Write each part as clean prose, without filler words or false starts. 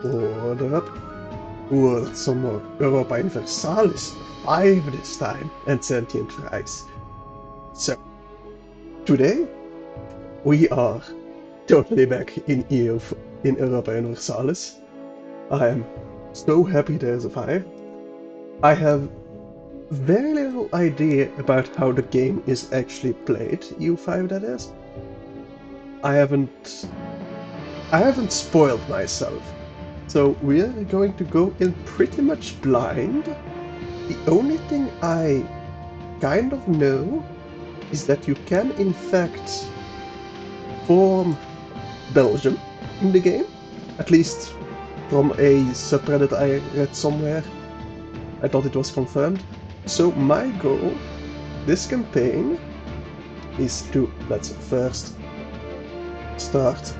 Order up. World some more Europa Universalis V this time, and sentient fries. So, today we are totally back in Europa Universalis. I am so happy there's a 5. I have very little idea about how the game is actually played, EU5 that is. I haven't spoiled myself. So we're going to go in pretty much blind. The only thing I kind of know is that you can in fact form Belgium in the game. At least from a subreddit I read somewhere. I thought it was confirmed. So my goal this campaign is to, let's first start.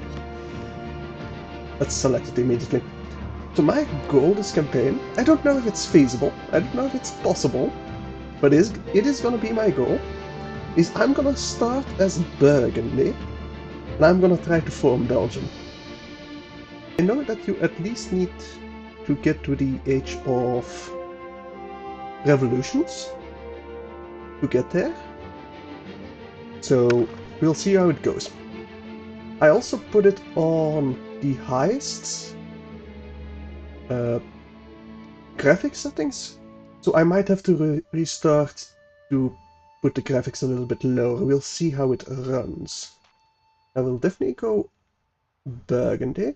Let's select it immediately. So my goal this campaign, I don't know if it's feasible, I don't know if it's possible, but it is gonna be my goal, is I'm gonna start as Burgundy, and I'm gonna try to form Belgium. I know that you at least need to get to the age of revolutions to get there, so we'll see how it goes. I also put it on the highest graphics settings, so I might have to restart to put the graphics a little bit lower. We'll see how it runs. I will definitely go Burgundy.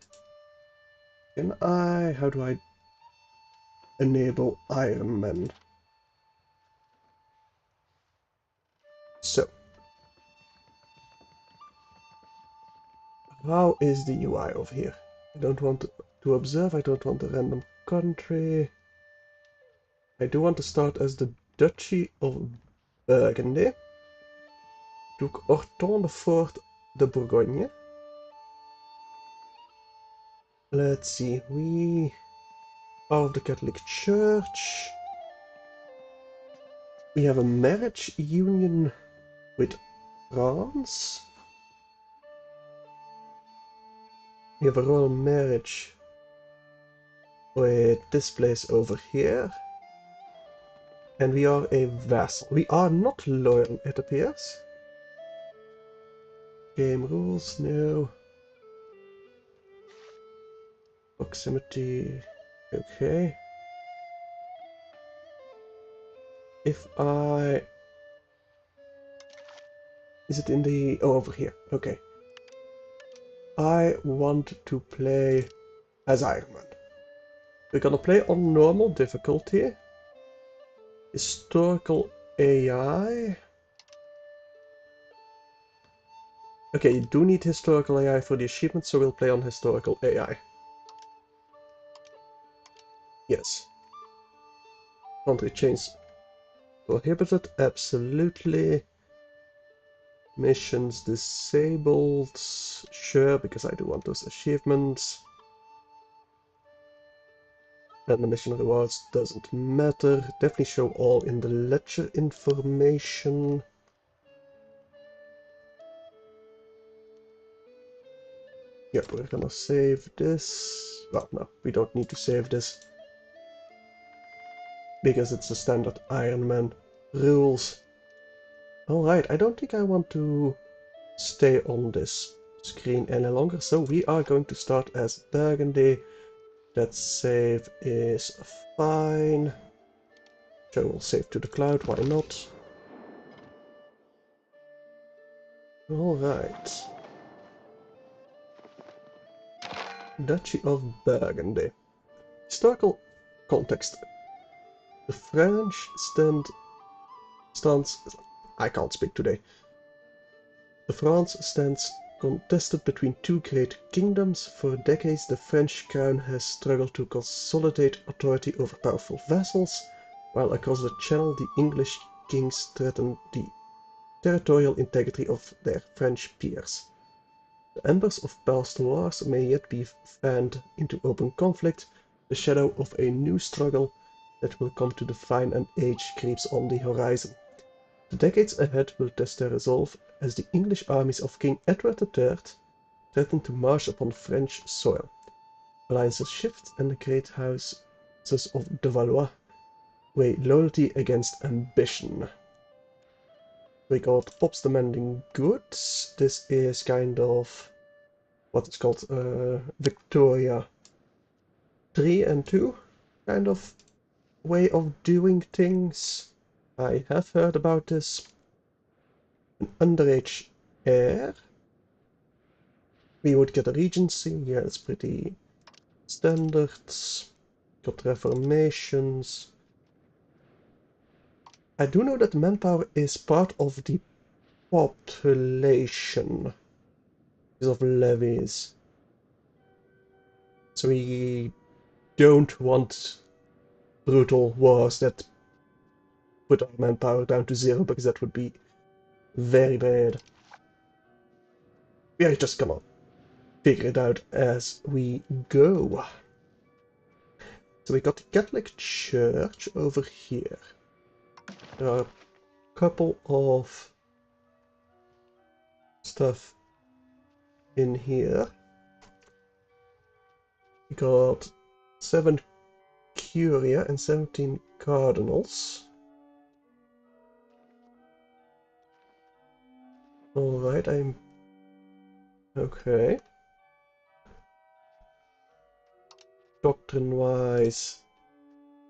How do I enable Iron Man? So, how is the UI over here? I don't want to observe, I don't want a random country. I do want to start as the Duchy of Burgundy. Duke Orton de Fort de Bourgogne. Let's see, we are of the Catholic Church. We have a marriage union with France. We have a royal marriage with this place over here. And we are a vassal. We are not loyal, it appears. Game rules, no. Proximity, okay. If I... Is it in the... Oh, over here, okay. I want to play as Iron Man. We're gonna play on normal difficulty. Historical AI. Okay, you do need historical AI for the achievement, so we'll play on historical AI. Yes. Country change prohibited, absolutely. Missions disabled, sure, because I do want those achievements. And the mission rewards doesn't matter. Definitely show all in the ledger information. Yep, we're gonna save this. Well, no, we don't need to save this. Because it's the standard Iron Man rules. Alright, I don't think I want to stay on this screen any longer, so we are going to start as Burgundy. That save is fine. So we'll save to the cloud, why not? Alright. Duchy of Burgundy. Historical context. The French stands... I can't speak today. The France stands contested between two great kingdoms. For decades, the French crown has struggled to consolidate authority over powerful vassals, while across the Channel the English kings threaten the territorial integrity of their French peers. The embers of past wars may yet be fanned into open conflict. The shadow of a new struggle that will come to define an age creeps on the horizon. The decades ahead will test their resolve as the English armies of King Edward III threaten to march upon French soil. Alliances shift and the great houses of the Valois weigh loyalty against ambition. We got Pops demanding goods. This is kind of what it's called Victoria 3 and 2 kind of way of doing things. I have heard about this. An underage heir. We would get a regency. Yeah, it's pretty standard. Got reformations. I do know that manpower is part of the population of levies. So we don't want brutal wars that put our manpower down to 0, because that would be very bad. We are just gonna figure it out as we go. So we got the Catholic Church over here. There are a couple of stuff in here. We got 7 Curia and 17 Cardinals. Alright, I'm... okay. Doctrine-wise,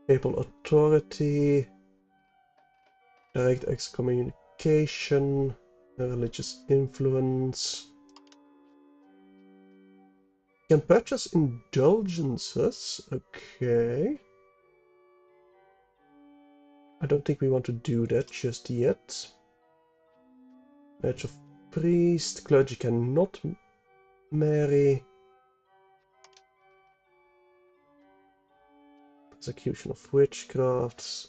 papal authority, direct excommunication, religious influence. Can purchase indulgences. Okay. I don't think we want to do that just yet. Marriage of priest. Clergy cannot marry. Execution of witchcrafts.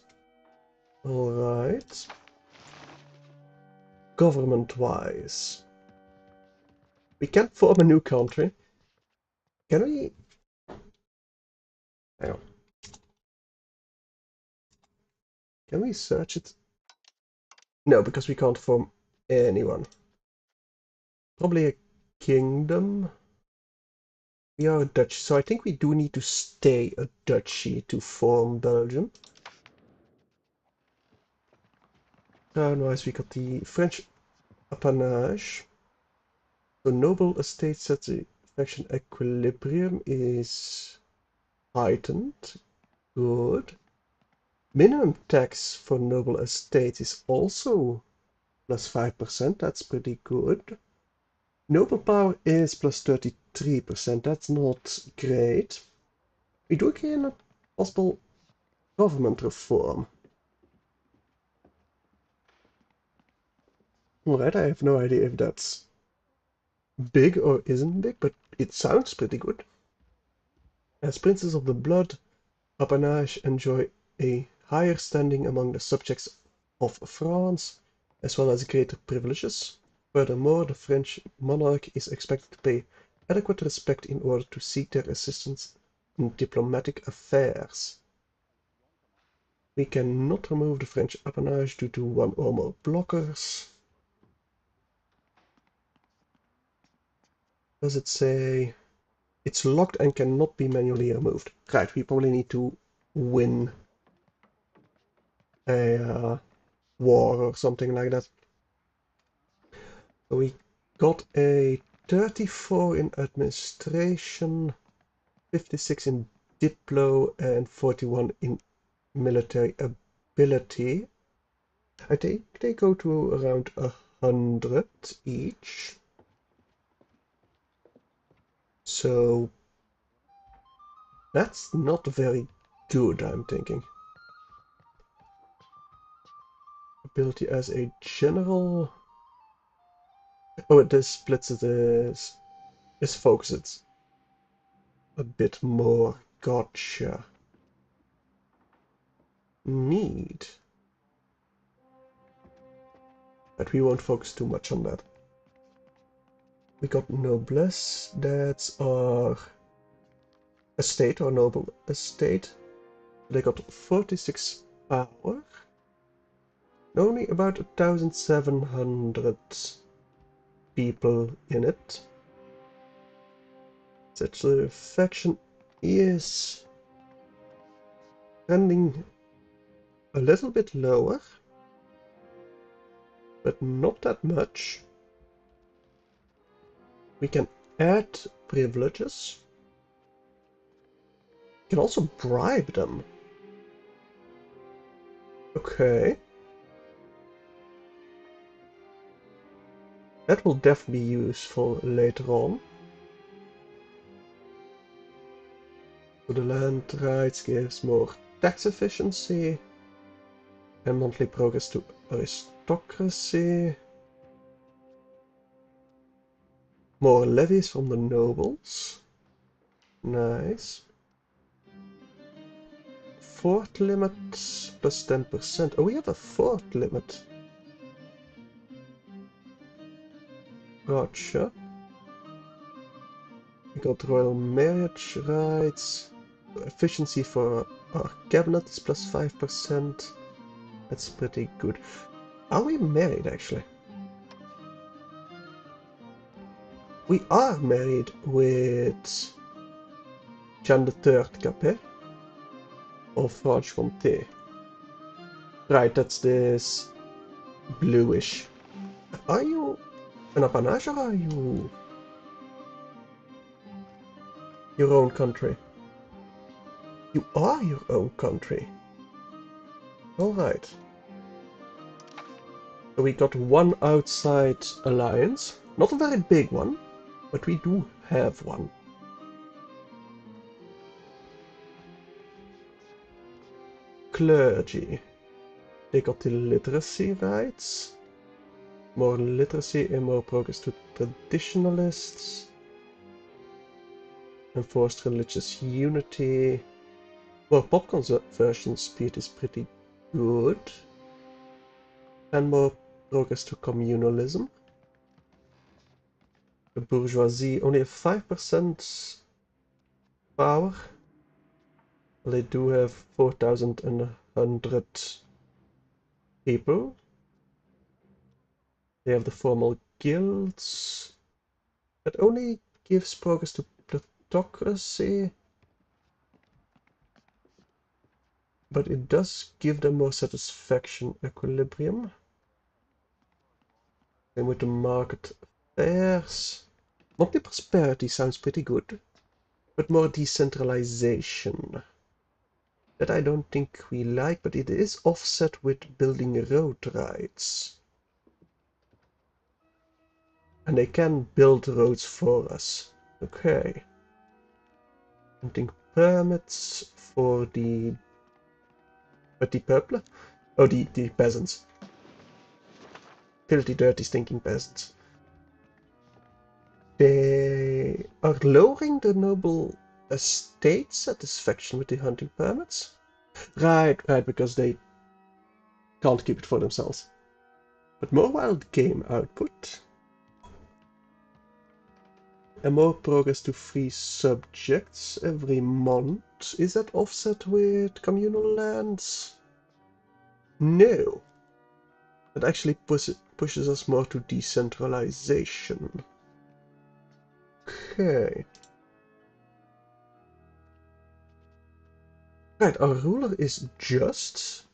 Alright. Government-wise. We can form a new country. Can we... hang on. Can we search it? No, because we can't form anyone. Probably a kingdom. We are a Dutch, so I think we do need to stay a duchy to form Belgium. Crown-wise, we got the French appanage. So noble estate satisfaction equilibrium is heightened. Good. Minimum tax for noble estate is also plus 5%. That's pretty good. Noble power is plus 33%. That's not great. We do again a possible government reform. Alright, I have no idea if that's big or isn't big, but it sounds pretty good. As princes of the blood, appanage enjoy a higher standing among the subjects of France, as well as greater privileges. Furthermore, the French monarch is expected to pay adequate respect in order to seek their assistance in diplomatic affairs. We cannot remove the French appanage due to one or more blockers. Does it say it's locked and cannot be manually removed? Right, we probably need to win a war or something like that. So we got a 34 in administration, 56 in diplo, and 41 in military ability. I think they go to around 100 each. So that's not very good, I'm thinking. Ability as a general. Oh, this splits it is focused a bit more. Gotcha. Need. But we won't focus too much on that. We got noblesse. That's our estate, or noble estate. They got 46 power. Only about 1,700 people in it. Such a faction He is trending a little bit lower, but not that much. We can add privileges. We can also bribe them. Okay. That will definitely be useful later on. So the land rights gives more tax efficiency and monthly progress to aristocracy. More levies from the nobles. Nice. Fort limit plus 10%. Oh, we have a fort limit. Gotcha. We got royal marriage rights. Efficiency for our cabinet is plus 5%. That's pretty good. Are we married, actually? We are married with Jean III Capet of Franche-Comté. Right, that's this bluish. Are you an apanage or are you your own country? You are your own country. Alright. So we got one outside alliance. Not a very big one, but we do have one. Clergy. They got the literacy rights. More literacy and more progress to traditionalists. Enforced religious unity. More pop conversion speed is pretty good. And more progress to communalism. The bourgeoisie only have 5% power. They do have 4,100 people. They have the formal guilds. That only gives progress to plutocracy. But it does give them more satisfaction equilibrium. Same with the market affairs. Monthly prosperity sounds pretty good. But more decentralization. That I don't think we like, but it is offset with building road rights. And they can build roads for us. Okay. Hunting permits for the petit peuple? Oh, the peasants. Filthy, dirty, stinking peasants. They are lowering the noble estate satisfaction with the hunting permits. Right, because they can't keep it for themselves. But more wild game output. And more progress to free subjects every month. Is that offset with communal lands? No. That actually pushes us more to decentralization. Okay. Right, our ruler is just.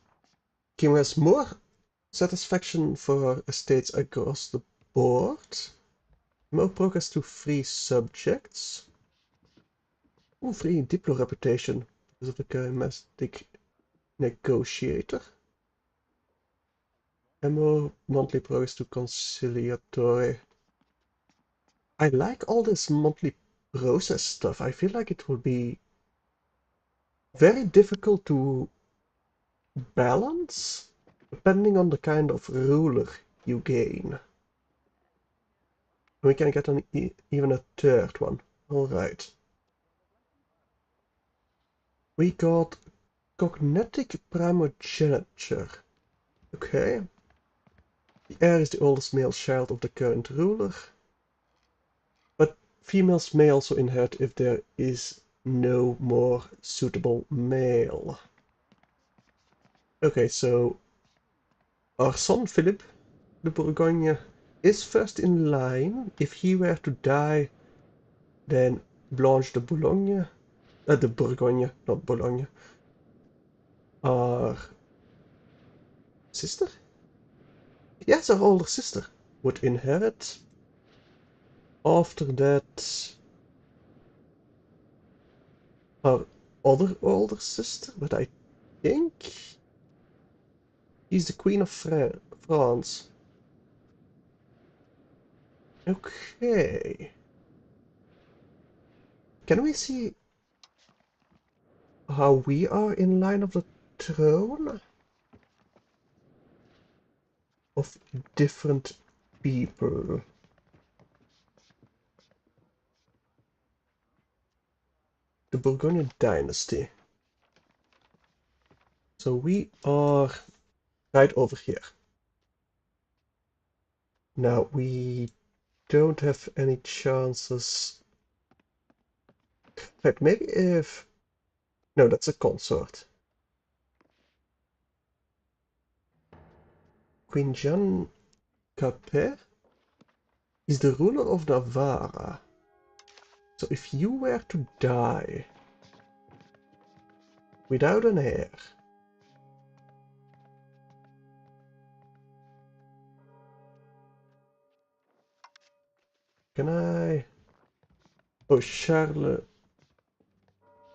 Giving us more satisfaction for our estates across the board. More progress to free subjects. Ooh, free diplo reputation because of the charismatic negotiator. And more monthly progress to conciliatory. I like all this monthly process stuff. I feel like it will be very difficult to balance depending on the kind of ruler you gain. We can get even a third one. Alright. We got cognitic primogeniture. Okay. The heir is the oldest male child of the current ruler. But females may also inherit if there is no more suitable male. Okay, so our son Philip de Bourgogne is first in line. If he were to die, then Blanche de Boulogne, the Bourgogne, not Bologna, our sister? Yes, our older sister would inherit. After that, our other older sister, but I think she's the Queen of France. Okay. Can we see how we are in line of the throne of different people? The Burgundian dynasty. So we are right over here. Now we don't have any chances. Right, maybe if... No, that's a consort. Queen Jeanne Capet is the ruler of Navarra. So if you were to die without an heir, can I... Oh, Charles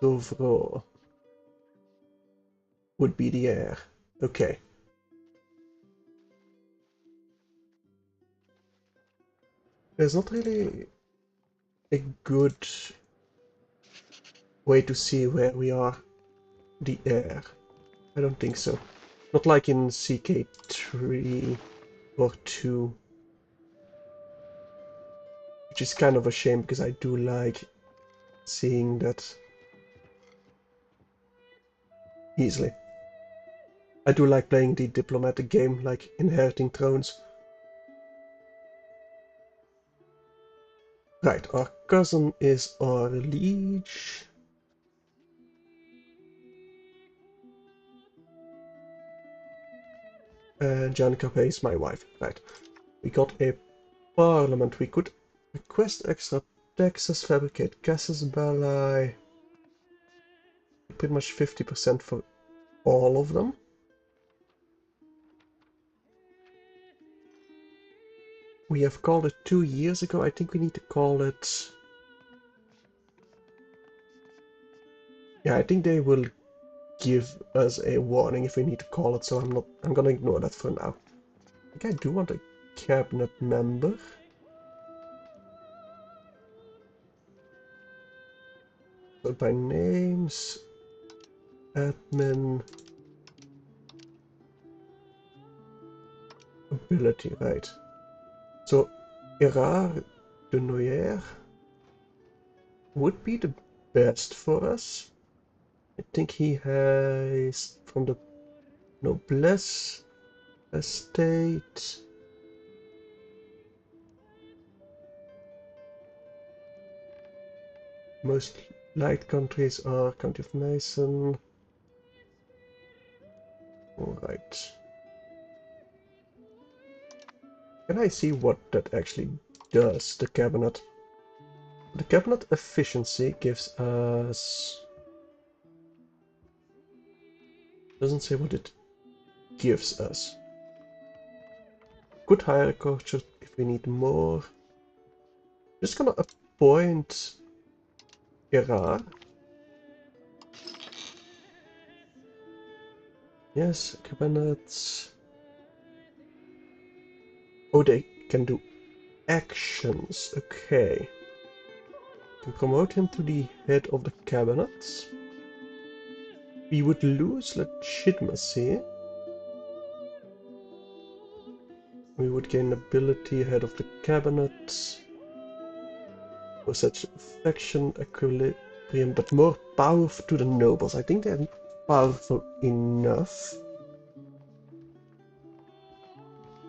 d'Auvreau would be the heir. Okay. There's not really a good way to see where we are the heir. I don't think so. Not like in CK3 or 2. Which is kind of a shame because I do like seeing that easily. I do like playing the diplomatic game, like inheriting thrones. Right, our cousin is our liege. And Jan Capet is my wife. Right. We got a parliament. We could request extra taxes, fabricate casus belli. Pretty much 50% for all of them. We have called it 2 years ago. I think we need to call it... Yeah, I think they will give us a warning if we need to call it, so I'm gonna ignore that for now. I think I do want a cabinet member. So by names, admin, ability, right. So Erard de Noyer would be the best for us. I think he has from the noblesse estate. Most light countries are County of Mason. Alright. Can I see what that actually does, the cabinet? The cabinet efficiency gives us... Doesn't say what it gives us. Good hire culture if we need more. Just gonna appoint Gerard. Yes, cabinets. Oh, they can do actions. Okay. Can promote him to the head of the cabinet. We would lose legitimacy. We would gain ability head of the cabinet. For such faction equilibrium, but more power to the nobles. I think they're powerful enough.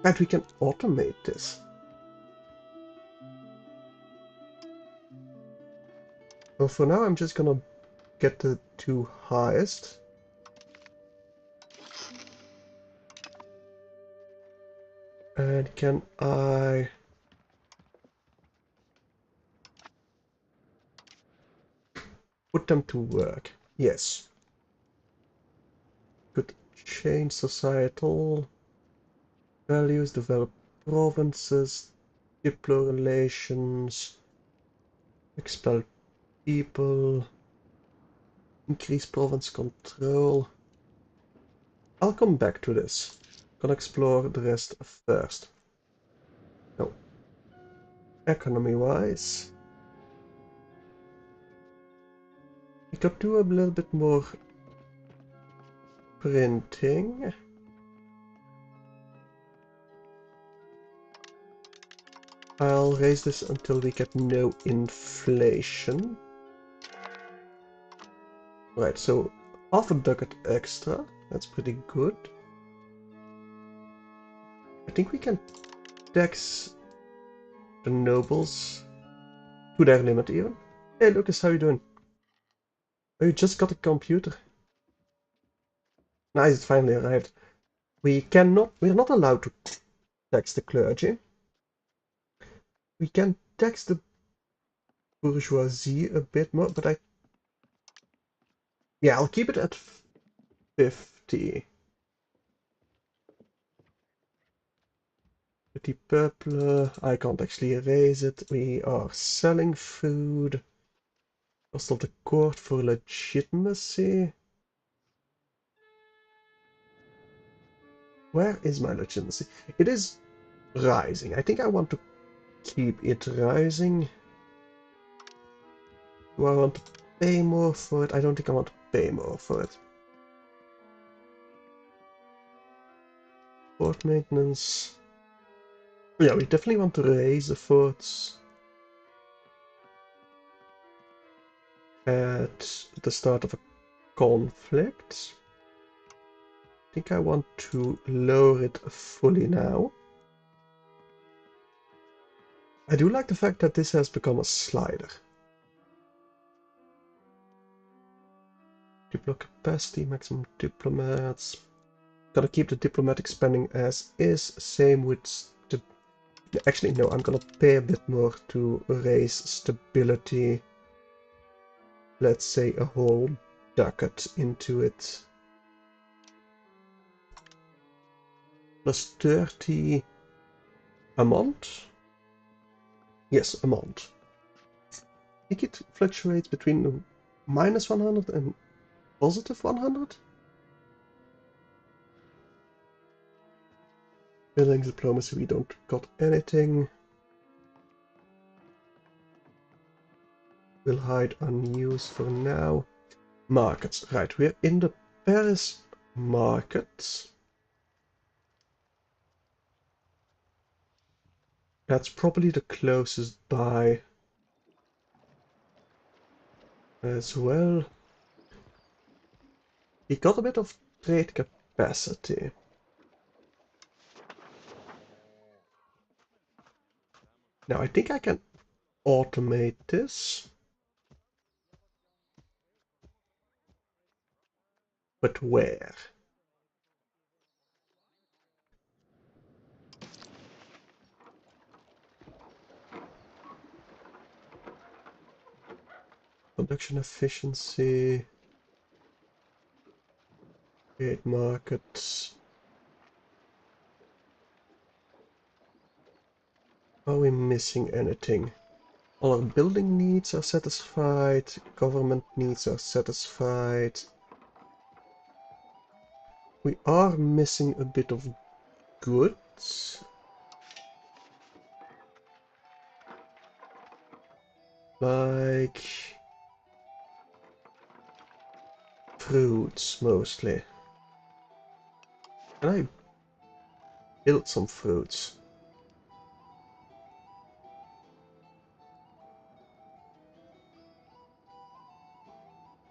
And we can automate this. Well, for now I'm just gonna get the 2 highest. And can I... put them to work. Yes. Could change societal values, develop provinces, diplo relations, expel people, increase province control. I'll come back to this. Gonna explore the rest first. No. Economy-wise, we could do a little bit more printing. I'll raise this until we get no inflation. Right, so half a ducat extra. That's pretty good. I think we can tax the nobles to their limit even. Hey Lucas, how you doing? Oh, you just got a computer. Nice, it finally arrived. We're not allowed to tax the clergy. We can tax the bourgeoisie a bit more, but yeah, I'll keep it at 50. Petit peuple, I can't actually erase it. We are selling food. Cost of the court for legitimacy. Where is my legitimacy? It is rising. I think I want to keep it rising. Do I want to pay more for it? I don't think I want to pay more for it. Fort maintenance. Yeah, we definitely want to raise the forts at the start of a conflict. I think I want to lower it fully now. I do like the fact that this has become a slider. Diplo capacity, maximum diplomats. Gonna keep the diplomatic spending as is. Same with the... Actually, no, I'm gonna pay a bit more to raise stability. Let's say a whole ducat into it. Plus 30 a month? Yes, a month. I think it fluctuates between minus 100 and positive 100? Building diplomacy, we don't got anything. We'll hide unused for now. Markets. Right, we're in the Paris market. That's probably the closest buy as well. He got a bit of trade capacity. Now I think I can automate this. But where? Production efficiency. Create markets. Are we missing anything? All our building needs are satisfied. Government needs are satisfied. We are missing a bit of goods. Like fruits mostly. Can I build some fruits?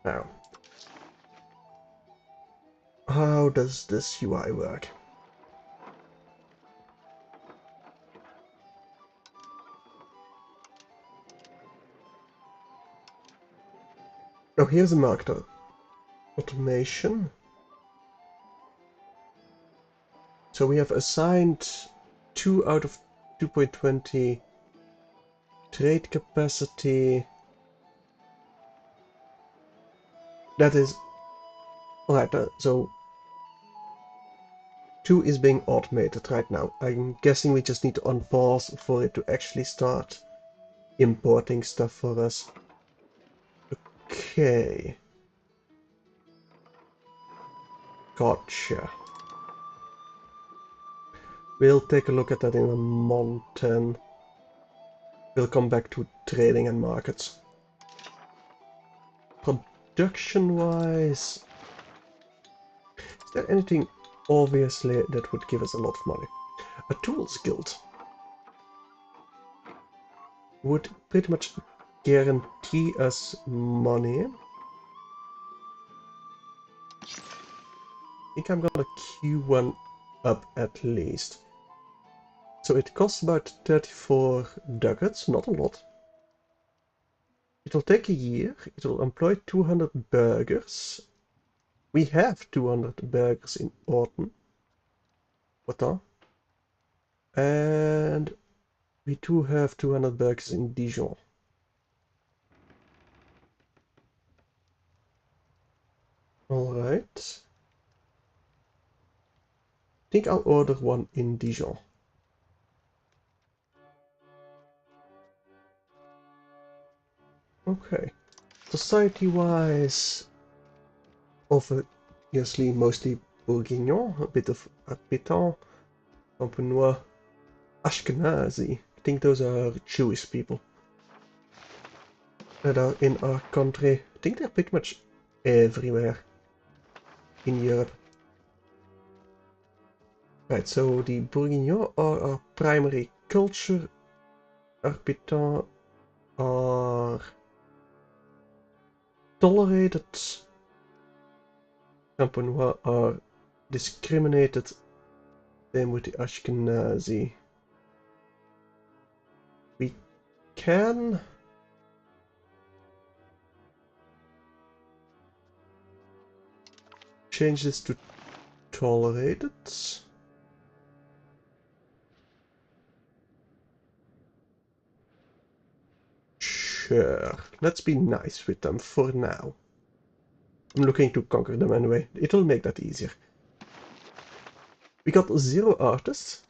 Now, how does this UI work? Oh, here's a market automation. So we have assigned 2 out of 2.20 trade capacity. That is... Alright, so 2 is being automated right now. I'm guessing we just need to unpause for it to actually start importing stuff for us. Okay. Gotcha. We'll take a look at that in a month and we'll come back to trading and markets. Production-wise, is there anything obviously that would give us a lot of money? A tools guild would pretty much guarantee us money. I think I'm gonna queue one up at least. So it costs about 34 ducats, not a lot. It'll take a year, it'll employ 200 burgers. We have 200 burgers in Orton. What? And we do have 200 burgers in Dijon. Alright. I think I'll order one in Dijon. Okay. Society-wise, obviously mostly Bourguignon, a bit of Habitant, Champenois, Ashkenazi. I think those are Jewish people that are in our country. I think they're pretty much everywhere in Europe. Right, so the Bourguignons are our primary culture. Arbitants are tolerated. Champenois are discriminated. Same with the Ashkenazi. We can change this to tolerated. Sure, let's be nice with them for now. I'm looking to conquer them anyway. It'll make that easier. We got 0 artists.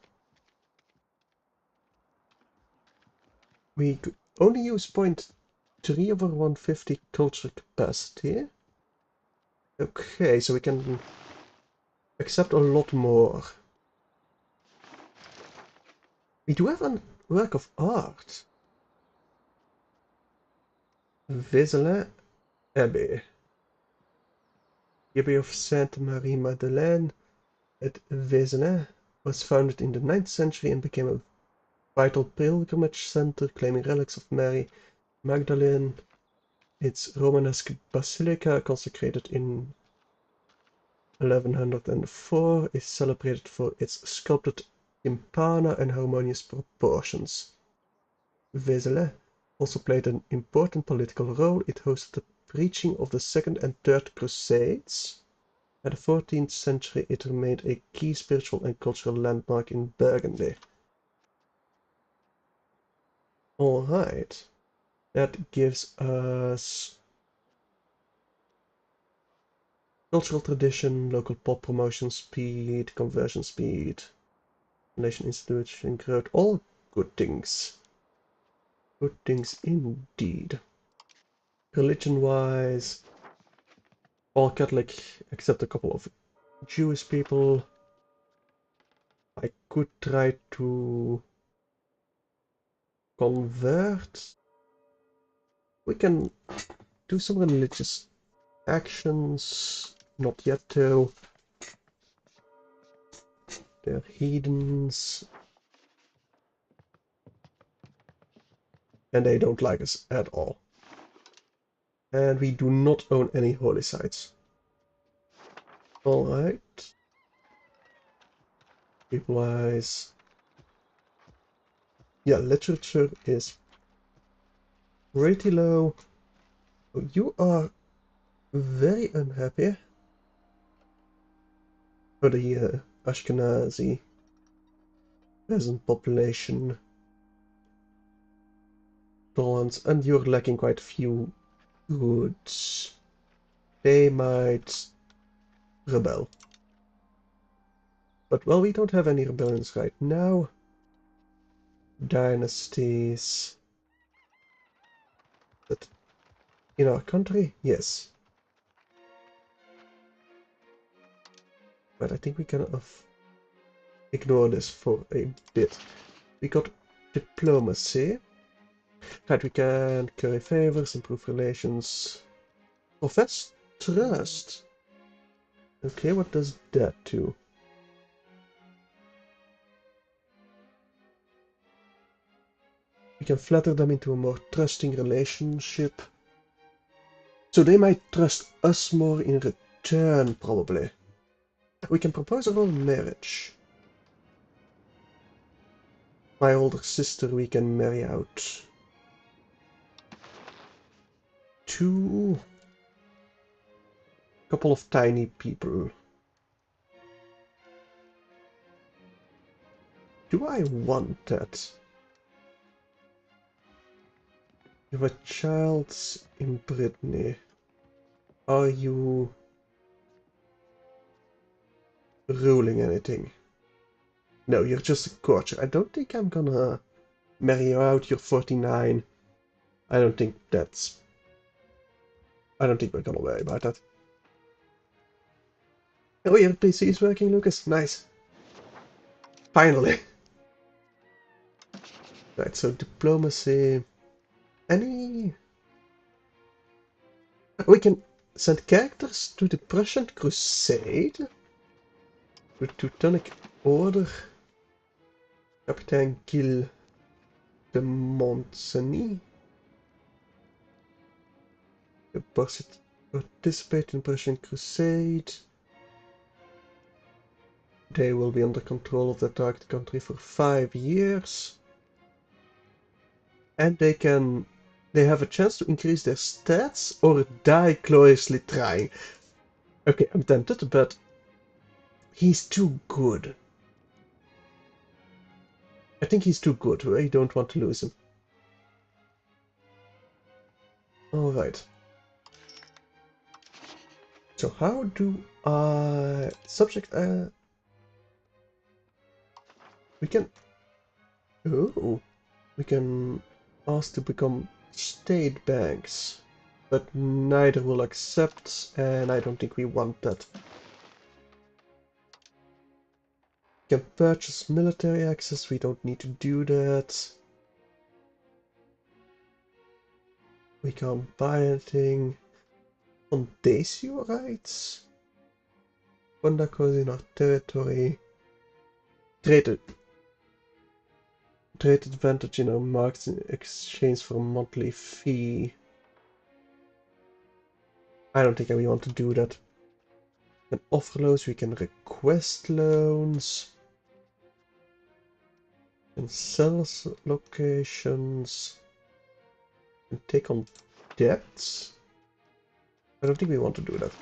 We could only use 0.3 over 150 culture capacity. Okay, so we can accept a lot more. We do have a work of art. Vézelay Abbey. The Abbey of Sainte Marie Madeleine at Vézelay was founded in the 9th century and became a vital pilgrimage center claiming relics of Mary Magdalene. Its Romanesque basilica, consecrated in 1104, is celebrated for its sculpted timpana and harmonious proportions. Vézelay also played an important political role. It hosted the preaching of the Second and Third Crusades. By the 14th century, it remained a key spiritual and cultural landmark in Burgundy. Alright, that gives us cultural tradition, local pop promotion speed, conversion speed, nation institution growth, all good things. Good things indeed. Religion-wise, all Catholic except a couple of Jewish people. I could try to convert. We can do some religious actions. Not yet though. They're heathens. And they don't like us at all. And we do not own any holy sites. Alright. People-wise. Yeah, literature is pretty low. You are very unhappy. For the Ashkenazi peasant population. Tolerance, and you're lacking quite a few goods. they might rebel. But, well, we don't have any rebellions right now. Dynasties. But in our country, yes. But I think we can ignore this for a bit. We got diplomacy. Right, we can curry favors, improve relations. Profess trust. Okay, what does that do? We can flatter them into a more trusting relationship. So they might trust us more in return, probably. We can propose a royal marriage. My older sister we can marry out to a couple of tiny people. Do I want that? You have a child in Brittany. Are you ruling anything? No, you're just a courtier. I don't think I'm gonna marry you out. You're 49. I don't think we're gonna worry about that. Oh, your PC is working, Lucas. Nice. Finally. Right, so diplomacy. Any... We can send characters to the Prussian Crusade. The Teutonic Order. Kapitein Gil de Montseny. Participate in Prussian Crusade. They will be under control of the target country for 5 years. And they have a chance to increase their stats or die gloriously trying. Okay, I'm tempted, but he's too good. I think he's too good. I don't want to lose him. Alright. So how do I... Subject... We can... Oh! We can ask to become state banks. But neither will accept, and I don't think we want that. We can purchase military access, we don't need to do that. We can't buy anything. Condesio rights? Conduct in our territory. Trade advantage in our markets in exchange for a monthly fee. I don't think we want to do that. We can offer loans, we can request loans. And sell locations. And take on debts. I don't think we want to do that.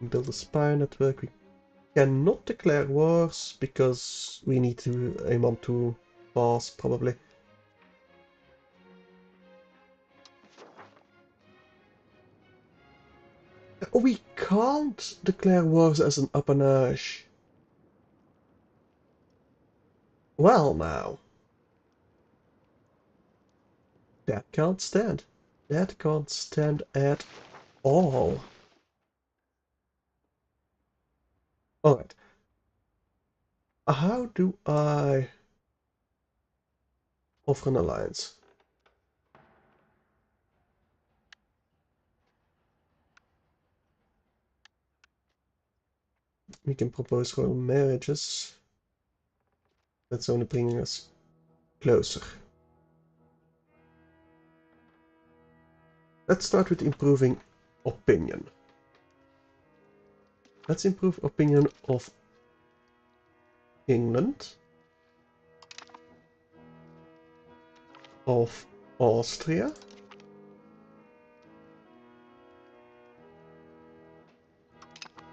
Build a spy network. We cannot declare wars because we need to aim on to pass probably. We can't declare wars as an appanage. Well now. That can't stand. That can't stand at all. Alright. How do I offer an alliance? We can propose royal marriages. That's only bringing us closer. Let's start with improving opinion. Let's improve opinion of England, of Austria,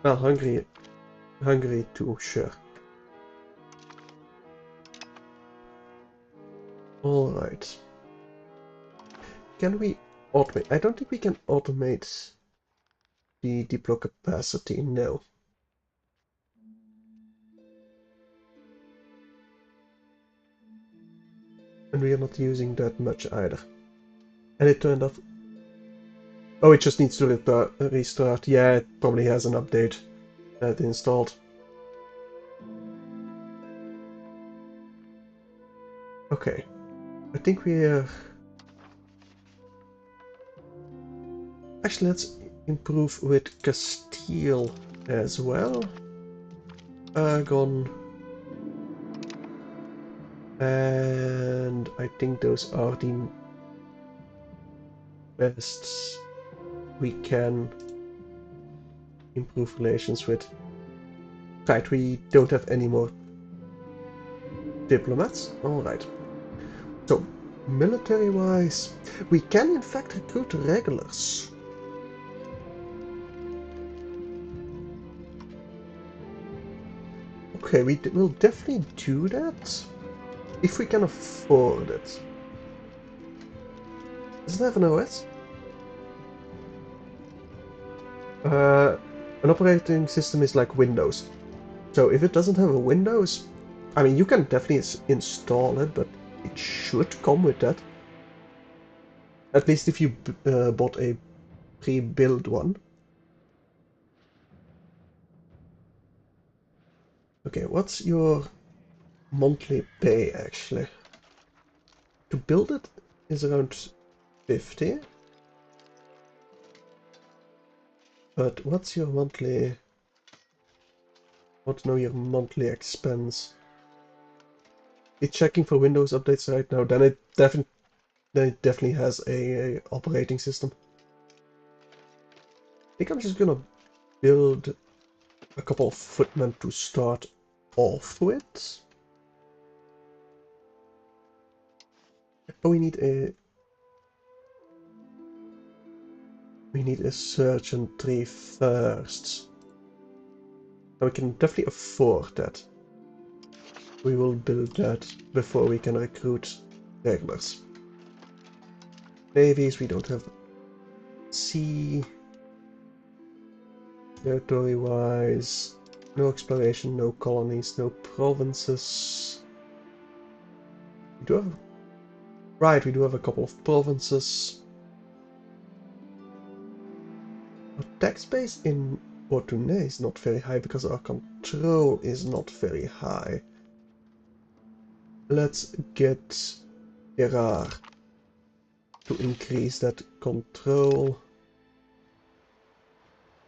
well, Hungary too, sure. All right. Can we automate. I don't think we can automate the deploy capacity, no. And we are not using that much either. And it turned out... Oh, it just needs to restart. Yeah, it probably has an update installed. Okay. I think we are... Actually, let's improve with Castile as well. Aragon. And I think those are the best we can improve relations with. Right, we don't have any more diplomats. Alright. So, military-wise, we can in fact recruit regulars. Okay, we will definitely do that if we can afford it. Does it have an OS? An operating system is like Windows. So if it doesn't have a Windows, I mean, you can definitely install it, but it should come with that. At least if you bought a pre-built one. Okay, what's your monthly pay actually? To build it is around 50. But what's your monthly... I want to know your monthly expense. It's checking for Windows updates right now, then it definitely has a operating system. I think I'm just gonna build a couple of footmen to start off with. Oh, we need a sergeantry first. So we can definitely afford that. We will build that before we can recruit regulars. Navies, we don't have sea. Territory-wise, no exploration, no colonies, no provinces. We do have... Right, we do have a couple of provinces. Our tax base in Portuné is not very high because our control is not very high. Let's get Gerard to increase that control.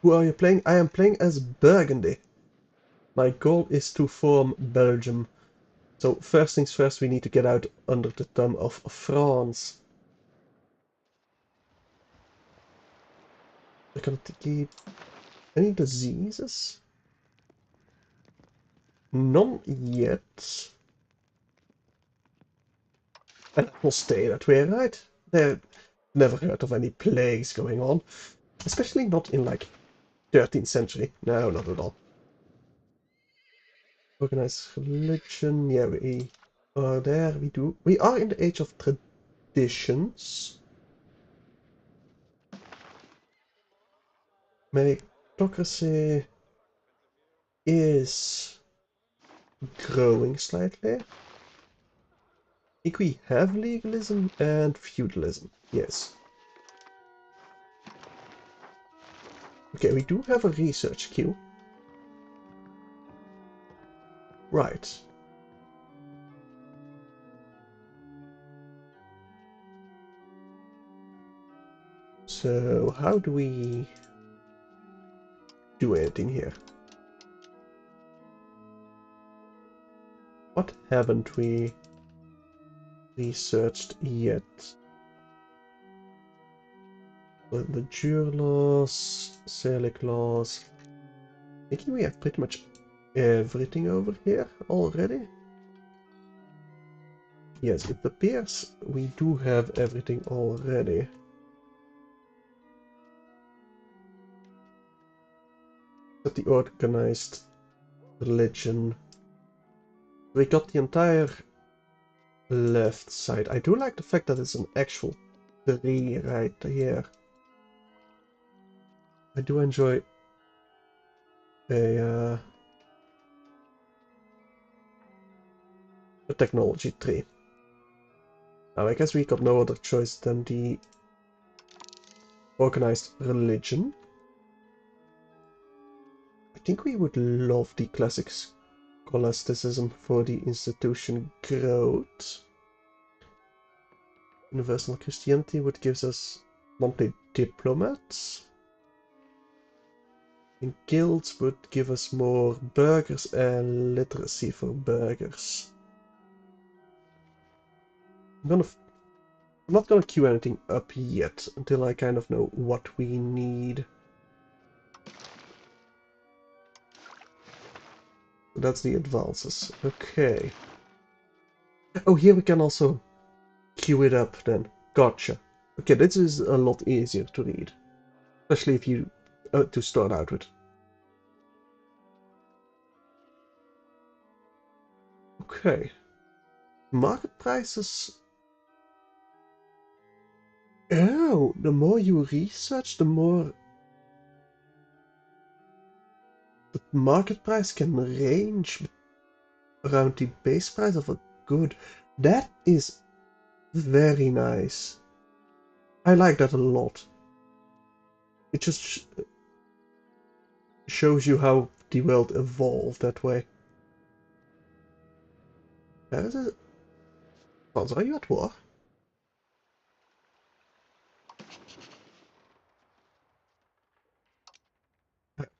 Who are you playing? I am playing as Burgundy. My goal is to form Belgium. So first things first, we need to get out under the thumb of France. I can keep any diseases? None yet. And it will stay that way, right? They've never heard of any plagues going on. Especially not in like 13th century. No, not at all. Organized religion, yeah, we are there, we are in the age of traditions. Meritocracy is growing slightly. I think we have legalism and feudalism, yes. Okay, we do have a research queue. Right. So, how do we do anything here? What haven't we researched yet? The Jure laws, Salic laws. I think we have pretty much everything over here already. Yes, it appears we do have everything already. But the organized religion. We got the entire left side. I do like the fact that it's an actual 3 right here. I do enjoy a technology tree. Now, I guess we got no other choice than the organized religion. I think we would love the classic scholasticism for the institution growth. Universal Christianity would give us monthly diplomats. And guilds would give us more burghers and literacy for burghers. I'm not gonna queue anything up yet until I kind of know what we need. That's the advances. Okay. Oh, here we can also queue it up then. Gotcha. Okay, this is a lot easier to read. Especially if you to start out with. Okay. Market prices. Oh, the more you research, the more the market price can range around the base price of a good. That is very nice. I like that a lot. It just shows you how the world evolved that way. France, are you at war?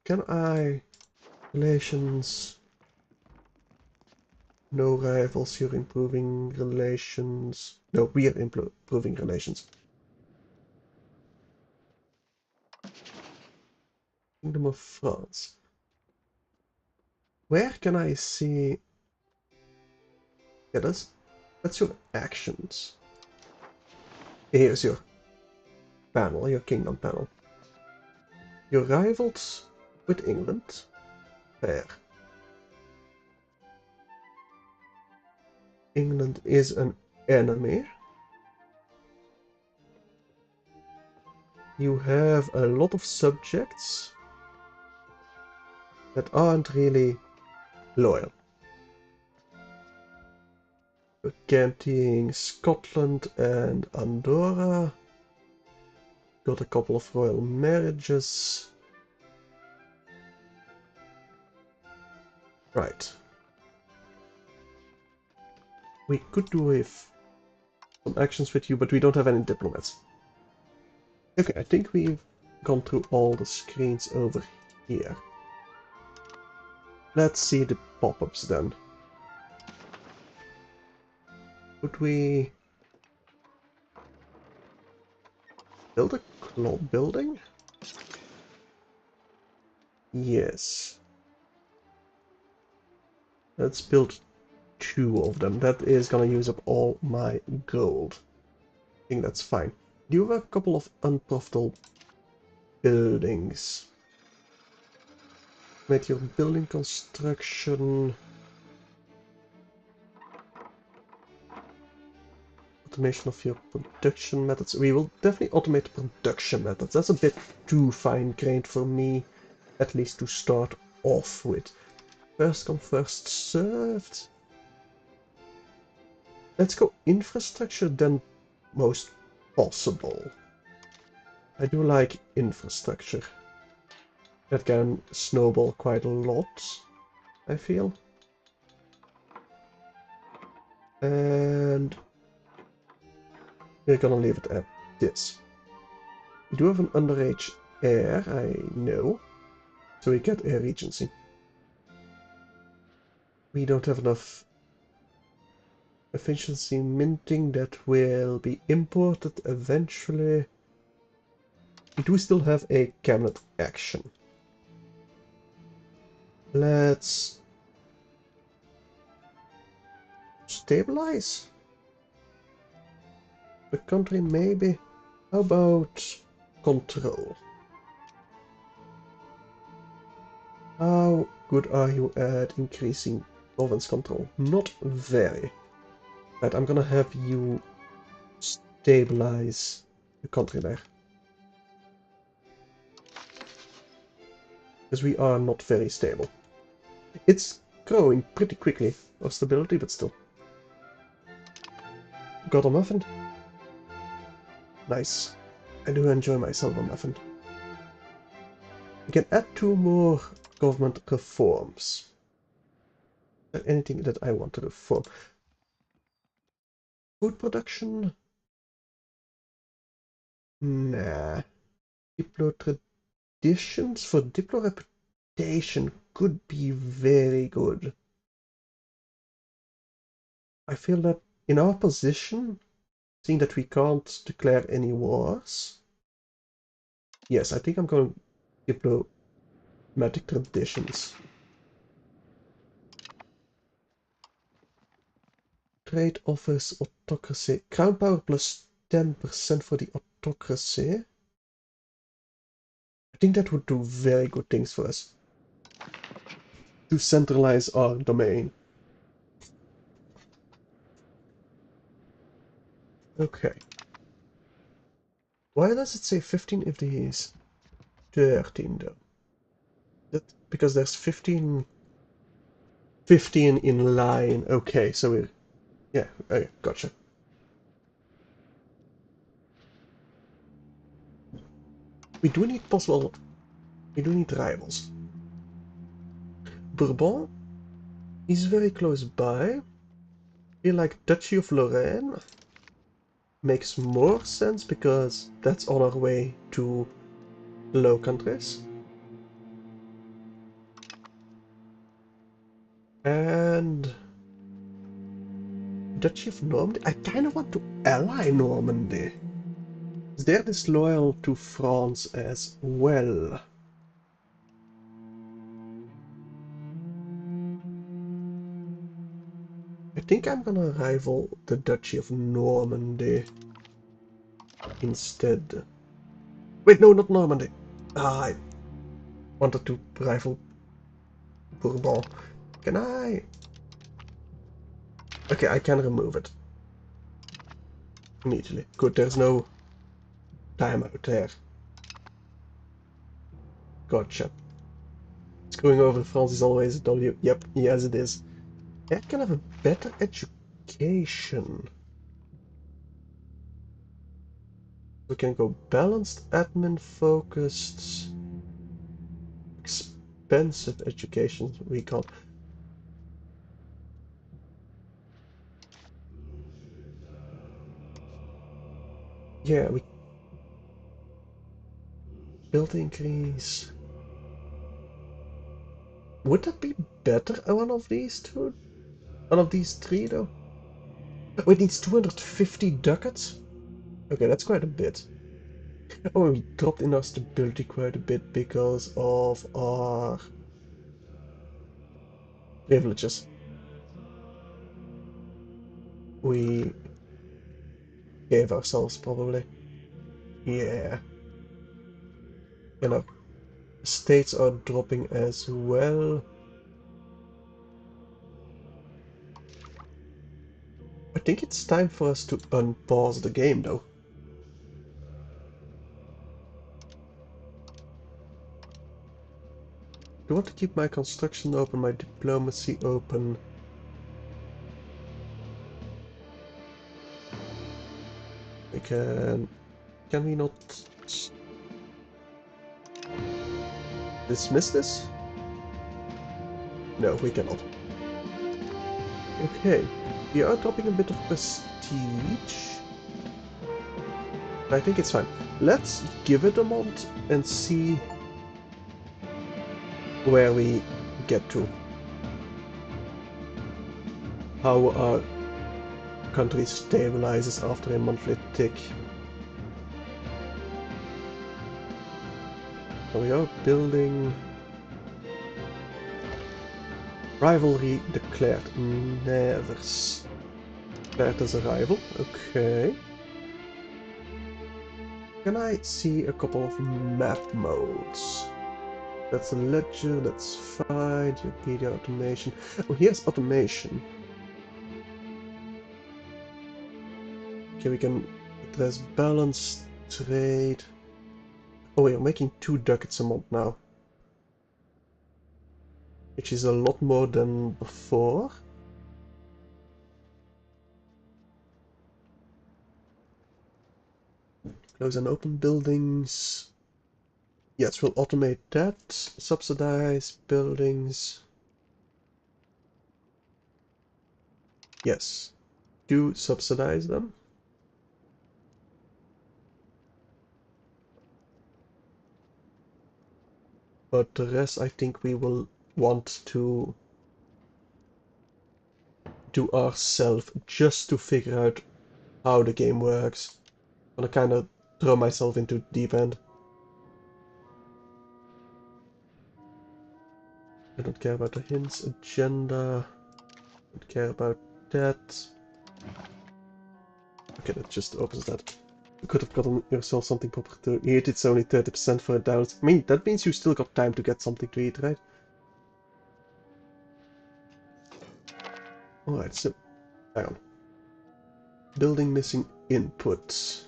Can I... Relations... No rivals, you're improving relations... No, we are improving relations. Kingdom of France. Where can I see... Yeah, that's your actions. Here's your panel, your kingdom panel. You're rivaled with England. Fair. England is an enemy. You have a lot of subjects that aren't really loyal. We're guaranteeing Scotland and Andorra. Got a couple of royal marriages. Right. We could do with some actions with you, but we don't have any diplomats. Okay, I think we've gone through all the screens over here. Let's see the pop-ups then. Could we build a club building? Yes. Let's build 2 of them. That is gonna use up all my gold. I think that's fine. Do you have a couple of unprofitable buildings? Make your building construction. Automation of your production methods. We will definitely automate the production methods. That's a bit too fine-grained for me, at least to start off with. First come, first served. Let's go infrastructure, then most possible. I do like infrastructure. That can snowball quite a lot, I feel. And we're gonna leave it at this. We do have an underage heir, I know. So we get heir regency. We don't have enough efficiency minting that will be imported eventually. We do still have a cabinet action. Let's stabilize the country, maybe. How about control? How good are you at increasing province control? Not very. Right, I'm gonna have you stabilize the country there. Because we are not very stable. It's growing pretty quickly, our stability, but still. Got a muffin? Nice. I do enjoy myself a muffin. We can add 2 more government reforms. Anything that I want to reform. Food production? Nah. Diplo traditions for Diplo reputation could be very good. I feel that in our position, seeing that we can't declare any wars. Yes, I think I'm going diplomatic traditions. Trade offers autocracy. Crown power plus 10% for the autocracy. I think that would do very good things for us. To centralize our domain. Okay. Why does it say 15 if there is 13 though? That because there's 15 in line. Okay, so we're... Yeah, okay, gotcha. We do need possible... We do need rivals. Bourbon is very close by. I feel like Duchy of Lorraine makes more sense because that's on our way to the Low Countries. And Duchy of Normandy. I kind of want to ally Normandy. They're disloyal to France as well. I think I'm gonna rival the Duchy of Normandy instead. Wait, no, not Normandy. I wanted to rival Bourbon. Can I? Okay, I can remove it. Immediately. Good, there's no timeout there. Gotcha. Screwing over France is always a W. Yep, yes it is. I can have a better education. We can go balanced, admin focused, expensive education we got. Yeah, we build increase. Would that be better one of these two? One of these three though? Oh, it needs 250 ducats? Okay, that's quite a bit. Oh, we dropped in our stability quite a bit because of our privileges. We gave ourselves probably. Yeah. You know, states are dropping as well. I think it's time for us to unpause the game though. I want to keep my construction open, my diplomacy open. We can we not dismiss this? No, we cannot. Okay, we are dropping a bit of prestige. I think it's fine. Let's give it a month and see where we get to. How our country stabilizes after a monthly tick. So we are building... Rivalry declared. Nevers. Declared as a rival. Okay. Can I see a couple of map modes? That's a ledger, that's fine. Wikipedia automation. Oh, here's automation. Okay, we can address balanced Trade. Oh, we are making 2 ducats a month now. Which is a lot more than before. Close and open buildings. Yes, we'll automate that. Subsidize buildings. Yes. Do subsidize them. But the rest I think we will want to do ourselves just to figure out how the game works. I'm gonna kind of throw myself into the deep end. I don't care about the hints, agenda. Don't care about that. Okay, that just opens that. You could have gotten yourself something proper to eat. It's only 30% for a down. I mean, that means you still got time to get something to eat, right? Alright, so hang on. Building missing inputs.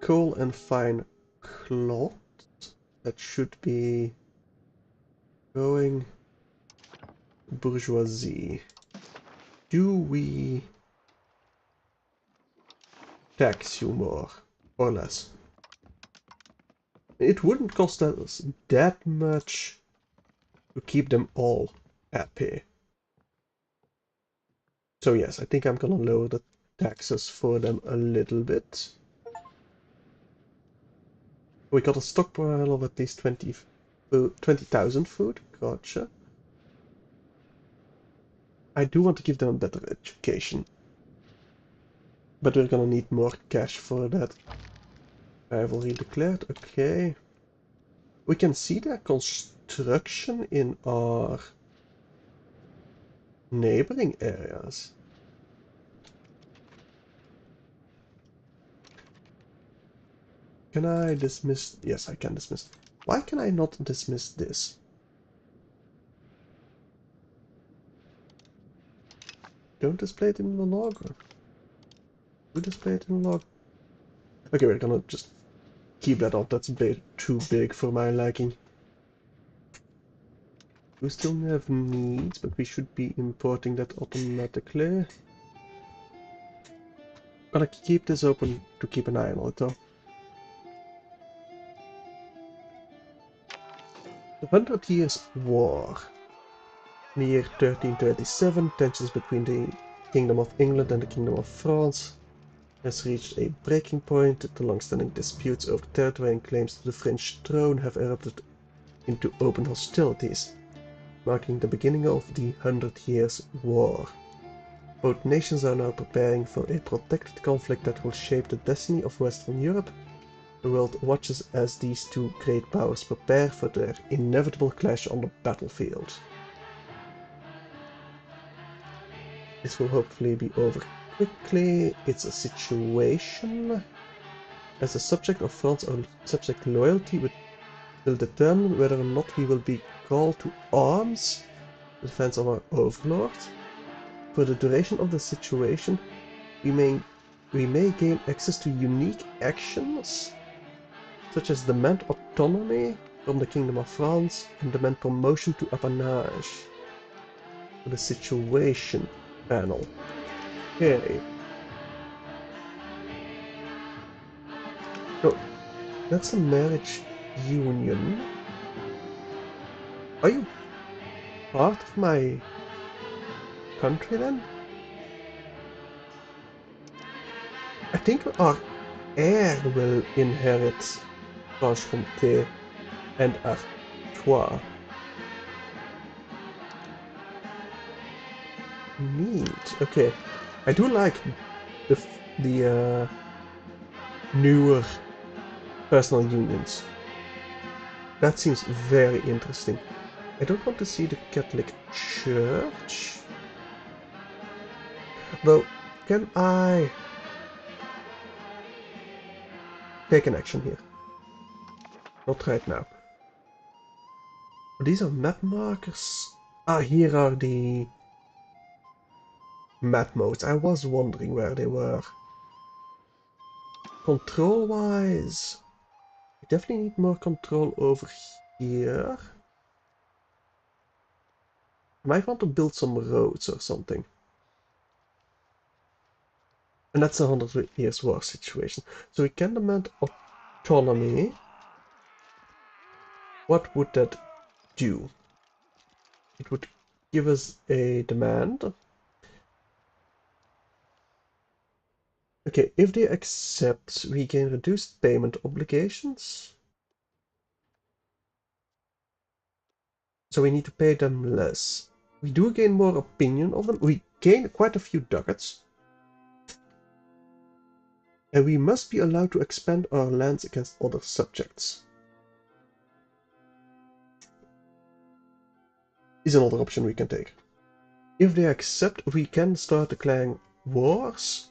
Coal and fine cloth. That should be going bourgeoisie. Do we tax you more or less? It wouldn't cost us that much to keep them all happy. So yes, I think I'm gonna lower the taxes for them a little bit. We got a stockpile of at least 20,000 food. Gotcha. I do want to give them a better education. But we're gonna need more cash for that. Rivalry declared. Okay. We can see their construction in our neighboring areas. Can I dismiss? Yes, I can dismiss. Why can I not dismiss this? Don't display it in the log. Or do display it in the log? Okay, we're gonna just keep that off. That's a bit too big for my liking. We still have needs, but we should be importing that automatically. Gonna keep this open to keep an eye on it though. The 100 Years' War. In the year 1337, tensions between the Kingdom of England and the Kingdom of France has reached a breaking point. The long-standing disputes over territory and claims to the French throne have erupted into open hostilities, marking the beginning of the 100 Years' War. Both nations are now preparing for a protracted conflict that will shape the destiny of Western Europe. The world watches as these two great powers prepare for their inevitable clash on the battlefield. This will hopefully be over quickly. It's a situation. As a subject of France, our subject loyalty will determine whether or not we will be called to arms in defense of our overlord. For the duration of the situation, we may gain access to unique actions, such as demand autonomy from the Kingdom of France and demand promotion to appanage. For the situation panel. Okay. So, that's a marriage union. Are you part of my country then? I think our heir will inherit Franche-Comté and Artois. Neat. Okay. I do like the newer personal unions. That seems very interesting. I don't want to see the Catholic Church. Though, can I take an action here? Not right now. These are map markers. Ah, here are the map modes. I was wondering where they were. Control-wise, we definitely need more control over here. I might want to build some roads or something. And that's a 100 Years War situation. So we can demand autonomy. What would that do? It would give us a demand. Okay, if they accept, we gain reduced payment obligations. So we need to pay them less. We do gain more opinion of them. We gain quite a few ducats. And we must be allowed to expand our lands against other subjects. Is another option we can take. If they accept, we can start declaring wars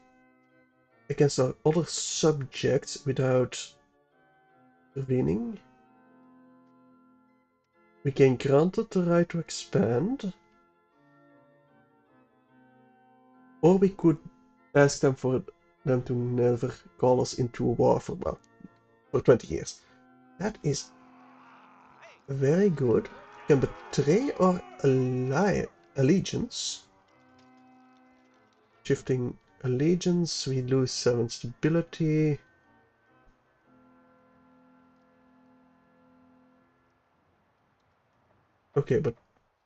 against our other subjects without winning. We gain granted the right to expand. Or we could ask them for them to never call us into a war for, well, for 20 years. That is very good. We can betray our allegiance. Shifting allegiance, we lose 7 stability. Okay, but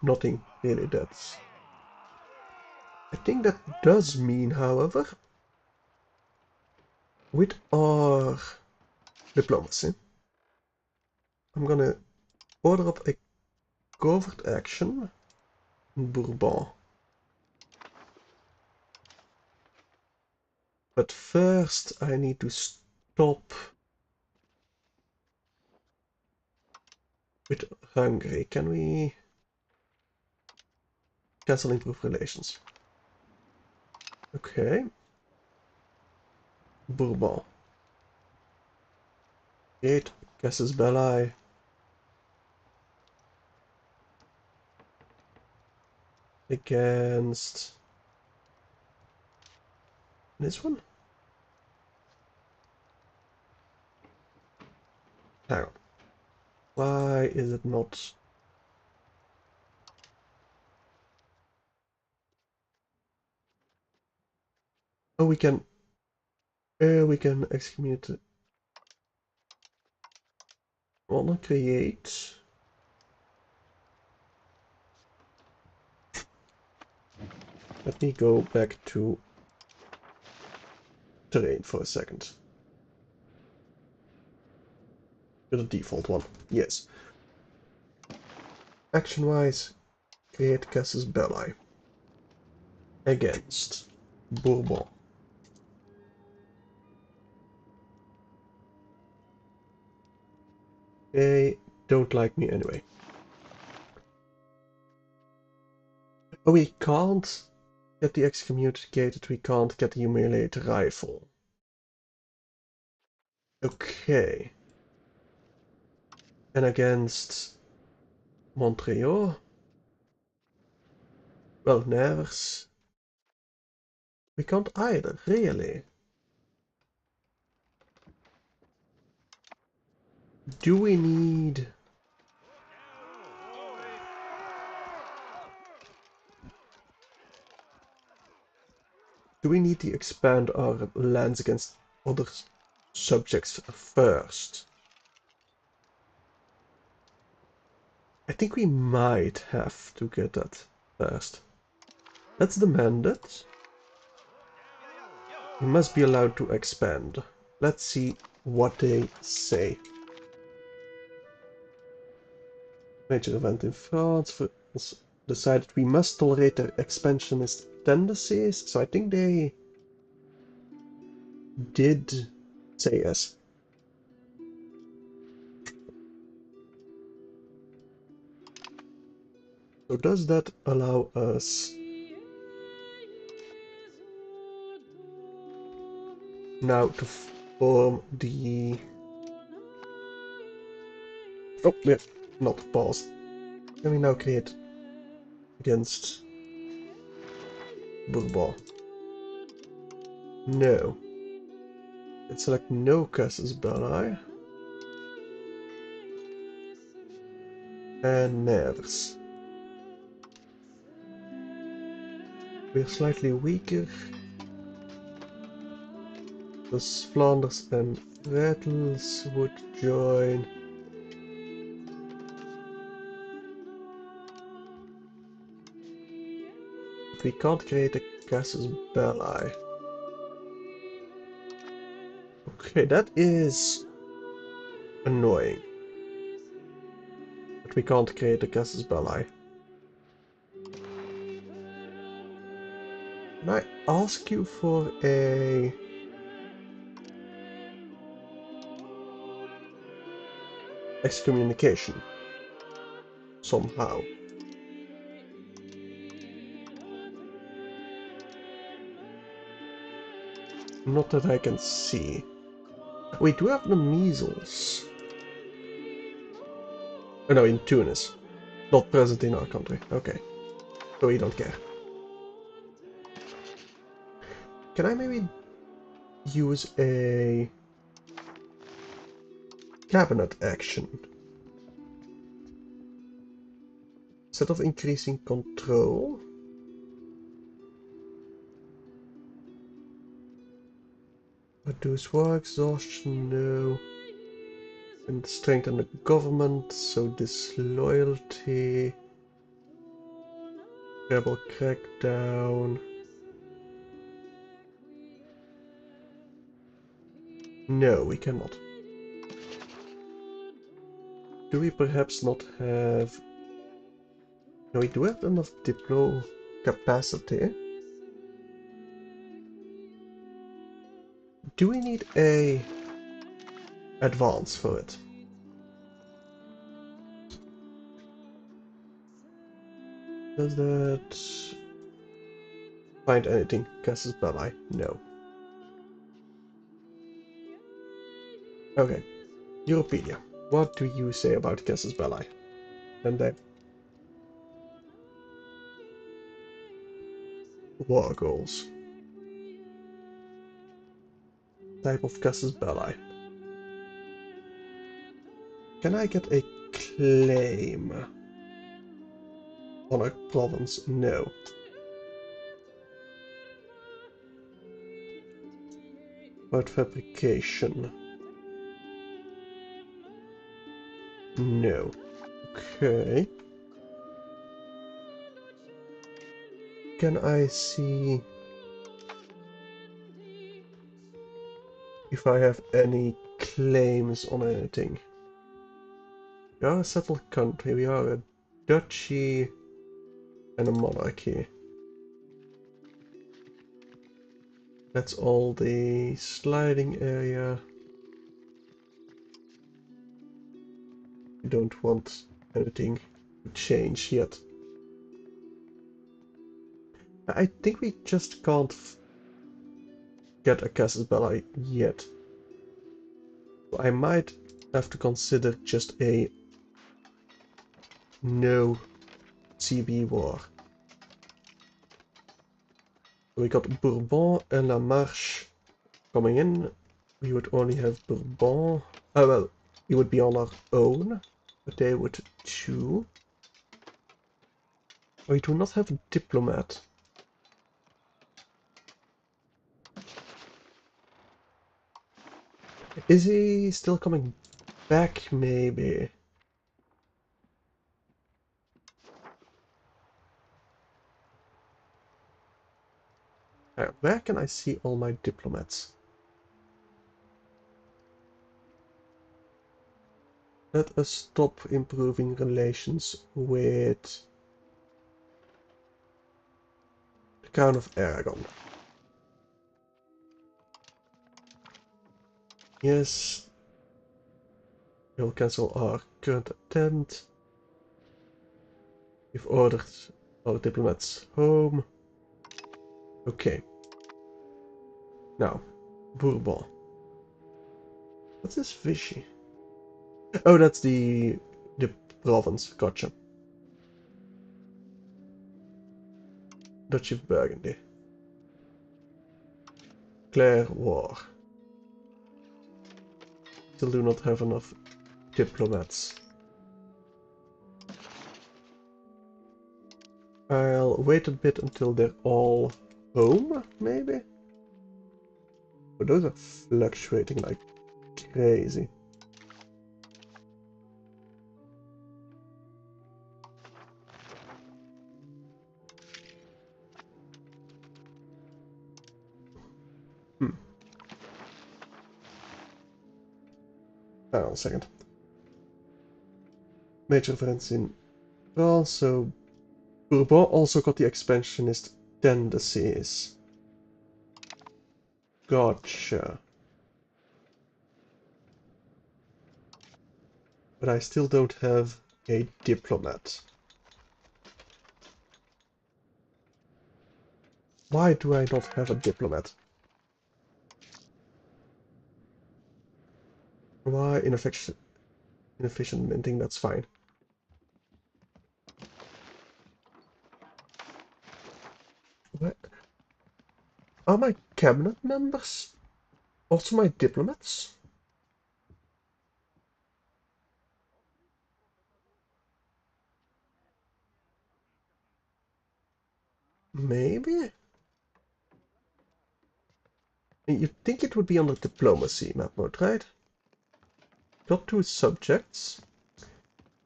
nothing really that's... I think that does mean, however, with our diplomacy, I'm gonna order up a covert action in Bourbon. But first I need to stop with Hungary. Can we cancel improve relations? Okay. Bourbon. Great. Casus Belli. Against this one? Hang on. Why is it not? Oh, we can excommunicate. Wanna create? Let me go back to terrain for a second. To the default one. Yes. Action-wise, create Casus Belli against Bourbon. They don't like me anyway. Oh, we can't get the excommunicated, we can't get the humiliated rifle. Okay. And against Montreal? Well, Nevers. We can't either, really. Do we need... Do we need to expand our lands against other subjects first? I think we might have to get that first. Let's demand it. We must be allowed to expand. Let's see what they say. Major event in France decided we must tolerate their expansionist tendencies. So I think they did say yes. So does that allow us now to form the... Oh, yeah, not pause. Can we now create against Bourbon? No. Let's select no casus belli. And Nevers. We're slightly weaker. Thus Flanders and Rattles would join. We can't create a casus belli. Okay, that is annoying. But we can't create a casus belli. Can I ask you for a excommunication? Somehow. Not that I can see. We do have the measles. Oh no, in Tunis. Not present in our country. Okay. So we don't care. Can I maybe use a cabinet action? Instead of increasing control. Reduce war exhaustion, no. And strengthen the government, so disloyalty. Rebel crackdown. No, we cannot. Do we perhaps not have... No, we do have enough diplo capacity. Do we need a advance for it? Does that find anything? Casus belli? No. Okay. Europedia. What do you say about casus belli? And then war goals. Type of casus belli. Can I get a claim on a province? No. About fabrication? No. Okay. Can I see if I have any claims on anything? We are a settled country, we are a duchy and a monarchy. That's all the sliding area. We don't want anything to change yet. I think we just can't get a casus belli yet. So I might have to consider just a no CB war. We got Bourbon and La Marche coming in. We would only have Bourbon. Oh well, we would be on our own, but they would too. We do not have a diplomat. Is he still coming back, maybe? Where can I see all my diplomats? Let us stop improving relations with the Crown of Aragon. Yes. We'll cancel our current attempt. We've ordered our diplomats home. Okay. Now, Bourbon. What's this Vichy? Oh, that's the province. Gotcha. Duchy of Burgundy. Declare war. Still do not have enough diplomats. I'll wait a bit until they're all home, maybe? But those are fluctuating like crazy. Hang on a second. Major events in France, so Bourbon also got the expansionist tendencies. Gotcha. But I still don't have a diplomat. Why do I not have a diplomat? Why inefficient minting, that's fine. What? Are my cabinet members also my diplomats? Maybe? You'd think it would be under diplomacy map mode, right? Got 2 subjects.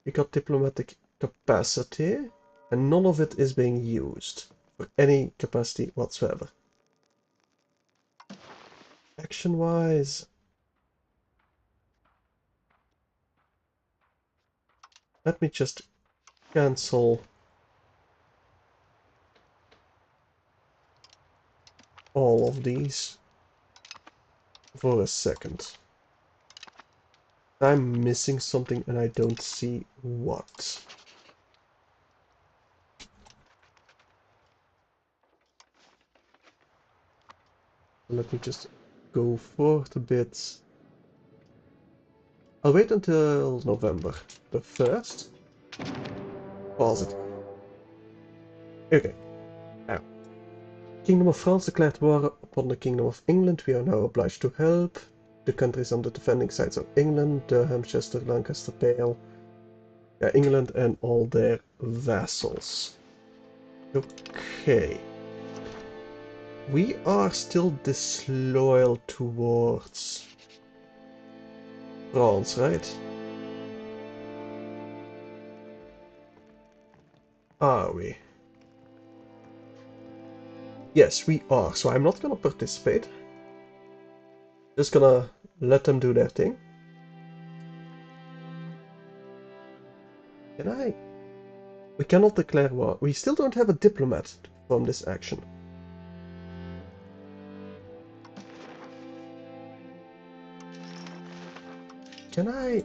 We got diplomatic capacity, and none of it is being used for any capacity whatsoever. Action-wise, let me just cancel all of these for a second. I'm missing something and I don't see what. Let me just go forward a bit. I'll wait until November the 1st. Pause it. Okay. Now. Kingdom of France declared war upon the Kingdom of England. We are now obliged to help. The countries on the defending sides of England, Durham, Chester, Lancaster, Pale. Yeah, England and all their vassals. Okay. We are still disloyal towards France, right? Are we? Yes, we are. So I'm not gonna participate. Just gonna let them do their thing. Can I? We cannot declare war. We still don't have a diplomat from this action. Can I?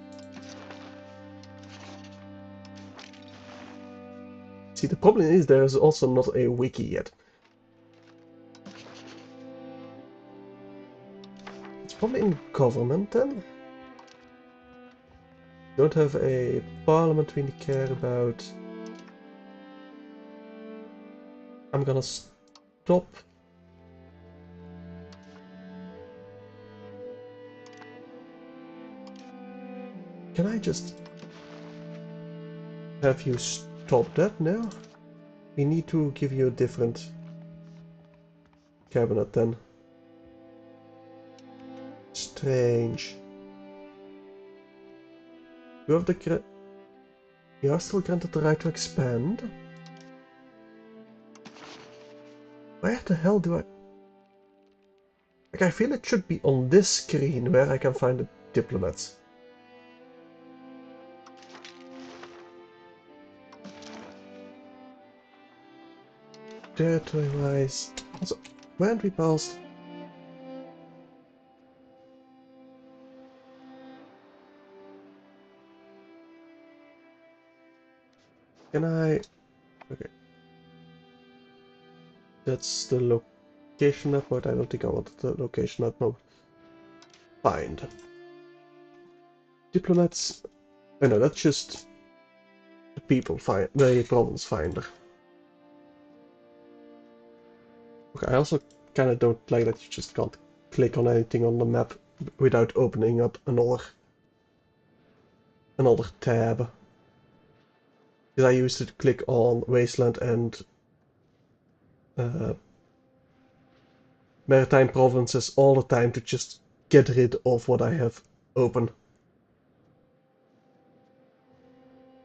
See, the problem is there is also not a wiki yet. It's probably in government then. Don't have a parliament we care about. I'm gonna stop. Can I just have you stop that now? We need to give you a different cabinet then. Strange. You have the you are still granted the right to expand. Where the hell do I... Like, I feel it should be on this screen where I can find the diplomats. Territory-wise... Also, where aren't we passed? Can I... Okay. That's the location map mode. I don't think I want the location map mode. Find. Diplomats... Oh no, that's just... the people find... the province finder. Okay, I also kinda don't like that you just can't click on anything on the map without opening up another tab. Because I used to click on Wasteland and Maritime Provinces all the time to just get rid of what I have open.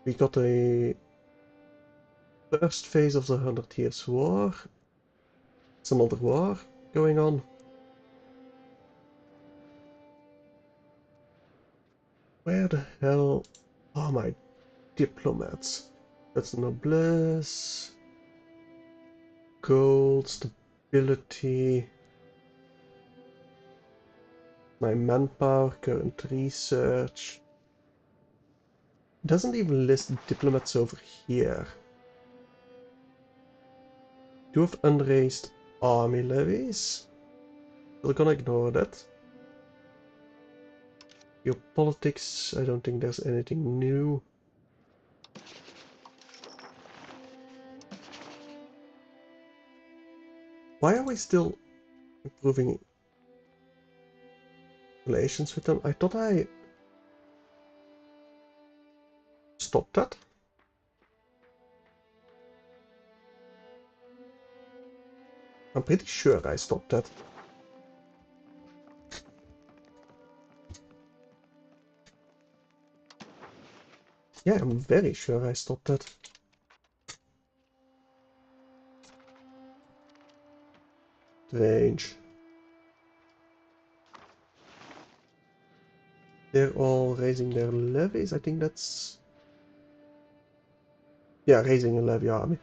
We got a first phase of the 100 Years War. It's another war going on. Where the hell are my diplomats? That's the noblesse. Gold, stability. My manpower, current research. It doesn't even list diplomats over here. Do have unraised army levies. We're gonna ignore that. Geopolitics, I don't think there's anything new. Why are we still improving relations with them? I thought I stopped that. I'm pretty sure I stopped that. Yeah, I'm very sure I stopped that. Strange. They're all raising their levies. I think that's... Yeah, raising a levy army.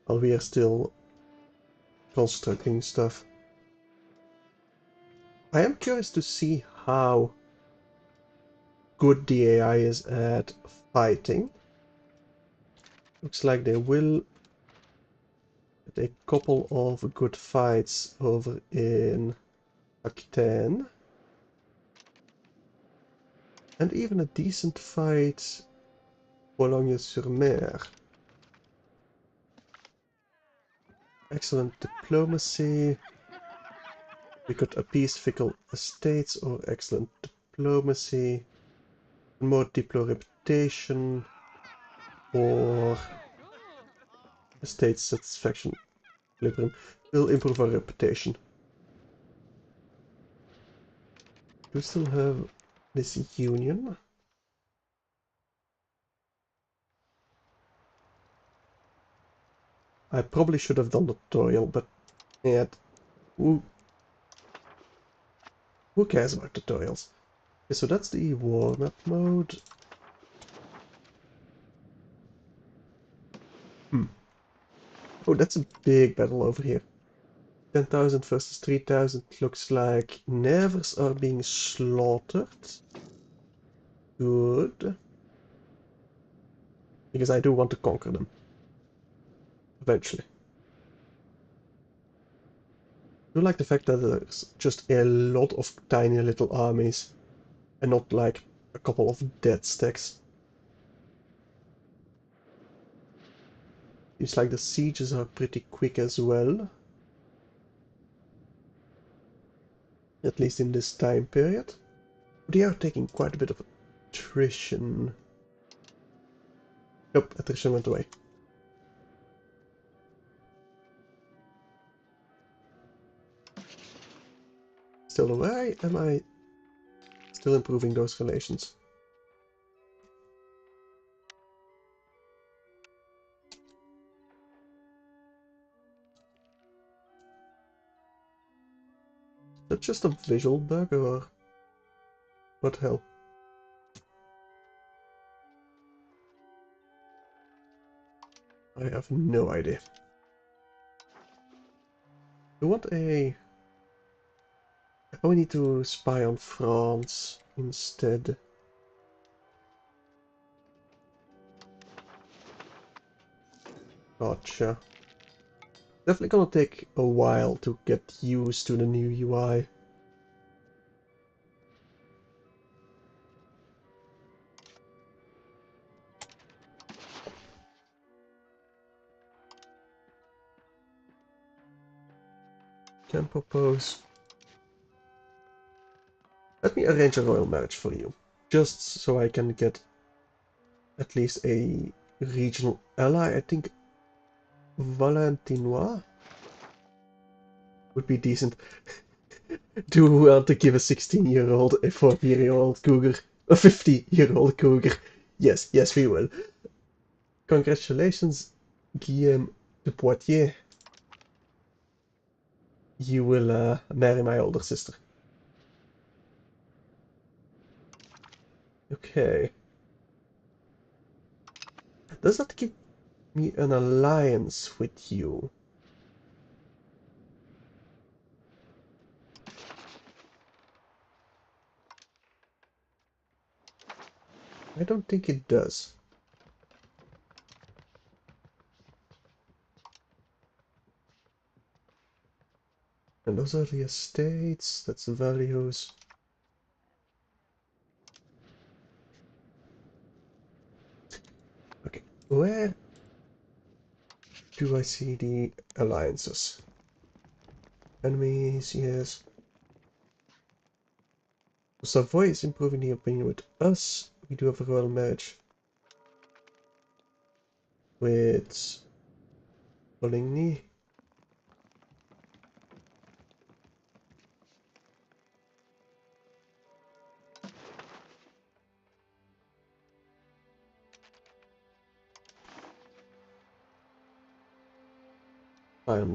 While we are still constructing stuff. I am curious to see how good the AI is at fighting. Looks like they will get a couple of good fights over in Aquitaine. And even a decent fight Boulogne-sur-Mer. Excellent diplomacy. We could appease fickle estates or excellent diplomacy. More diplo reputation or estate satisfaction. Will improve our reputation. Do we still have this union? I probably should have done the tutorial, but yeah, who cares about tutorials? Okay, so that's the war map mode. Oh, that's a big battle over here. 10,000 versus 3,000. Looks like Nevers are being slaughtered. Good. Because I do want to conquer them. Eventually. I do like the fact that there's just a lot of tiny little armies. And not like a couple of dead stacks. Seems like the sieges are pretty quick as well. At least in this time period. They are taking quite a bit of attrition. Nope, attrition went away. Still away? Am I still improving those relations? Is that just a visual bug or what the hell? I have no idea. We want a... Oh, we need to spy on France instead. Gotcha. Definitely gonna take a while to get used to the new UI. Can propose Let me arrange a royal marriage for you. Just so I can get at least a regional ally. I think Valentinois would be decent. Do we want to give a 16-year-old a 40-year-old cougar? A 50-year-old cougar? Yes, yes we will. Congratulations, Guillaume de Poitiers. You will marry my older sister. Okay. Does that give me an alliance with you? I don't think it does. And those are the estates, that's the values. Okay, where do I see the alliances? Enemies, yes. Savoy is improving the opinion with us. We do have a royal marriage with Coligny.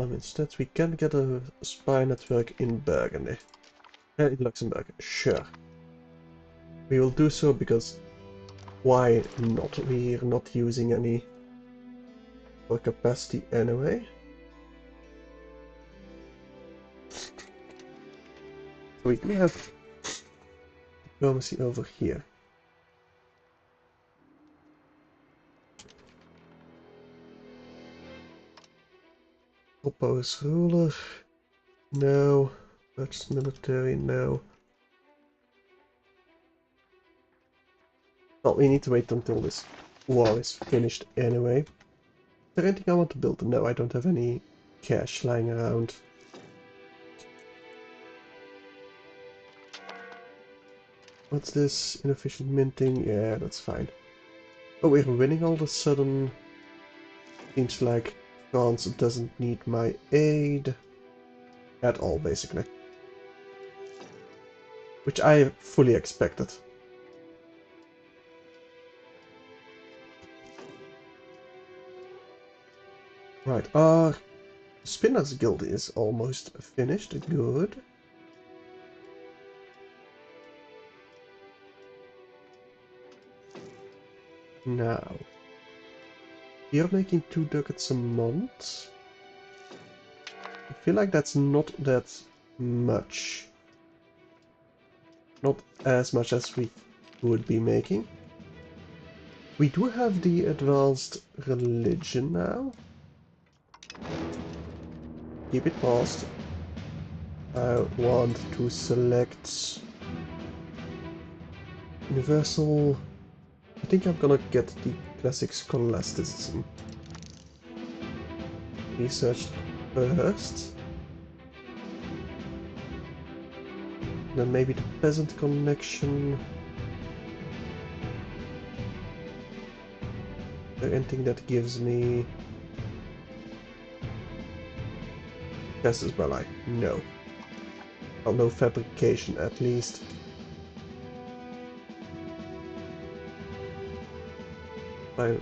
Instead, we can get a spy network in Burgundy. In Luxembourg, sure. We will do so because why not? We're not using any for capacity anyway. We do have diplomacy over here. Propose ruler. No. That's military. No. Well, we need to wait until this war is finished anyway. Is there anything I want to build? No, I don't have any cash lying around. What's this? Inefficient minting? Yeah, that's fine. Oh, we're winning all of a sudden. Seems like France doesn't need my aid at all, basically. Which I fully expected. Right, our Spinners Guild is almost finished. Good. Now, you're making 2 ducats a month. I feel like that's not that much. Not as much as we would be making. We do have the advanced religion now. Keep it paused. I want to select Universal. I think I'm gonna get the classic scholasticism researched first. Then maybe the peasant connection. Is there anything that gives me Casus Belli? No. Well, no fabrication at least. My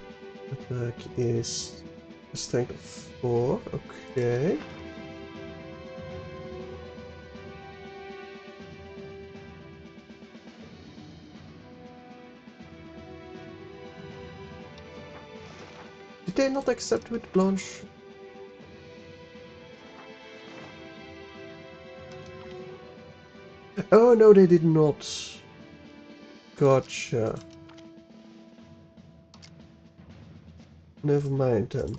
attack is a strength of 4. Okay. Did they not accept with Blanche? Oh no, they did not. Gotcha. Never mind then.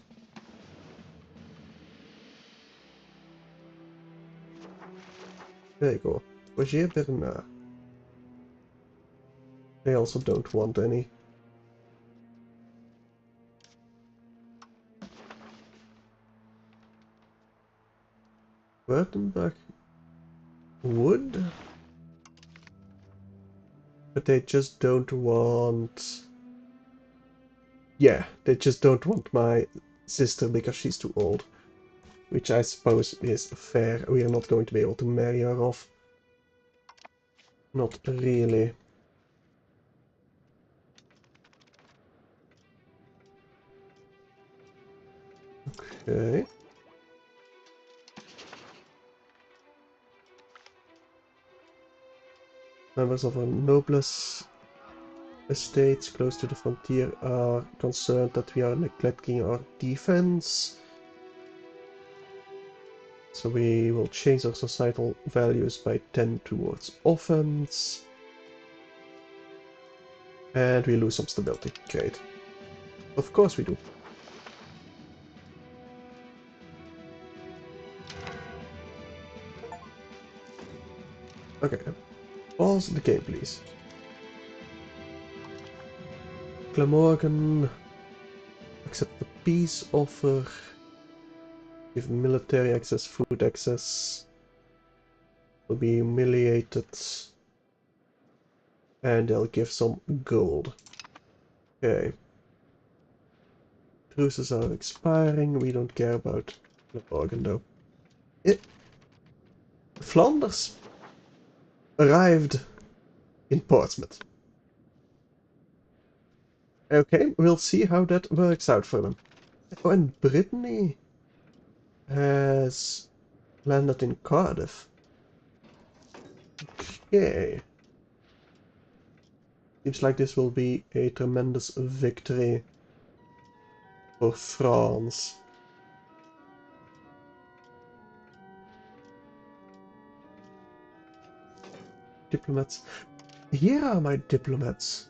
There you go. Roger Bernard. They also don't want any. Württemberg would. But they just don't want... Yeah, they just don't want my sister because she's too old. Which I suppose is fair. We are not going to be able to marry her off. Not really. Okay. Members of a noblesse estates close to the frontier are concerned that we are neglecting our defense. So we will change our societal values by 10 towards offense. And we lose some stability. Great. Of course we do. Okay. Pause the game, please. Glamorgan. Accept the peace offer. Give military access, food access. Will be humiliated. And they'll give some gold. Okay. Truces are expiring. We don't care about Glamorgan though. Flanders arrived in Portsmouth. Okay, we'll see how that works out for them. Oh, and Brittany has landed in Cardiff. Okay. Seems like this will be a tremendous victory for France. Diplomats. Here are my diplomats.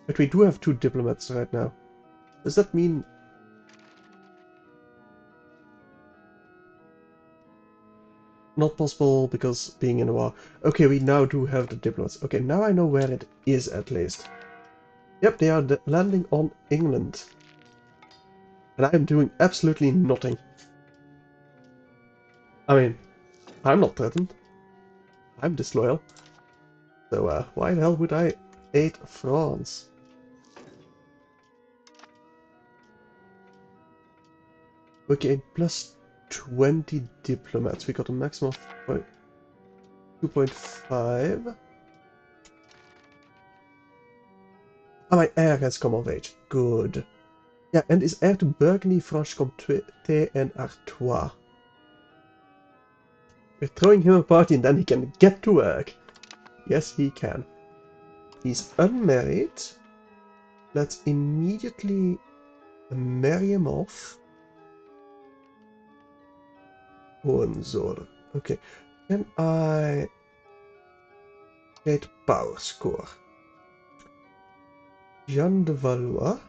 But we do have 2 diplomats right now. Does that mean... Not possible because being in a war. Okay, we now do have the diplomats. Okay, now I know where it is at least. Yep, they are landing on England. And I am doing absolutely nothing. I mean, I'm not threatened. I'm disloyal. So why the hell would I aid France? Okay, plus 20 diplomats. We got a maximum of 2.5. Ah, my heir has come of age. Good. Yeah, and is heir to Burgundy, Franche-Comté, and Artois. We're throwing him a party and then he can get to work. Yes, he can. He's unmarried. Let's immediately marry him off. Hohenzollern. Okay. Can I get power score? Jean de Valois?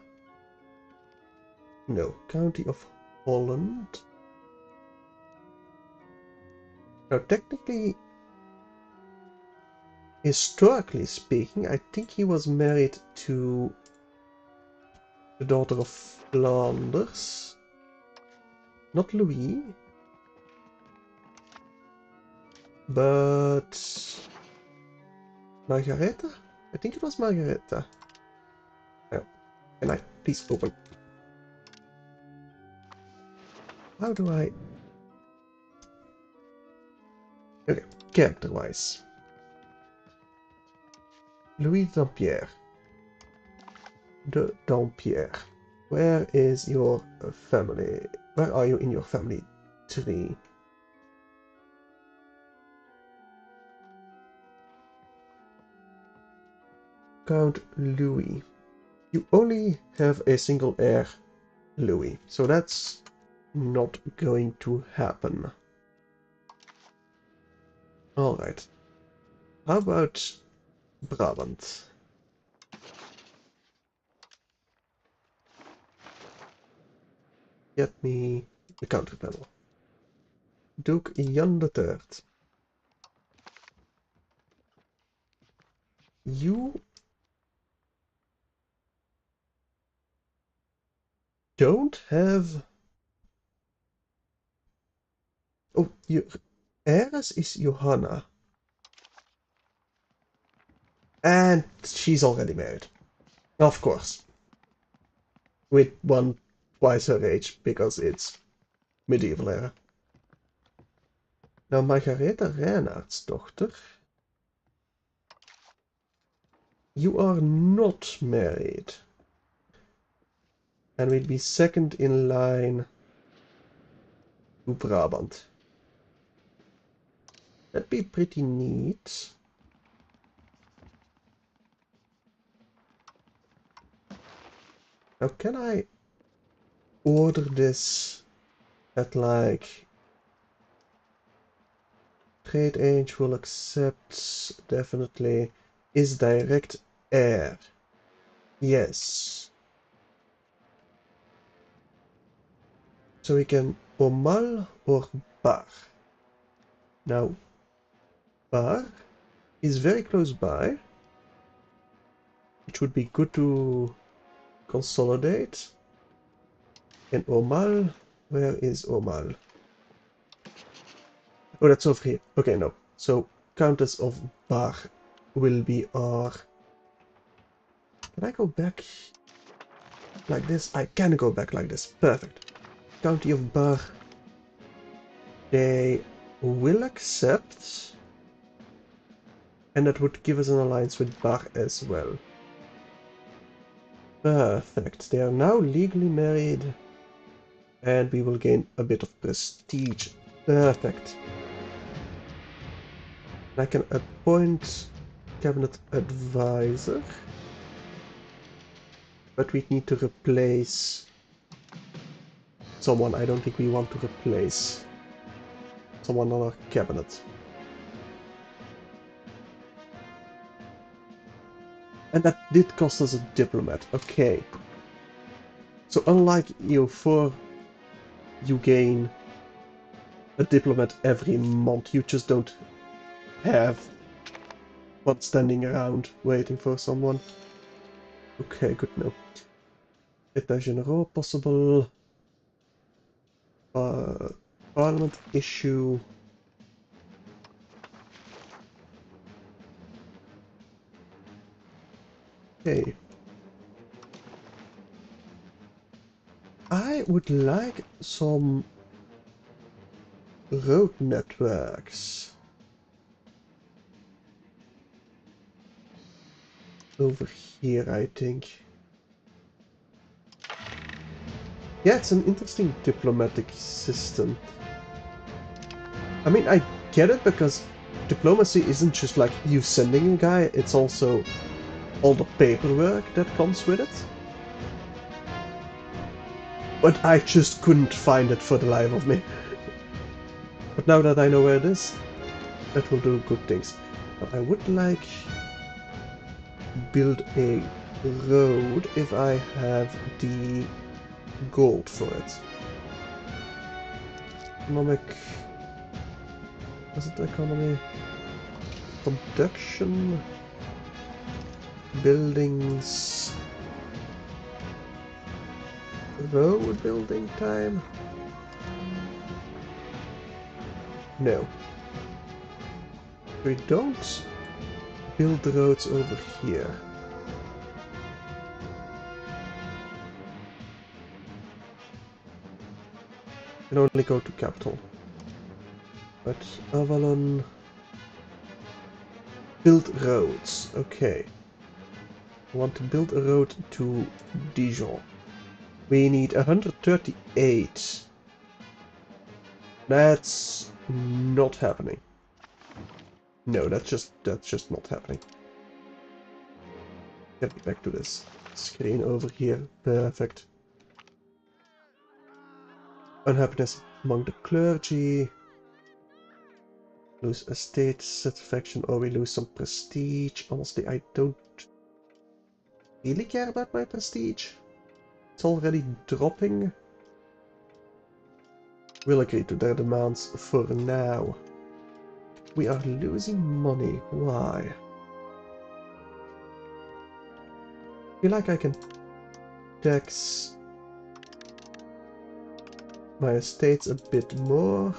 No. County of Holland. Now, technically, historically speaking, I think he was married to the daughter of Flanders. Not Louis. But... Margaretha? I think it was Margaretha. Oh, can I please open? How do I... Okay, character-wise. Louis Dampierre. De Dampierre. Where is your family? Where are you in your family tree? Count Louis. You only have a single heir, Louis, so that's not going to happen. Alright. How about Brabant? Get me the counter panel. Duke Jan III. You don't have... Oh, your heiress is Johanna. And she's already married. Of course. With one twice her age, because it's medieval era. Now, Margaretha Reinhardsdochter, you are not married. And will be second in line to Brabant. That'd be pretty neat. Now, can I order this at like trade age will accept definitely is direct heir. Yes. So we can Omal or Bar. Now Bar is very close by, which would be good to consolidate. And Omal, where is Omal? Oh, that's over here. Okay, no. So Countess of Bar will be our... Can I go back like this? I can go back like this. Perfect. County of Bar. They will accept. And that would give us an alliance with Bar as well. Perfect. They are now legally married. And we will gain a bit of prestige. Perfect. I can appoint cabinet advisor. But we need to replace someone. I don't think we want to replace someone on our cabinet. And that did cost us a diplomat. Okay. So unlike EU4, you gain a diplomat every month. You just don't have one standing around waiting for someone. Okay, good to know. État généraux possible. Parliament issue. Okay. I would like some road networks over here, I think. Yeah, it's an interesting diplomatic system. I mean, I get it because diplomacy isn't just like you sending a guy, it's also all the paperwork that comes with it. But I just couldn't find it for the life of me. But now that I know where it is, that will do good things. But I would like to build a road if I have the gold for it. Economic... Was it economy? Production... Buildings... Road building time? No. We don't build the roads over here. Can only go to capital. But Avalon... Build roads. Okay. I want to build a road to Dijon. We need 138. That's not happening. No, that's just not happening. Get me back to this screen over here. Perfect. Unhappiness among the clergy. Lose estate satisfaction, or we lose some prestige. Honestly, I don't really care about my prestige. It's already dropping. We'll agree to their demands for now. We are losing money. Why? I feel like I can tax my estates a bit more.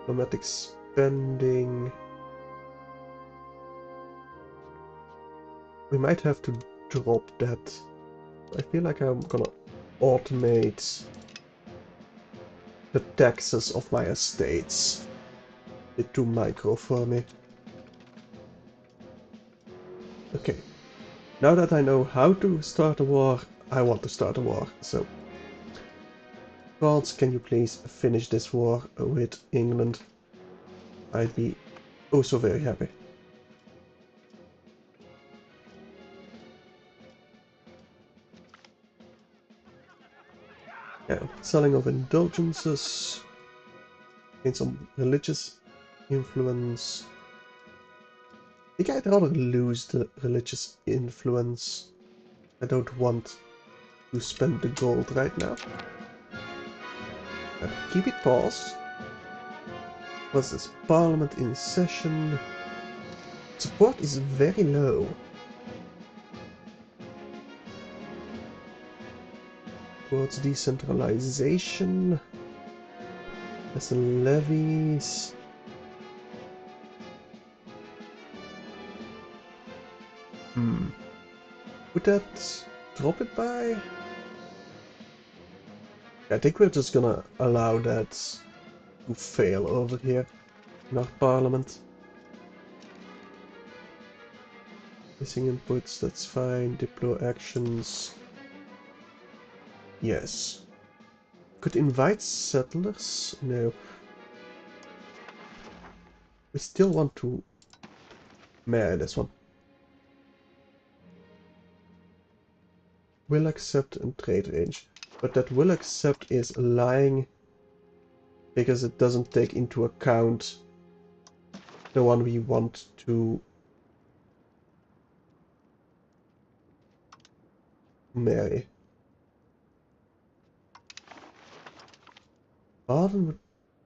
Diplomatic spending. We might have to drop that. I feel like I'm gonna automate the taxes of my estates. A bit too micro for me. Okay. Now that I know how to start a war, I want to start a war. So, gods, can you please finish this war with England? I'd be oh so very happy. Yeah, selling of indulgences, gain some religious influence. I think I'd rather lose the religious influence. I don't want to spend the gold right now. Keep it paused. What's this? Parliament in session. Support is very low. Towards decentralization. Less levies. Would that drop it by? I think we're just gonna allow that to fail over here in our parliament. Missing inputs, that's fine. Diplo actions. Yes. Could invite settlers? No. We still want to marry this one. Will accept and trade range. But that will accept is lying because it doesn't take into account the one we want to marry. Baden would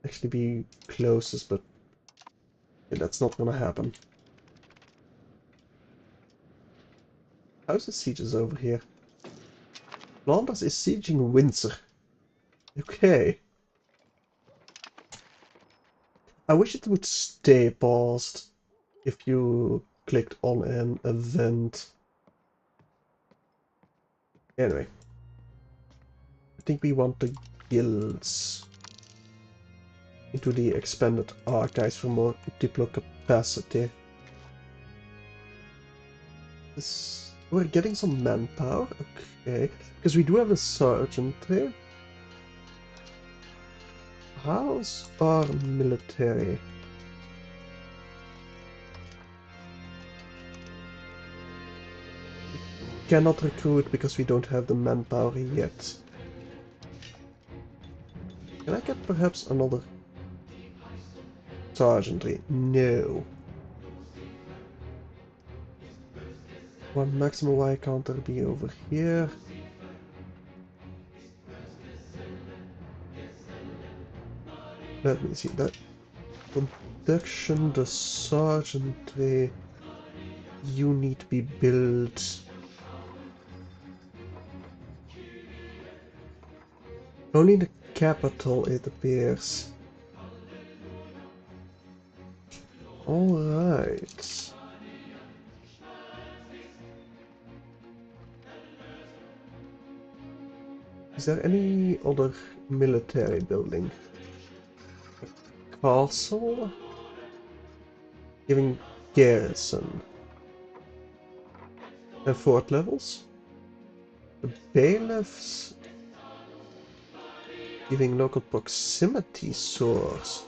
actually be closest, but yeah, that's not gonna happen. How's the sieges over here? Flanders is sieging Windsor. Okay. I wish it would stay paused if you clicked on an event. Anyway. I think we want the guilds into the expanded archives for more diplo capacity. We're getting some manpower, okay. Because we do have a sergeant here. How's our military? We cannot recruit because we don't have the manpower yet. Can I get perhaps another sergeantry? No. One maximum, why can't there be over here? Let me see that. Production, the sergeantry. You need to be built. Only in the capital, it appears. Alright. Is there any other military building? A castle? Giving garrison. And fort levels? The bailiffs? Giving local proximity source.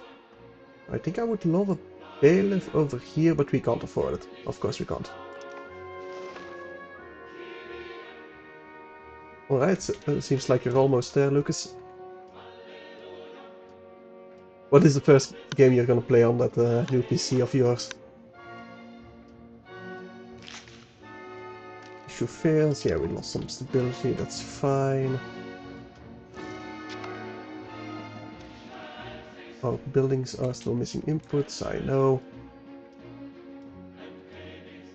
I think I would love a bailiff over here, but we can't afford it. Of course we can't. Alright, so seems like you're almost there, Lucas. What is the first game you're gonna play on that new PC of yours? Issue fails. Yeah, we lost some stability. That's fine. Our buildings are still missing inputs. I know.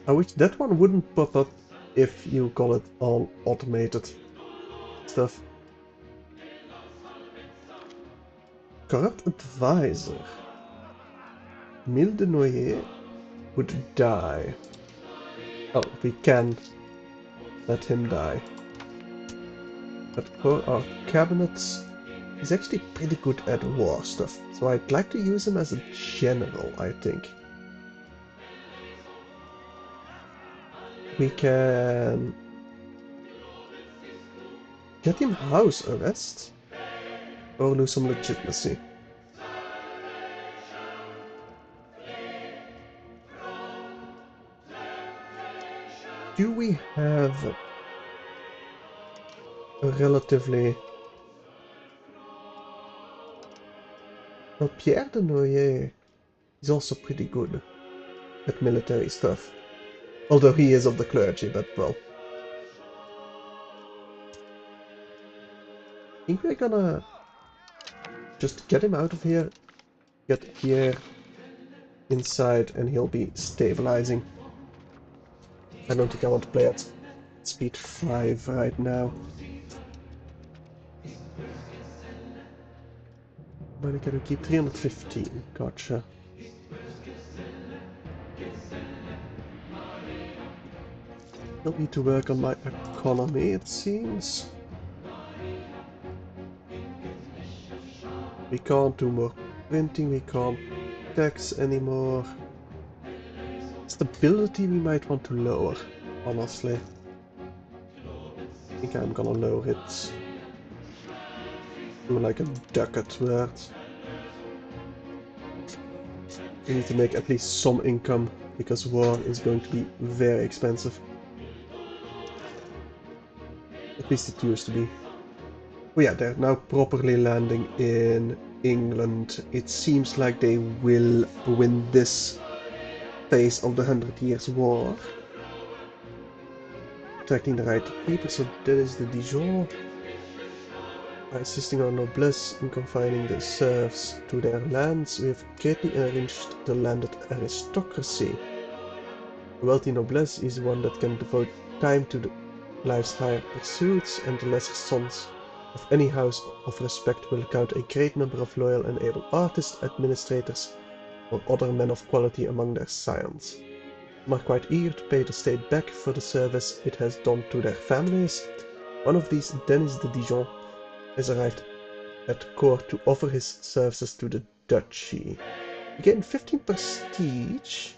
I wish that one wouldn't pop up if you call it all automated stuff. Corrupt advisor. Mille de Noyer would die. Oh, we can let him die. But for our cabinets, he's actually pretty good at war stuff. So I'd like to use him as a general, I think. We can get him house arrest or lose some legitimacy. Do we have a relatively... Well, Pierre de Noyer is also pretty good at military stuff. Although he is of the clergy, but well. I think we're gonna just get him out of here, get Pierre inside, and he'll be stabilizing. I don't think I want to play at speed 5 right now. But I gotta keep 315. Gotcha. Still need to work on my economy, it seems. We can't do more printing, we can't tax anymore. Stability we might want to lower, honestly. I think I'm gonna lower it to like a ducat worth. We need to make at least some income, because war is going to be very expensive. At least it used to be. Oh yeah, they're now properly landing in England. It seems like they will win this phase of the 100 Years' War. Attracting the right people, so that is the Dijon. By assisting our noblesse in confining the serfs to their lands, we have greatly enriched the landed aristocracy. The wealthy noblesse is one that can devote time to life's higher pursuits, and the lesser sons of any house of respect will count a great number of loyal and able artists, administrators, or other men of quality among their scions. Some are quite eager to pay the state back for the service it has done to their families. One of these, Denis de Dijon, has arrived at court to offer his services to the duchy. We gain 15 prestige,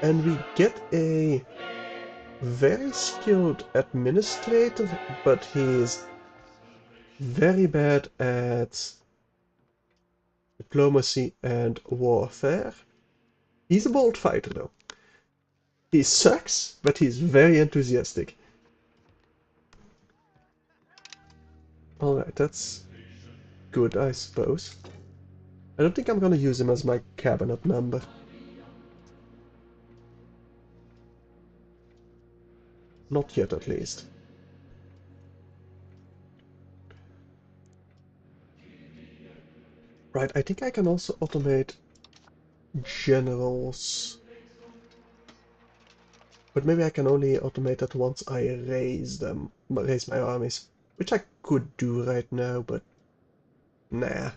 and we get a very skilled administrator, but he is very bad at diplomacy and warfare. He's a bold fighter though. He sucks, but he's very enthusiastic. Alright, that's good, I suppose. I don't think I'm gonna use him as my cabinet member. Not yet, at least. Right, I think I can also automate generals. But maybe I can only automate that once I raise my armies. Which I could do right now, but nah.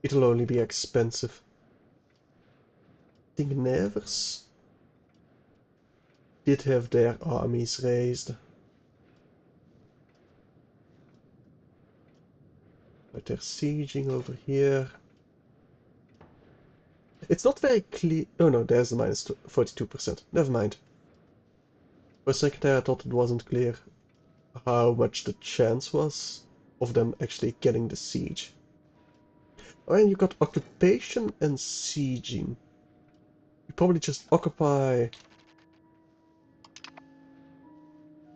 It'll only be expensive. I think Nevers did have their armies raised. But they're sieging over here. It's not very clear. Oh no, there's the minus 42%. Never mind. For a second there I thought it wasn't clear how much the chance was of them actually getting the siege. Oh, and you got occupation and sieging. You probably just occupy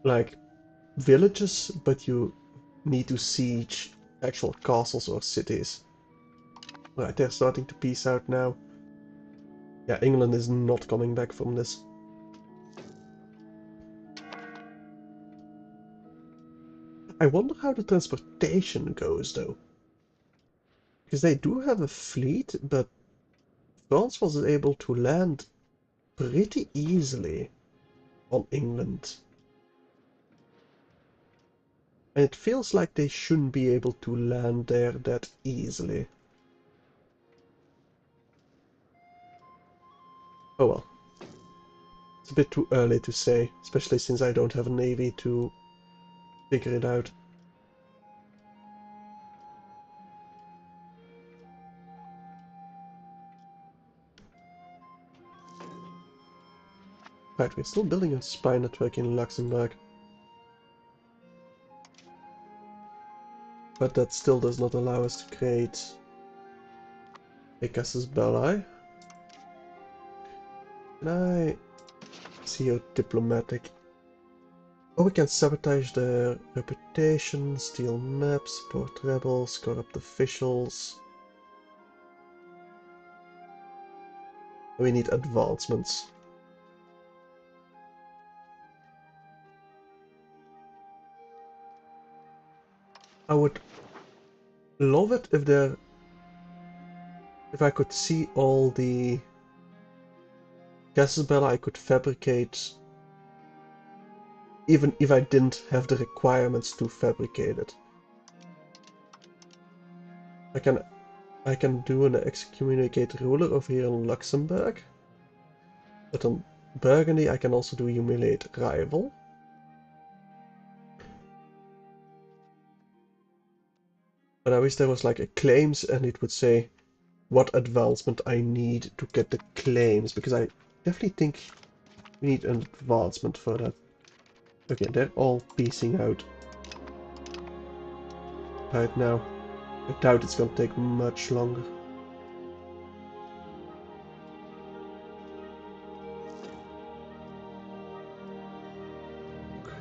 like villages, but you need to siege actual castles or cities. Right, they're starting to peace out now. Yeah, England is not coming back from this. I wonder how the transportation goes though. Because they do have a fleet, but France was able to land pretty easily on England. And it feels like they shouldn't be able to land there that easily. Oh well. It's a bit too early to say, especially since I don't have a navy to figure it out. Right, we're still building a spy network in Luxembourg. But that still does not allow us to create a casus belli. Can I see how diplomatic? Oh, we can sabotage their reputation, steal maps, support rebels, corrupt officials. We need advancements. I would love it if I could see all the casus belli I could fabricate, even if I didn't have the requirements to fabricate it. I can do an excommunicate ruler over here in Luxembourg, but on Burgundy I can also do humiliate rival. But I wish there was like a claims and it would say what advancement I need to get the claims, because I definitely think we need an advancement for that. Okay, they're all piecing out right now. I doubt it's gonna take much longer.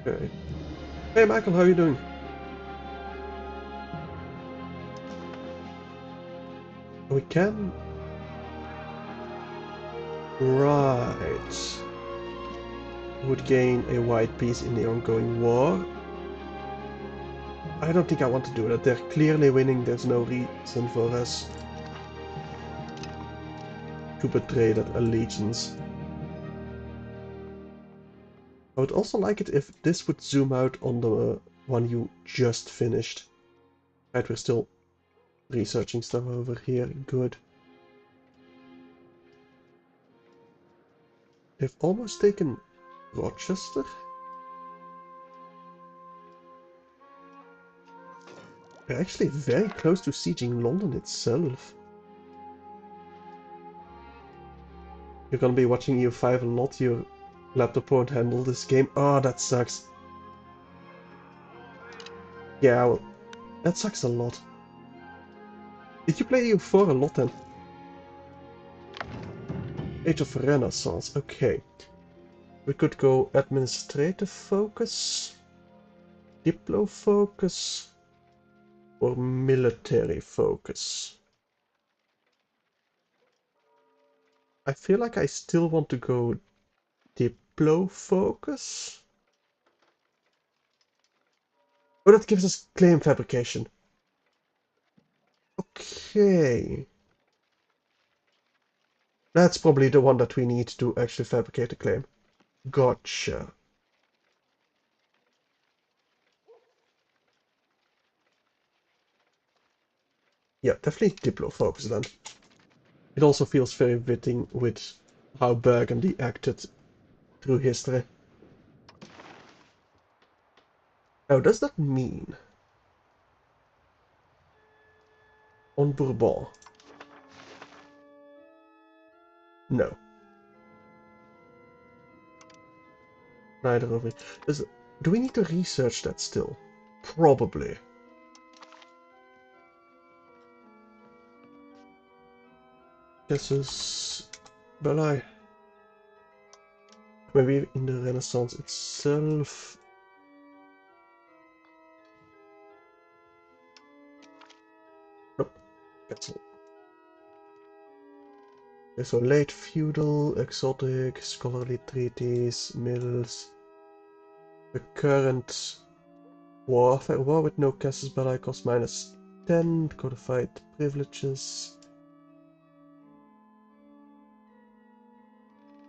Okay. Hey Michael, how are you doing? We can... Right. Would gain a white piece in the ongoing war. I don't think I want to do that. They're clearly winning. There's no reason for us to betray that allegiance. I would also like it if this would zoom out on the one you just finished. Right, we're still researching stuff over here. Good. They've almost taken Rochester. They're actually very close to sieging London itself. You're gonna be watching EU5 a lot. Your laptop won't handle this game. Oh, that sucks. Yeah, well, that sucks a lot. Did you play EU4 a lot then? Age of Renaissance, okay. We could go administrative focus, diplo focus, or military focus. I feel like I still want to go diplo focus. Oh, that gives us claim fabrication. Okay. That's probably the one that we need to actually fabricate a claim. Gotcha. Yeah, definitely diplo focus then. It also feels very fitting with how Burgundy acted through history. Now, does that mean on Bourbon? No. Neither of it. Do we need to research that still? Probably. Casus belli. Maybe in the Renaissance itself. Nope. Cancel. Okay, so late feudal, exotic, scholarly treaties, mills. The current warfare. War with no casus belli cost -10. Codified privileges.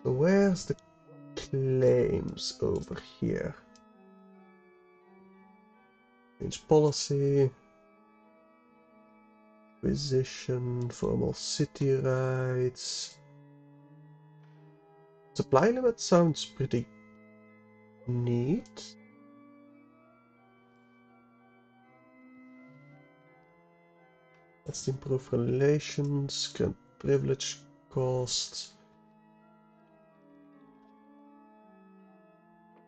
So where's the claims over here? Change policy. Acquisition, formal city rights. Supply limit sounds pretty neat. Let's improve relations, grant privilege costs.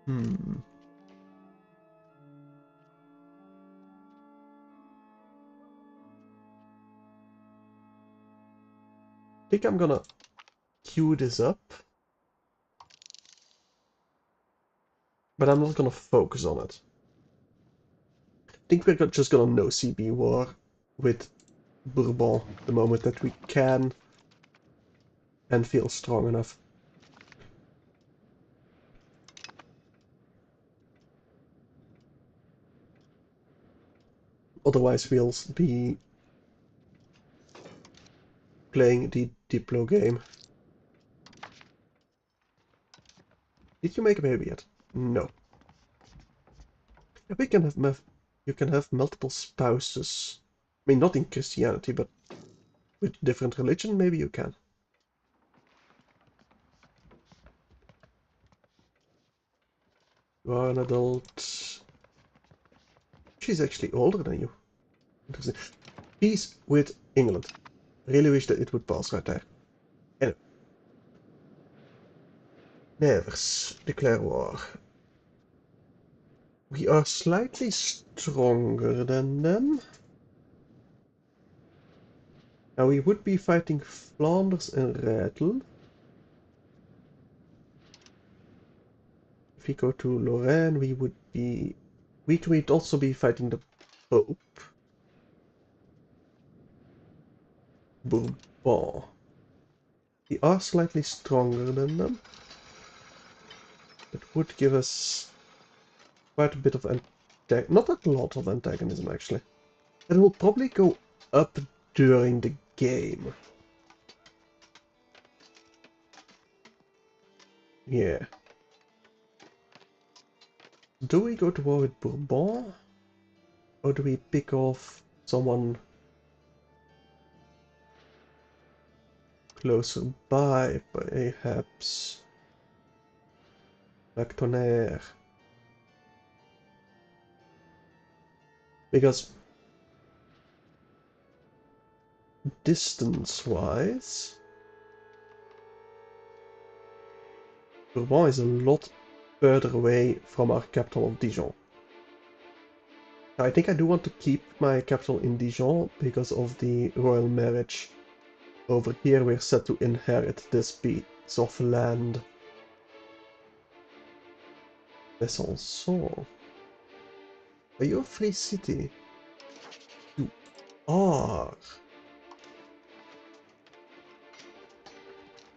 I think I'm gonna queue this up. But I'm not gonna focus on it. I think we're just gonna no CB war with Bourbon the moment that we can and feel strong enough. Otherwise we'll be playing the Diplo game. Did you make a baby yet? No. We can have you can have multiple spouses. I mean, not in Christianity, but with different religion, maybe you can. You are an adult. She's actually older than you. Interesting. Peace with England. Really wish that it would pass right there. Anyway. Nevers. Declare war. We are slightly stronger than them. Now we would be fighting Flanders and Rethel. If we go to Lorraine, we would also be fighting the Pope. Bourbon. We are slightly stronger than them. It would give us quite a bit of not a lot of antagonism actually. It will probably go up during the game. Yeah. Do we go to war with Bourbon? Or do we pick off someone closer by, perhaps? Like Tonnerre. Because distance-wise, Bourbon is a lot further away from our capital of Dijon. I think I do want to keep my capital in Dijon because of the royal marriage. Over here we're set to inherit this piece of land. Besançon. Are you a free city? You are.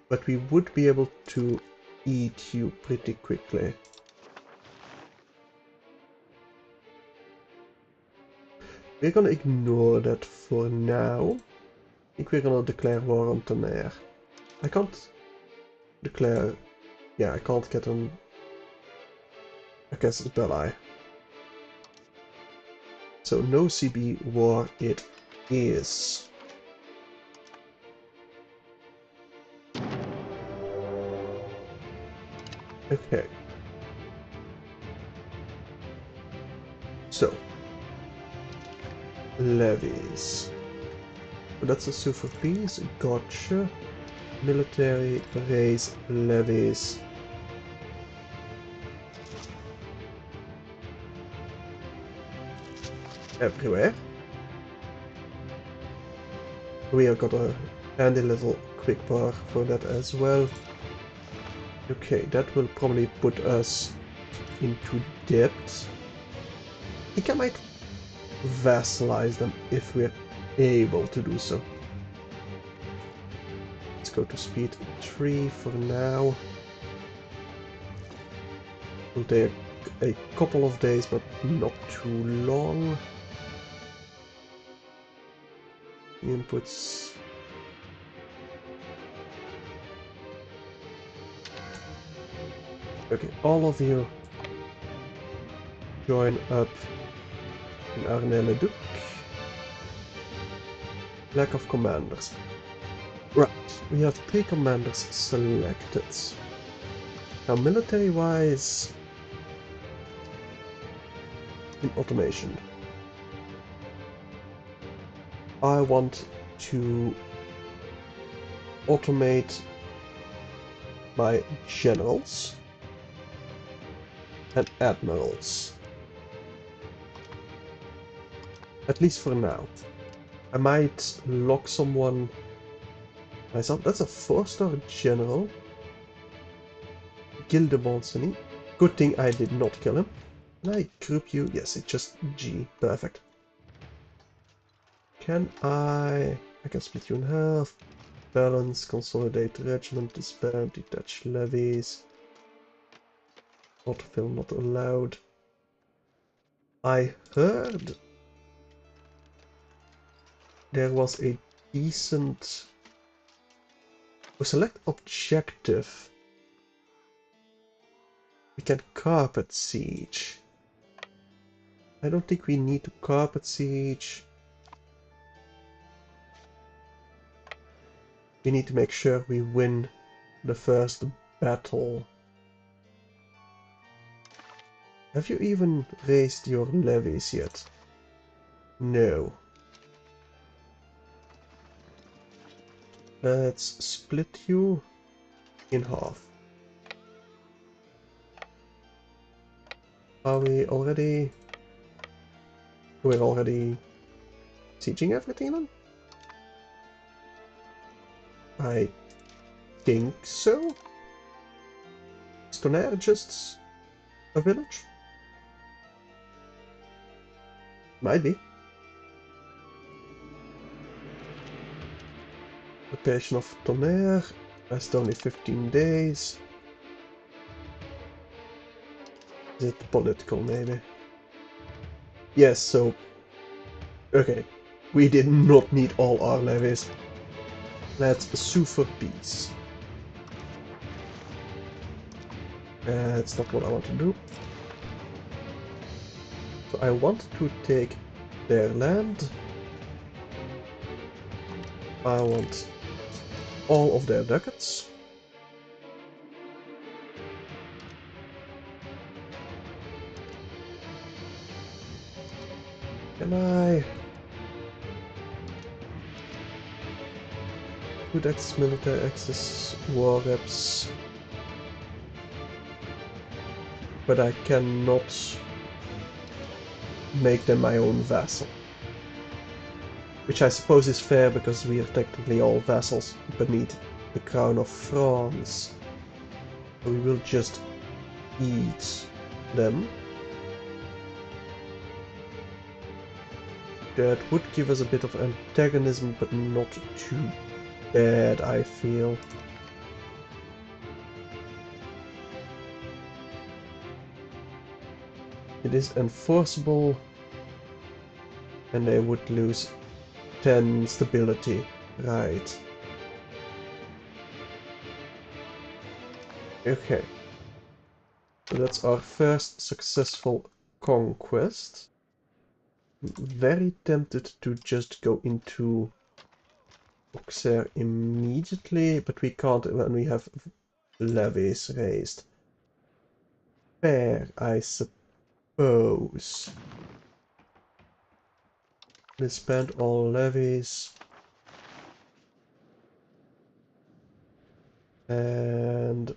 But we would be able to eat you pretty quickly. We're gonna ignore that for now. I think we're gonna declare war on Tonnerre. I can't declare... Yeah, I can't get an... I guess it's Belli. So no CB war it is. Okay. So. Levies. So that's a super piece. Gotcha. Military, raise, levies. Everywhere. We have got a handy little quick bar for that as well. Okay, that will probably put us into debt. I think I might vassalize them if we're able to do so. Let's go to speed 3 for now. Will take a couple of days, but not too long. Inputs. Okay, all of you join up in Arnay-le-Duc. Lack of commanders. Right, we have 3 commanders selected. Now, military-wise, in automation, I want to automate my generals and admirals. At least for now. I might lock someone myself. That's a 4-star general. Gildemonsony. Good thing I did not kill him. Can I group you? Yes, it's just G. Perfect. Can I can split you in half. Balance, consolidate regiment, disband, detach levies. Autofill not allowed. I heard there was a decent... select objective. We can carpet siege. I don't think we need to carpet siege. We need to make sure we win the first battle. Have you even raised your levies yet? No. Let's split you in half. Are we already... we're already sieging everything then? I think so. Is Tonnerre just a village? Might be. Rotation of Tonnerre lasts only 15 days. Is it political, maybe? Yes, so... okay. We did not need all our levies. Let's sue for peace. That's not what I want to do. So I want to take their land. I want all of their ducats. Can I... good access, military access, war reps. But I cannot make them my own vassal. Which I suppose is fair because we are technically all vassals beneath the crown of France. So we will just eat them. That would give us a bit of antagonism, but not too bad, I feel. It is enforceable, and they would lose 10 stability. Right. Okay. So that's our first successful conquest. I'm very tempted to just go into Auxerre immediately, but we can't when we have levies raised. Fair, I suppose. Disband all levies. And...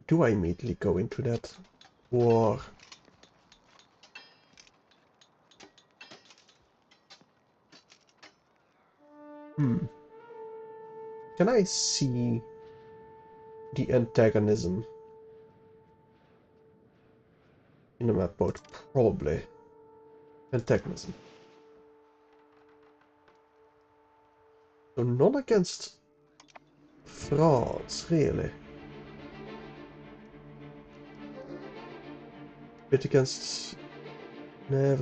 do I immediately go into that war? Can I see the antagonism in the map board? Probably. Antagonism. So not against France, really. Bit against... I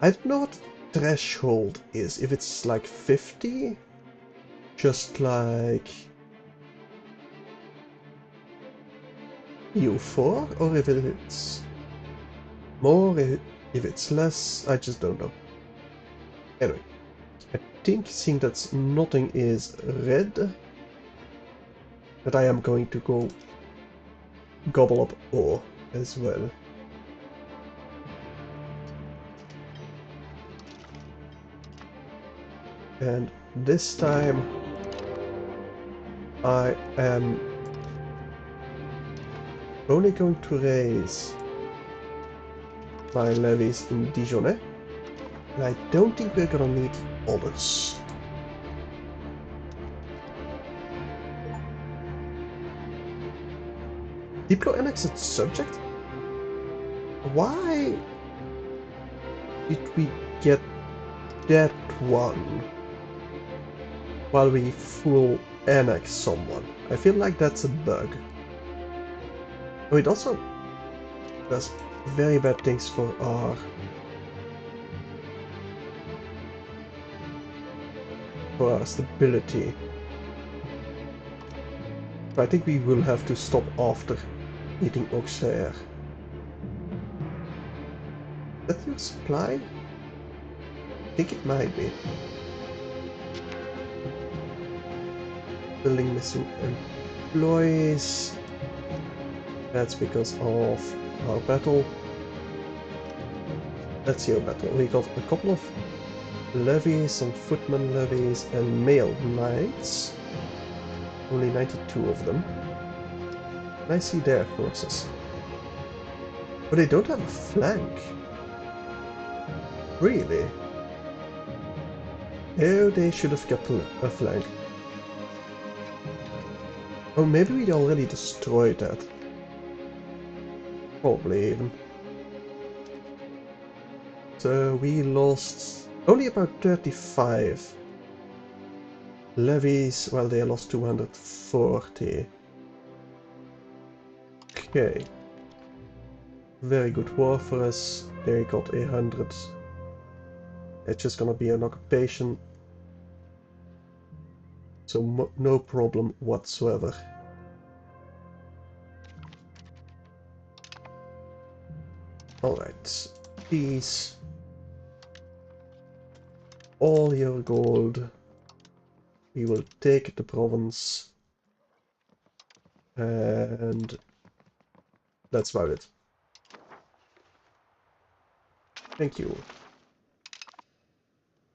don't know what threshold is. If it's like 50? Just like... EU4? Or if it's more, if it's less, I just don't know. Anyway, I think seeing that nothing is red, But I am going to go gobble up ore as well. And this time I am only going to raise my levies in Dijonais. And I don't think we're gonna need others. Deploy annexed subject? Why did we get that one while we full annex someone? I feel like that's a bug. Oh, it also does very bad things for our stability. But I think we will have to stop after eating Auxerre. Is that your supply? I think it might be. Building missing employees. That's because of our battle. That's your battle. We got a couple of levies, some footman levies, and male knights. Only 92 of them. And I see their forces. But they don't have a flank. Really? Oh, they should have kept a flank. Oh, maybe we already destroyed that. Probably even. So we lost only about 35 levies, while they lost 240. Okay. Very good war for us. They got 100. It's just gonna be an occupation. So no problem whatsoever. Alright. Peace. All your gold. We will take the province. And that's about it. Thank you.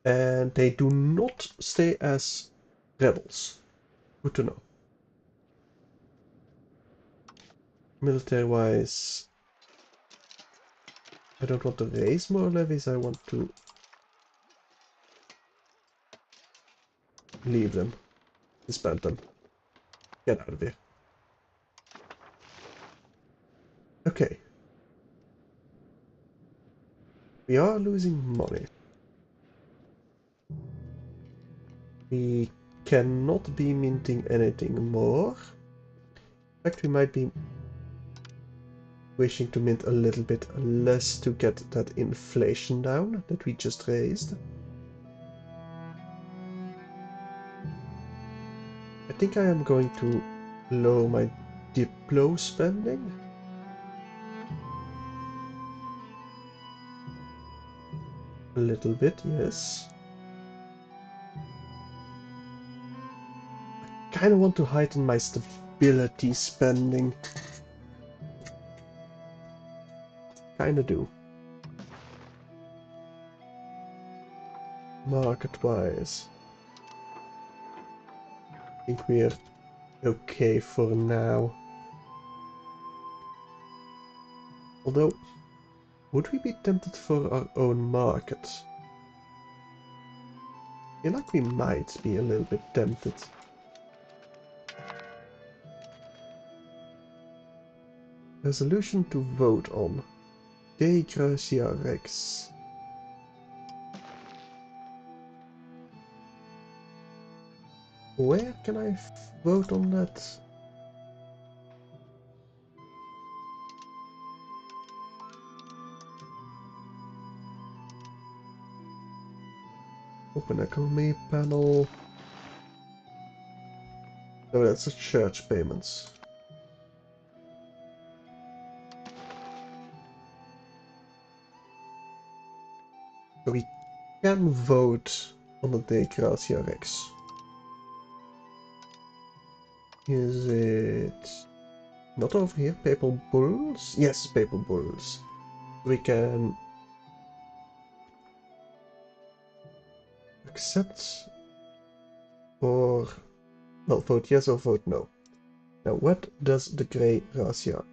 And they do not stay as rebels. Good to know. Military-wise, I don't want to raise more levies, I want to leave them. Disband them. Get out of here. Okay. We are losing money. We cannot be minting anything more. In fact, we might be wishing to mint a little bit less to get that inflation down that we just raised. I think I am going to lower my Diplo spending. A little bit, yes. I kind of want to heighten my stability spending. Kinda do. Market-wise, I think we're okay for now. Although, would we be tempted for our own market? I feel like we might be a little bit tempted. Resolution to vote on. De Crucia Rex. Where can I vote on that? Open economy panel. Oh, that's a church payments. So we can vote on the De Crucia Rex. Is it not over here? Papal bulls? Yes, papal bulls. We can accept or well, vote yes or vote no. Now, what does the Grey Racia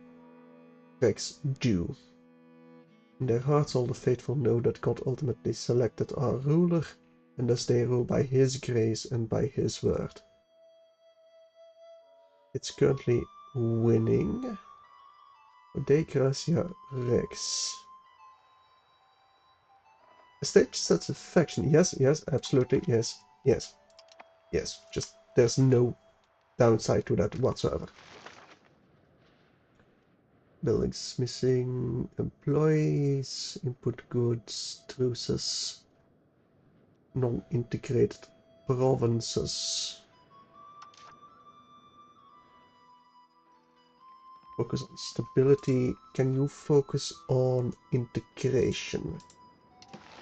Rex do? In their hearts, all the faithful know that God ultimately selected our ruler, and thus they rule by His grace and by His word. It's currently winning. De Gracia Rex. Stage satisfaction. Yes, yes, absolutely. Yes, yes, yes. Just there's no downside to that whatsoever. Buildings missing, employees, input goods, truces, non-integrated provinces. Focus on stability. Can you focus on integration?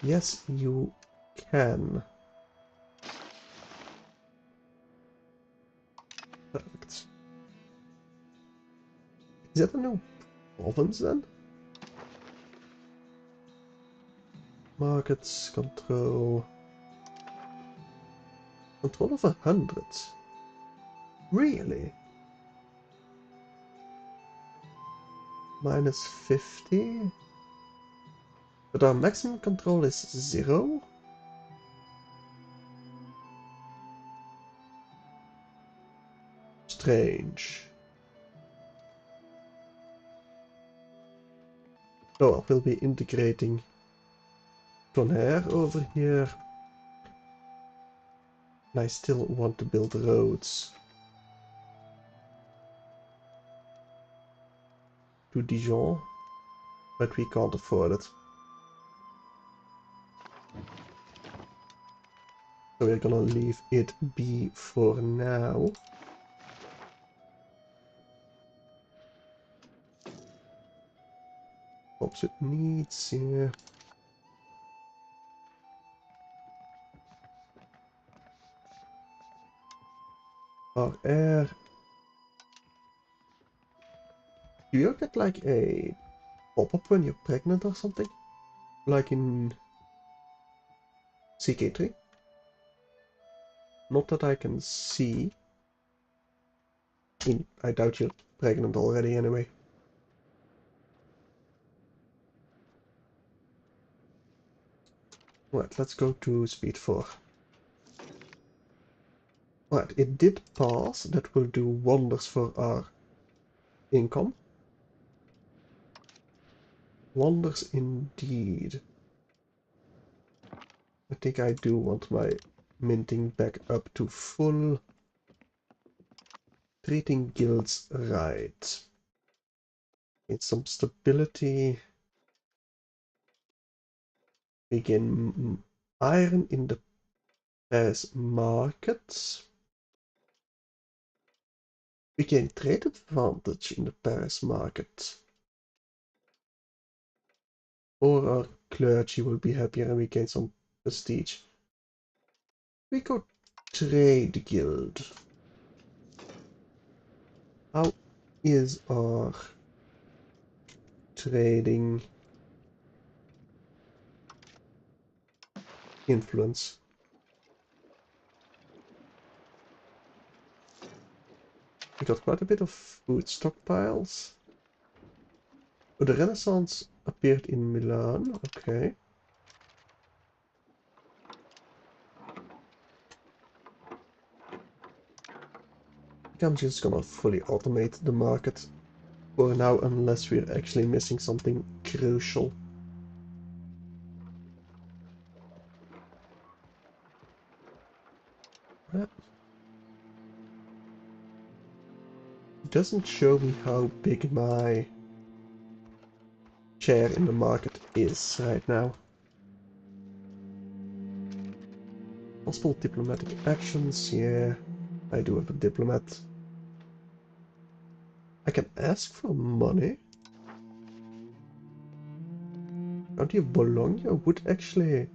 Yes, you can. Perfect. Is that a new province then? Markets, control. Control of 100. Really? Minus 50? But our maximum control is 0? Strange. Oh, we'll be integrating Tonnerre over here. And I still want to build roads to Dijon, but we can't afford it. So we're gonna leave it be for now. Helps with needs, yeah. Our air. Do you get like a pop-up when you're pregnant or something? Like in CK3? Not that I can see. I doubt you're pregnant already anyway. Right, let's go to speed 4. Right, it did pass. That will do wonders for our income. Wonders indeed. I think I do want my minting back up to full. Treating guilds right. Need some stability. We gain iron in the Paris market. We gain trade advantage in the Paris market. Or our clergy will be happier and we gain some prestige. We go trade guild. How is our trading influence? We got quite a bit of food stockpiles. Oh, the Renaissance appeared in Milan. Okay. I'm just gonna fully automate the market for now, unless we're actually missing something crucial. It doesn't show me how big my share in the market is right now. Possible diplomatic actions, yeah. I do have a diplomat. I can ask for money. County of Bologna would actually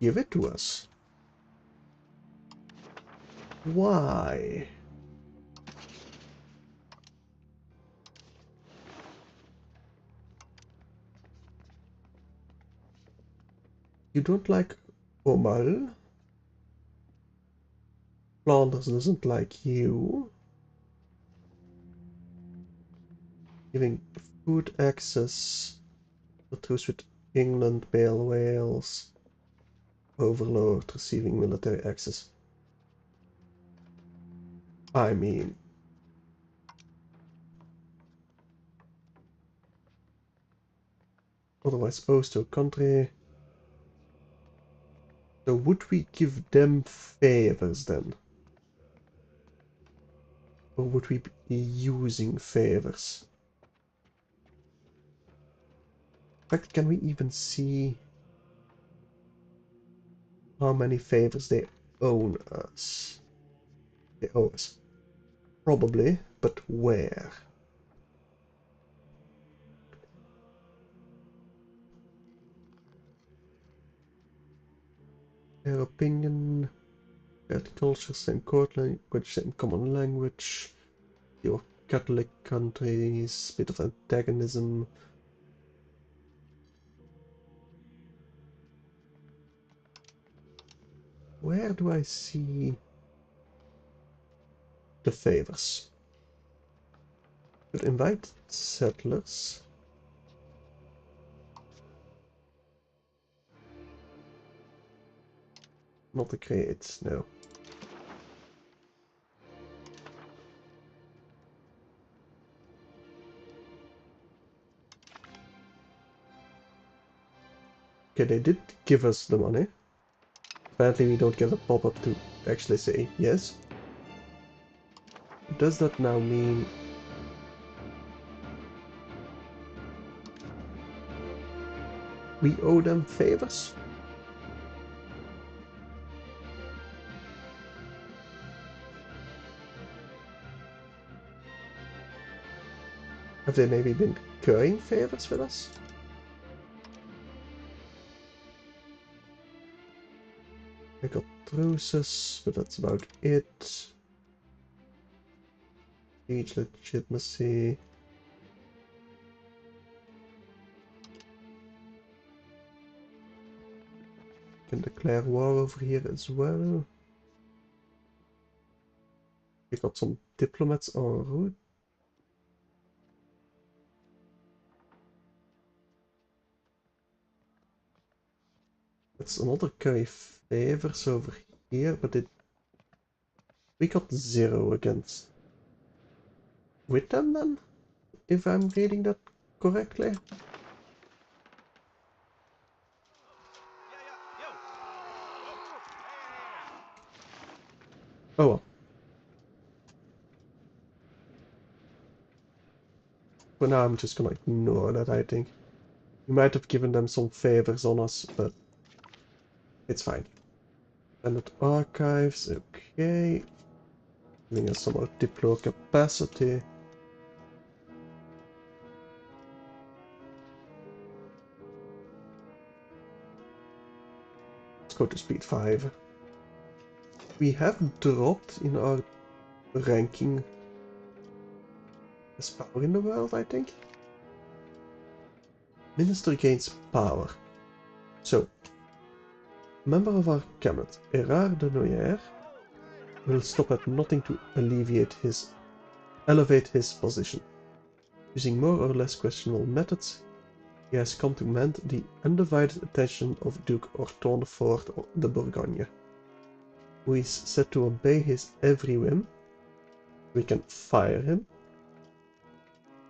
give it to us. Why? You don't like Omal? Flanders doesn't like you. Giving food access. The truce with England, Bale, Wales. Overlord receiving military access. I mean... Otherwise opposed to a country. So would we give them favors then? Or would we be using favors? In fact, can we even see how many favors they own us? They owe us. Probably, but where? Their opinion, shared culture, same court language, same common language. Your Catholic countries, bit of antagonism. Where do I see the favors? Could invite settlers. Not a create, no. Okay, they did give us the money. Apparently we don't get a pop-up to actually say yes. Does that now mean... we owe them favors? Have they maybe been currying favors with us? I got truces, but that's about it. Siege legitimacy. Can declare war over here as well. We got some diplomats en route. That's another curry favors over here, but we got 0 against with them then, if I'm reading that correctly. Oh well. For now I'm just gonna ignore that, I think. We might have given them some favors on us, but it's fine. Standard archives, okay. Giving us some more diplo capacity. Let's go to speed 5. We have dropped in our ranking as power in the world, I think. Minister gains power. So, member of our cabinet, Erard de Noyer, will stop at nothing to elevate his position. Using more or less questionable methods, he has come to command the undivided attention of Duke Orton IV de Bourgogne, who is said to obey his every whim. We can fire him.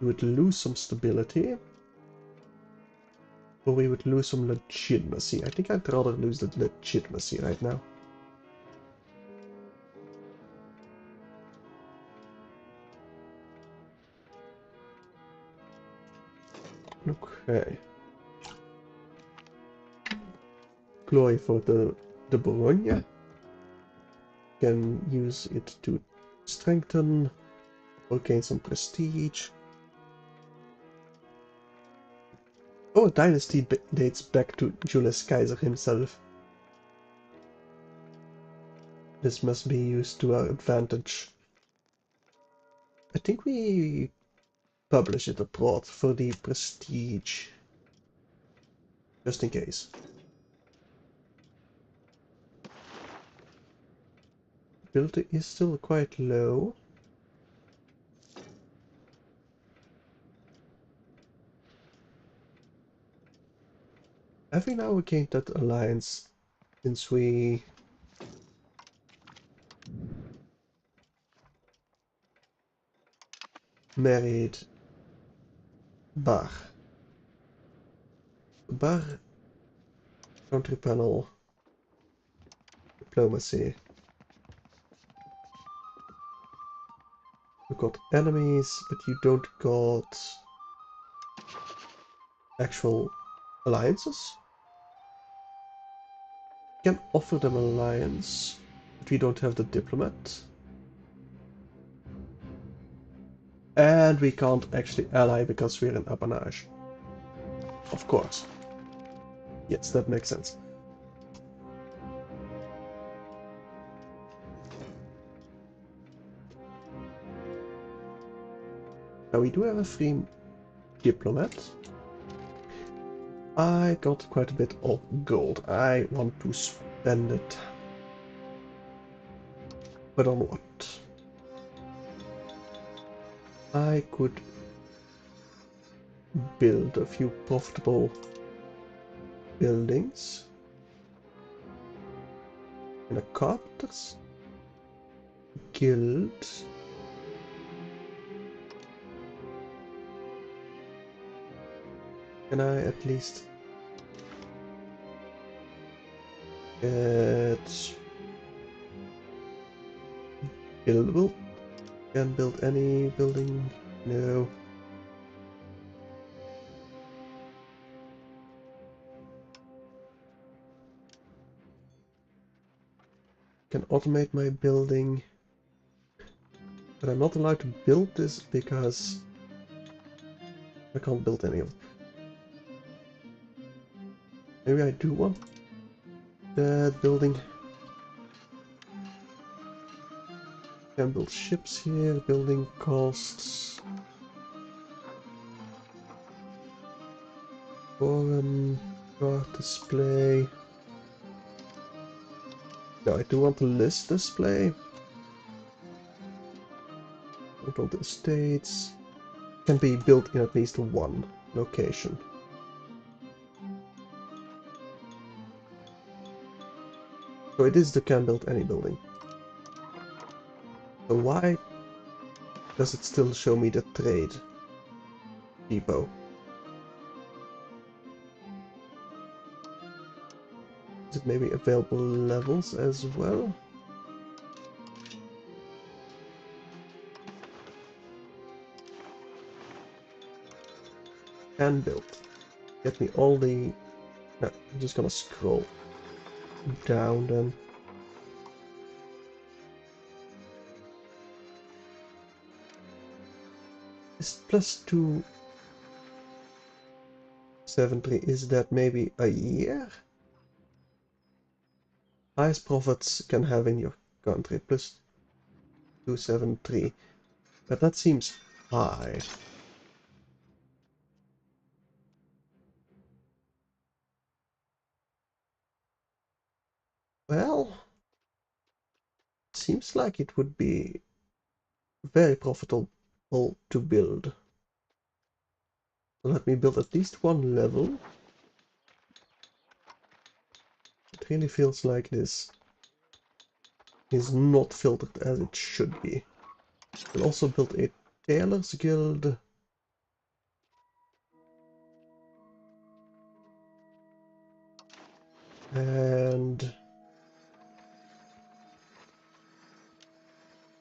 We would lose some stability, or we would lose some legitimacy. I think I'd rather lose the legitimacy right now. Okay. Glory for the Bourgogne. Can use it to strengthen or gain some prestige. Oh, dynasty dates back to Julius Caesar himself. this must be used to our advantage. I think we publish it abroad for the prestige. Just in case. Ability is still quite low. Have we now gained that alliance since we married Bar? Bar, country panel, diplomacy. You got enemies, but you don't got actual alliances. We can offer them alliance, but we don't have the diplomat. And we can't actually ally because we're in appanage. Of course. Yes, that makes sense. Now we do have a free diplomat. I got quite a bit of gold. I want to spend it. But on what? I could build a few profitable buildings. In a carpenter's guild. Can I at least get buildable? Can build any building? No. Can automate my building, but I'm not allowed to build this because I can't build any of it. Maybe I do want that building. Can build ships here, building costs. Forum, card display. No, I do want a list display. Build estates. Can be built in at least one location. So it is the can build any building. So why does it still show me the trade depot? Is it maybe available levels as well? Can build. Get me all the... No, I'm just gonna scroll down then. Is plus 273, is that maybe a year? Highest profits can have in your country, plus 273. But that seems high. Well, seems like it would be very profitable to build. Let me build at least one level. It really feels like this is not filtered as it should be. We'll also build a tailor's guild. And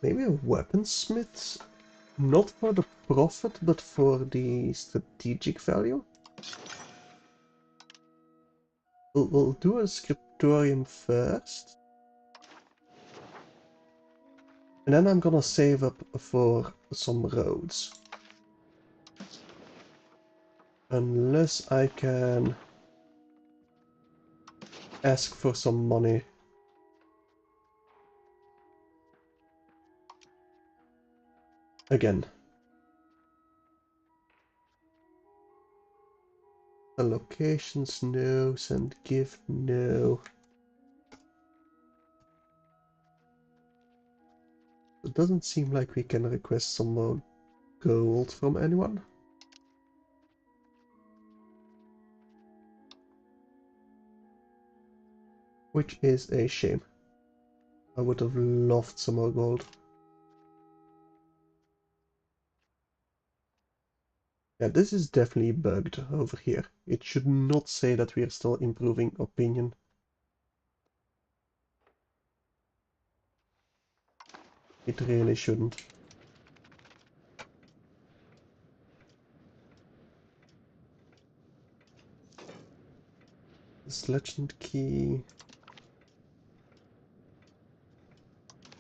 maybe a weaponsmith, not for the profit, but for the strategic value. We'll do a scriptorium first. And then I'm gonna save up for some roads. Unless I can ask for some money again. Allocations, no. Send gift, no. It doesn't seem like we can request some more gold from anyone. Which is a shame. I would have loved some more gold. Yeah, this is definitely bugged over here. It should not say that we are still improving opinion. It really shouldn't. This legend key.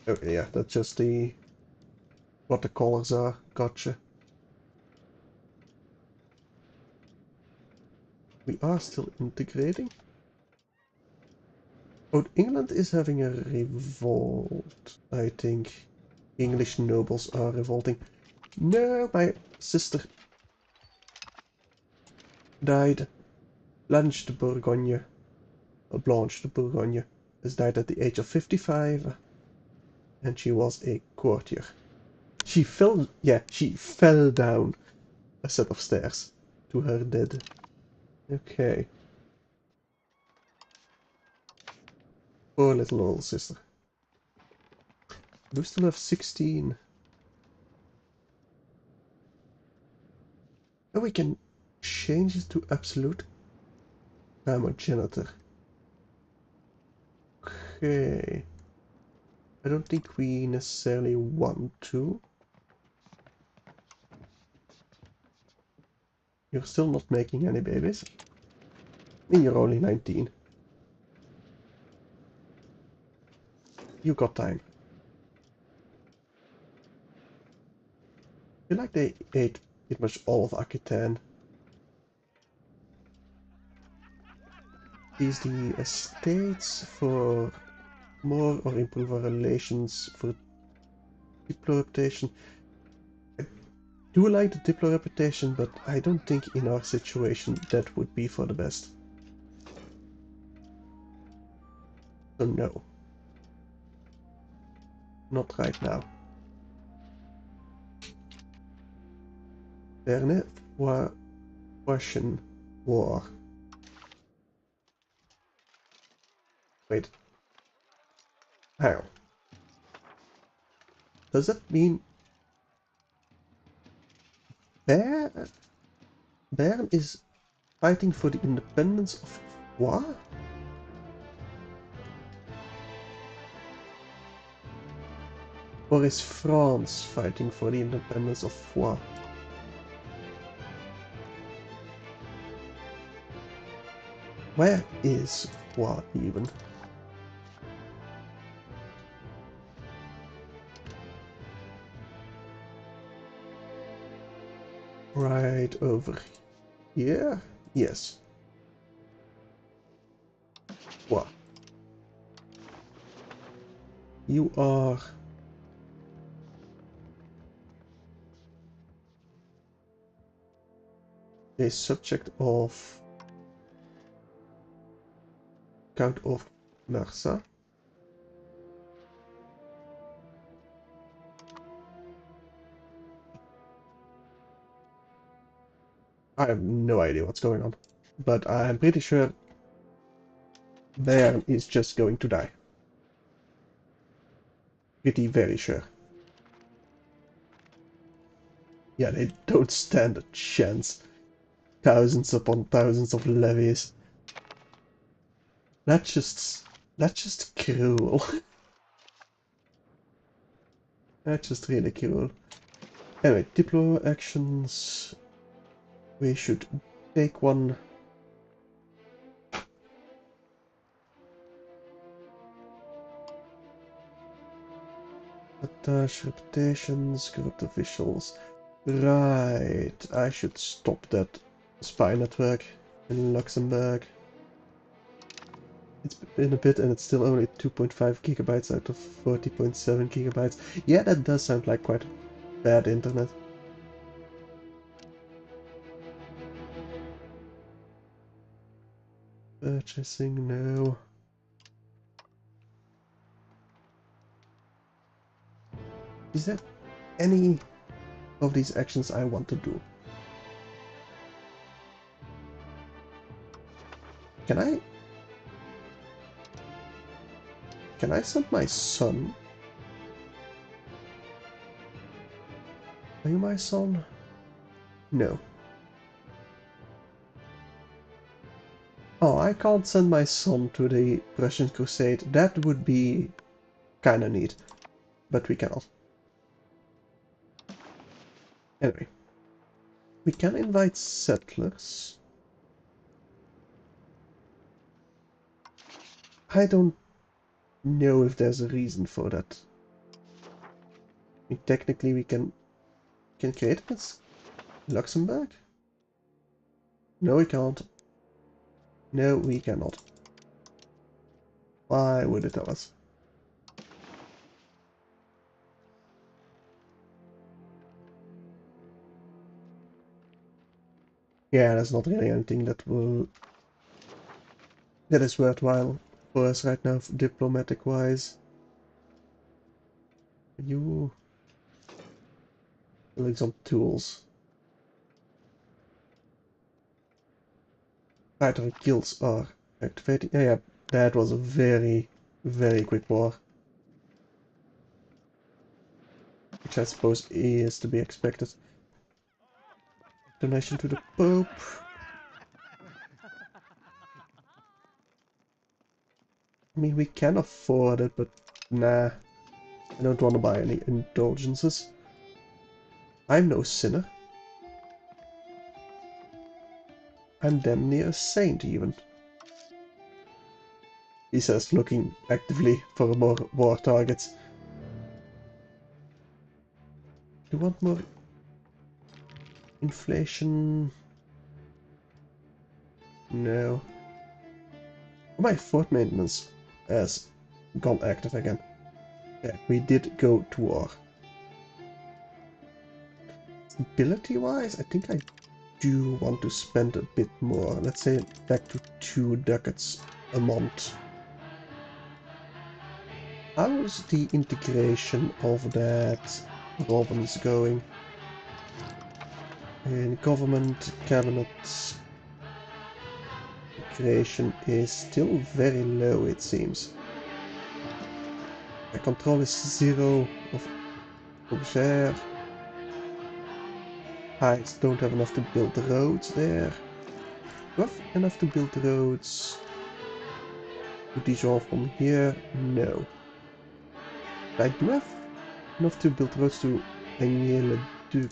Oh yeah, that's just what the colors are. Gotcha. We are still integrating. Oh, England is having a revolt, I think. English nobles are revolting. No, my sister died. Blanche de Bourgogne, or Blanche de Bourgogne, has died at the age of 55, and she was a courtier. She fell, yeah, she fell down a set of stairs to her death. Okay. Poor little sister. Do we still have 16? And we can change it to absolute primogenitor. Okay. I don't think we necessarily want to. You're still not making any babies. I mean, you're only 19. You got time. I feel like they ate pretty much all of Aquitaine. Is the estates for more or improve our relations for Diplo reputation? I do like the Diplo reputation, but I don't think in our situation that would be for the best. So no. Not right now. Berne for Russian War. Wait. How? Does that mean Bern is fighting for the independence of what? Or is France fighting for the independence of what? Where is what even? Right over here? Yes. What? You are... a subject of Count of Marsa. I have no idea what's going on, but I'm pretty sure Bern is just going to die. Pretty very sure. Yeah, they don't stand a chance. Thousands upon thousands of levies. That's just cruel. That's just really cruel. Anyway, Diplo actions. We should take one. Attach reputations, corrupt officials. Right, I should stop that spy network in Luxembourg. It's been a bit and it's still only 2.5 gigabytes out of 40.7 gigabytes. Yeah, that does sound like quite bad internet. Purchasing, no. Is there any of these actions I want to do? Can I send my son? Are you my son? No. Oh, I can't send my son to the Russian Crusade. That would be kinda neat. But we cannot. Anyway. We can invite settlers. I don't know if there's a reason for that. I mean, technically we can create it as Luxembourg? No, we can't. No, we cannot. Why would it tell us? Yeah, there's not really anything that is worthwhile for us right now, diplomatic wise. You building some tools. Fighter guilds are activating. Yeah, that was a very, very quick war. Which I suppose is to be expected. Donation to the Pope. I mean, we can afford it, but nah. I don't want to buy any indulgences. I'm no sinner. I'm damn near a saint, even. He says, looking actively for more war targets. Do you want more inflation? No. My fort maintenance has gone active again. Yeah, we did go to war. Stability-wise, I think I do want to spend a bit more. Let's say back to 2 ducats a month. How's the integration of that province going? In government, cabinet, integration is still very low, it seems. My control is 0 of Auxerre. I don't have enough to build roads there. Do I have enough to build roads to Dijon from here? No. I do have enough to build roads to Agnès-le-Duc.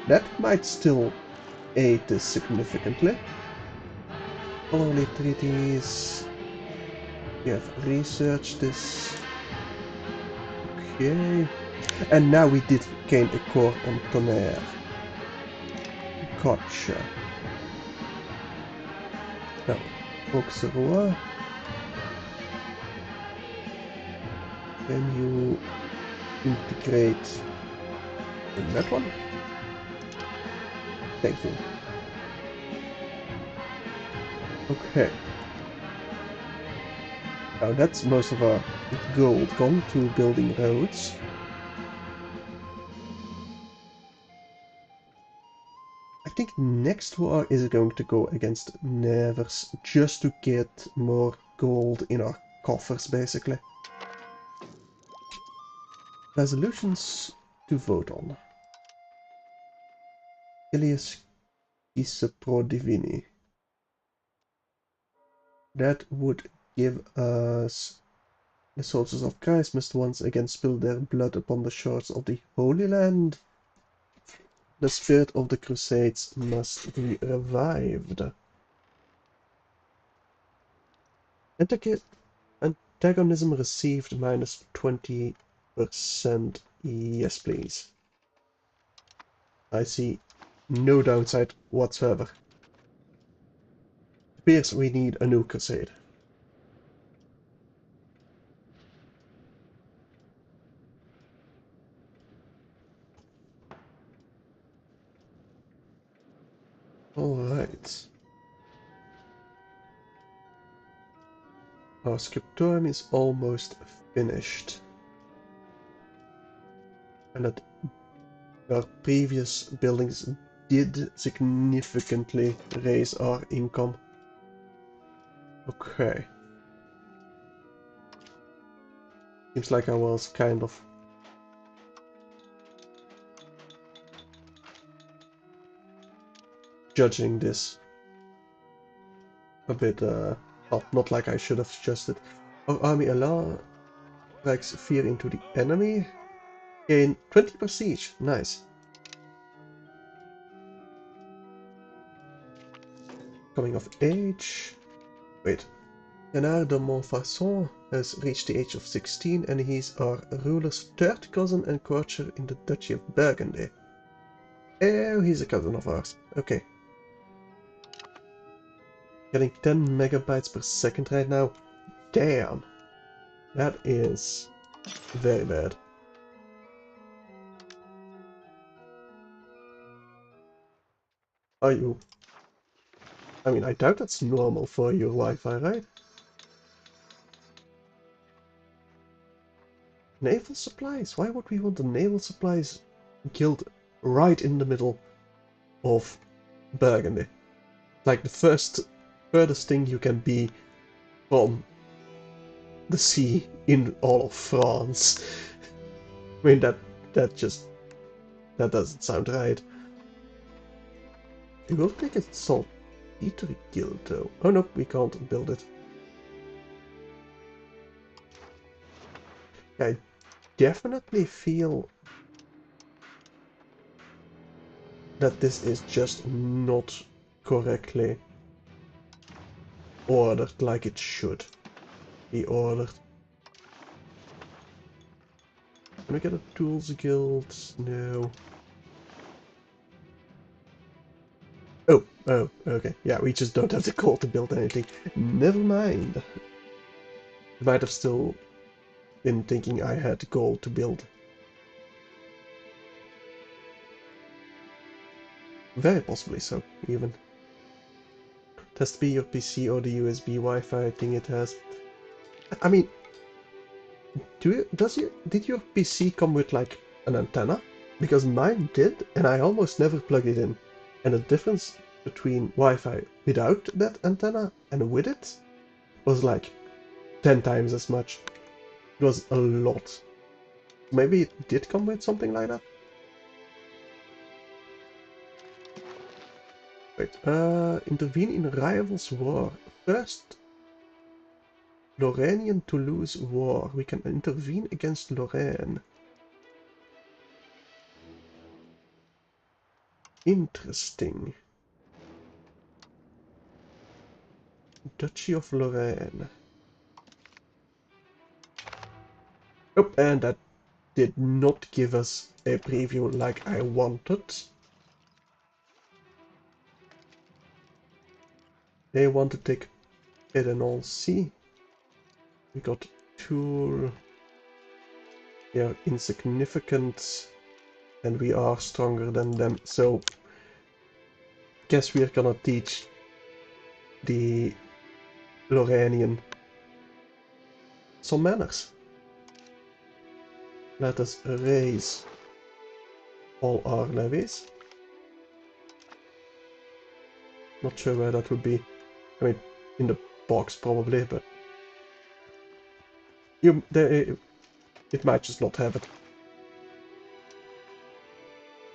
That might still aid this significantly. Colony treaties. We have researched this. Okay. And now we did gain a core on Tonnerre. Gotcha. Now, Auxerrois. Can you integrate in that one? Thank you. Okay. Now that's most of our gold gone to building roads. I think next war is going to go against Nevers just to get more gold in our coffers, basically. Resolutions to vote on. Ilias is pro divini. That would give us the soldiers of Christ must once again spill their blood upon the shores of the Holy Land. The spirit of the Crusades must be revived. Antagonism received minus 20%. Yes, please. I see no downside whatsoever. It appears we need a new crusade. Our scriptorium is almost finished. And that our previous buildings did significantly raise our income. Okay. Seems like I was kind of judging this a bit, not like I should have suggested. Our army strikes fear into the enemy. Gain 20 prestige. Nice. Coming of age. Wait. Renard de Montfaucon has reached the age of 16 and he's our ruler's third cousin and courtier in the Duchy of Burgundy. Oh, he's a cousin of ours. Okay. Getting 10 megabytes per second right now. Damn. That is very bad. Are you? I mean, I doubt that's normal for your Wi-Fi, right? Naval supplies? Why would we want the naval supplies guild right in the middle of Burgundy? Like the furthest thing you can be from the sea in all of France. I mean, that doesn't sound right. We will take a saltpeter guild though. Oh no, we can't build it. I definitely feel that this is just not correctly ordered like it should be ordered. Can we get a tools guild? No. Oh, okay. Yeah, we just don't have the gold to build anything. Never mind. I might have still been thinking I had gold to build. Very possibly so, even. It has to be your PC or the USB Wi-Fi thing it has. I mean, did your PC come with like an antenna? Because mine did, and I almost never plugged it in. And the difference between Wi-Fi without that antenna and with it was like 10 times as much. It was a lot. Maybe it did come with something like that? Wait, intervene in rivals' war. First Lorrainian to lose war. We can intervene against Lorraine. Interesting. Duchy of Lorraine. Oh, and that did not give us a preview like I wanted. They want to take Edenol C. We got Tool. They are insignificant. And we are stronger than them. So, guess we're gonna teach the Lorrainian some manners. Let us raise all our levies. Not sure where that would be. I mean, in the box probably, but it might just not have it.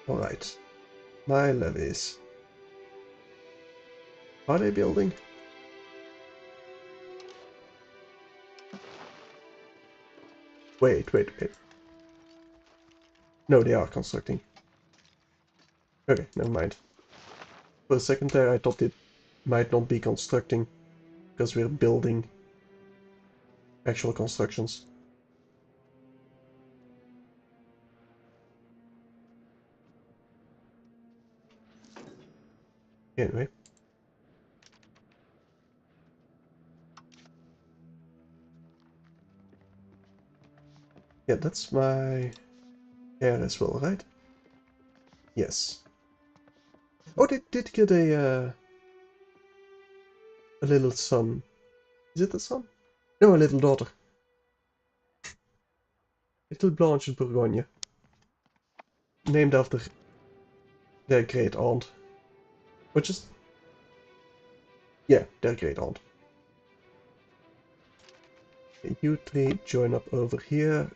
Alright. My levies. Are they building? Wait. No, they are constructing. Okay, never mind. For a second there I thought it might not be constructing, because we're building actual constructions. Anyway. Yeah, that's my heir as well, right? Yes. Oh, they did get a little son. Is it a son? No, a little daughter. Little Blanche de Bourgogne. Named after their great aunt. Which is... yeah, their great aunt. Okay, you three join up over here.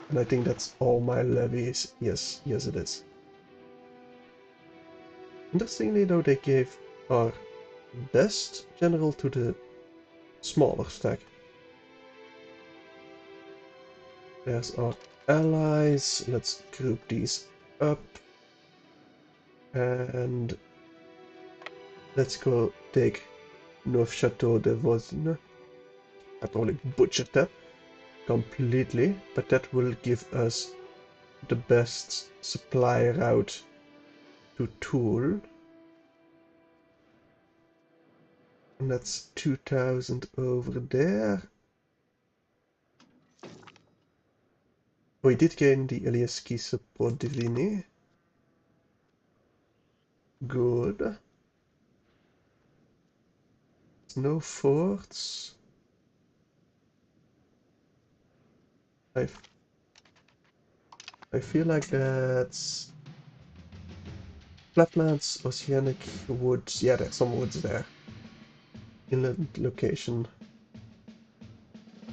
And I think that's all my levies. Yes, yes it is. Interestingly though, they gave our best general to the smaller stack. There's our allies. Let's group these up. And let's go take Neufchâteau de Vosne. I probably butchered that completely, but that will give us the best supply route to Toul. And that's 2000 over there. We did gain the Eliasquisse Port Divini. Good. No forts. I feel like that's flatlands, oceanic woods. Yeah, there's some woods there. Inland location.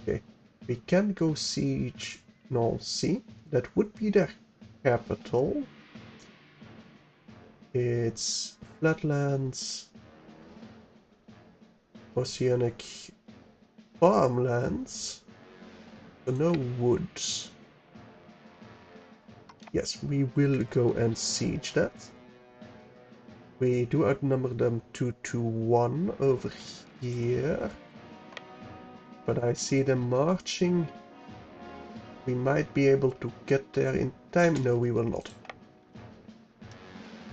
Okay, we can go siege Nancy. That would be their capital. It's flatlands, oceanic farmlands, but no woods. Yes, we will go and siege that. We do outnumber them 2 to 1 over here. But I see them marching. We might be able to get there in time. No, we will not.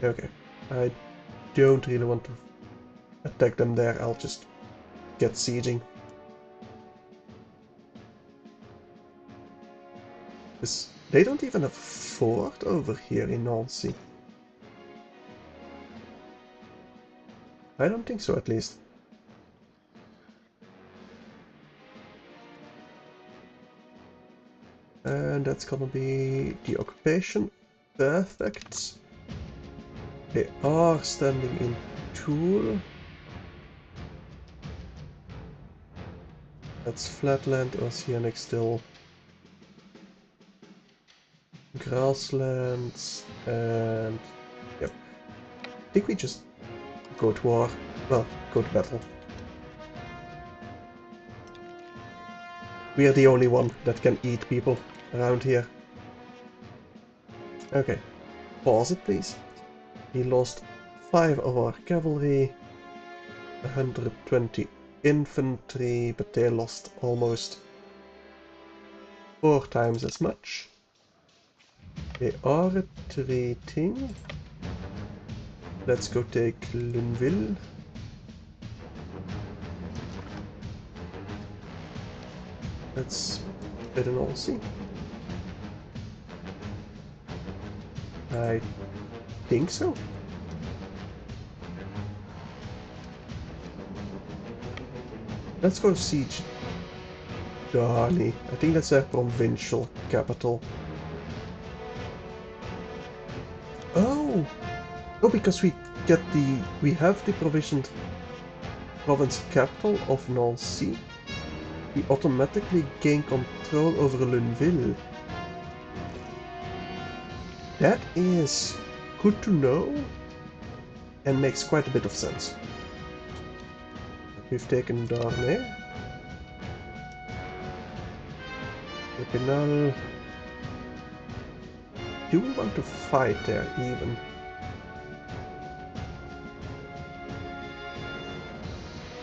Okay. I don't really want to attack them there. I'll just get sieging. They don't even have a fort over here in Nancy. I don't think so, at least. And that's gonna be the occupation. Perfect. They are standing in Toul. That's flatland, oceanic still. Grasslands, and yep. I think we just go to war. Well, go to battle. We are the only one that can eat people around here. Okay, pause it please. He lost 5 of our cavalry, 120 infantry, but they lost almost 4 times as much. They are retreating. Let's go take Luneville. Let's get an Nancy. I think so. Let's go siege Darnley. I think that's their provincial capital. Oh! Oh, because we have the provisioned province capital of Nancy. We automatically gain control over Luneville. That is good to know and makes quite a bit of sense. We've taken Darnay. Epinal. Do we want to fight there even?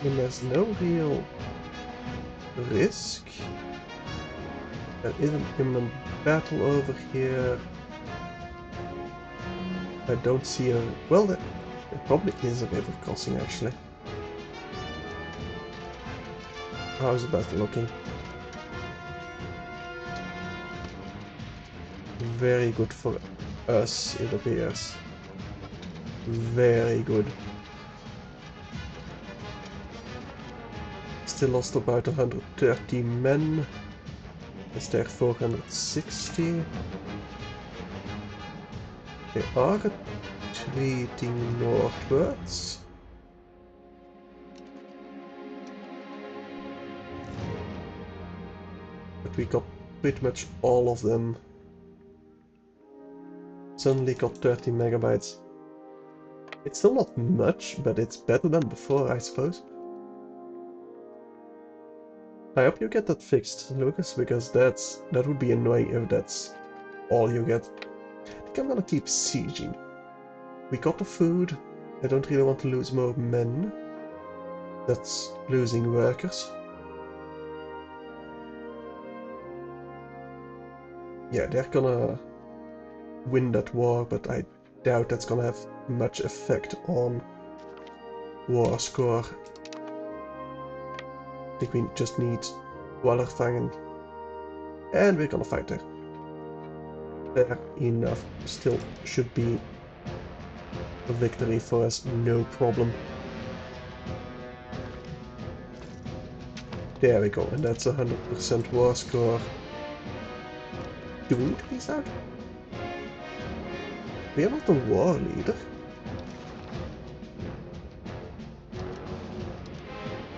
When there's no real risk. There is an imminent battle over here. I don't see a... well, there probably is a river crossing actually. How's the battle looking? Very good for us, it appears. Very good. Still lost about 130 men. Is there 460? They are retreating northwards. But we got pretty much all of them. Suddenly got 30 megabytes. It's still not much, but it's better than before, I suppose. I hope you get that fixed, Lucas, because that would be annoying if that's all you get. I think I'm gonna keep sieging. We got the food. I don't really want to lose more men. That's losing workers. Yeah, they're gonna win that war, but I doubt that's gonna have much effect on war score. I think we just need Wallerfangen. And we're gonna fight there. Fair enough. Still should be a victory for us, no problem. There we go, and that's 100% war score. Do we need to peace out? We are not a war leader.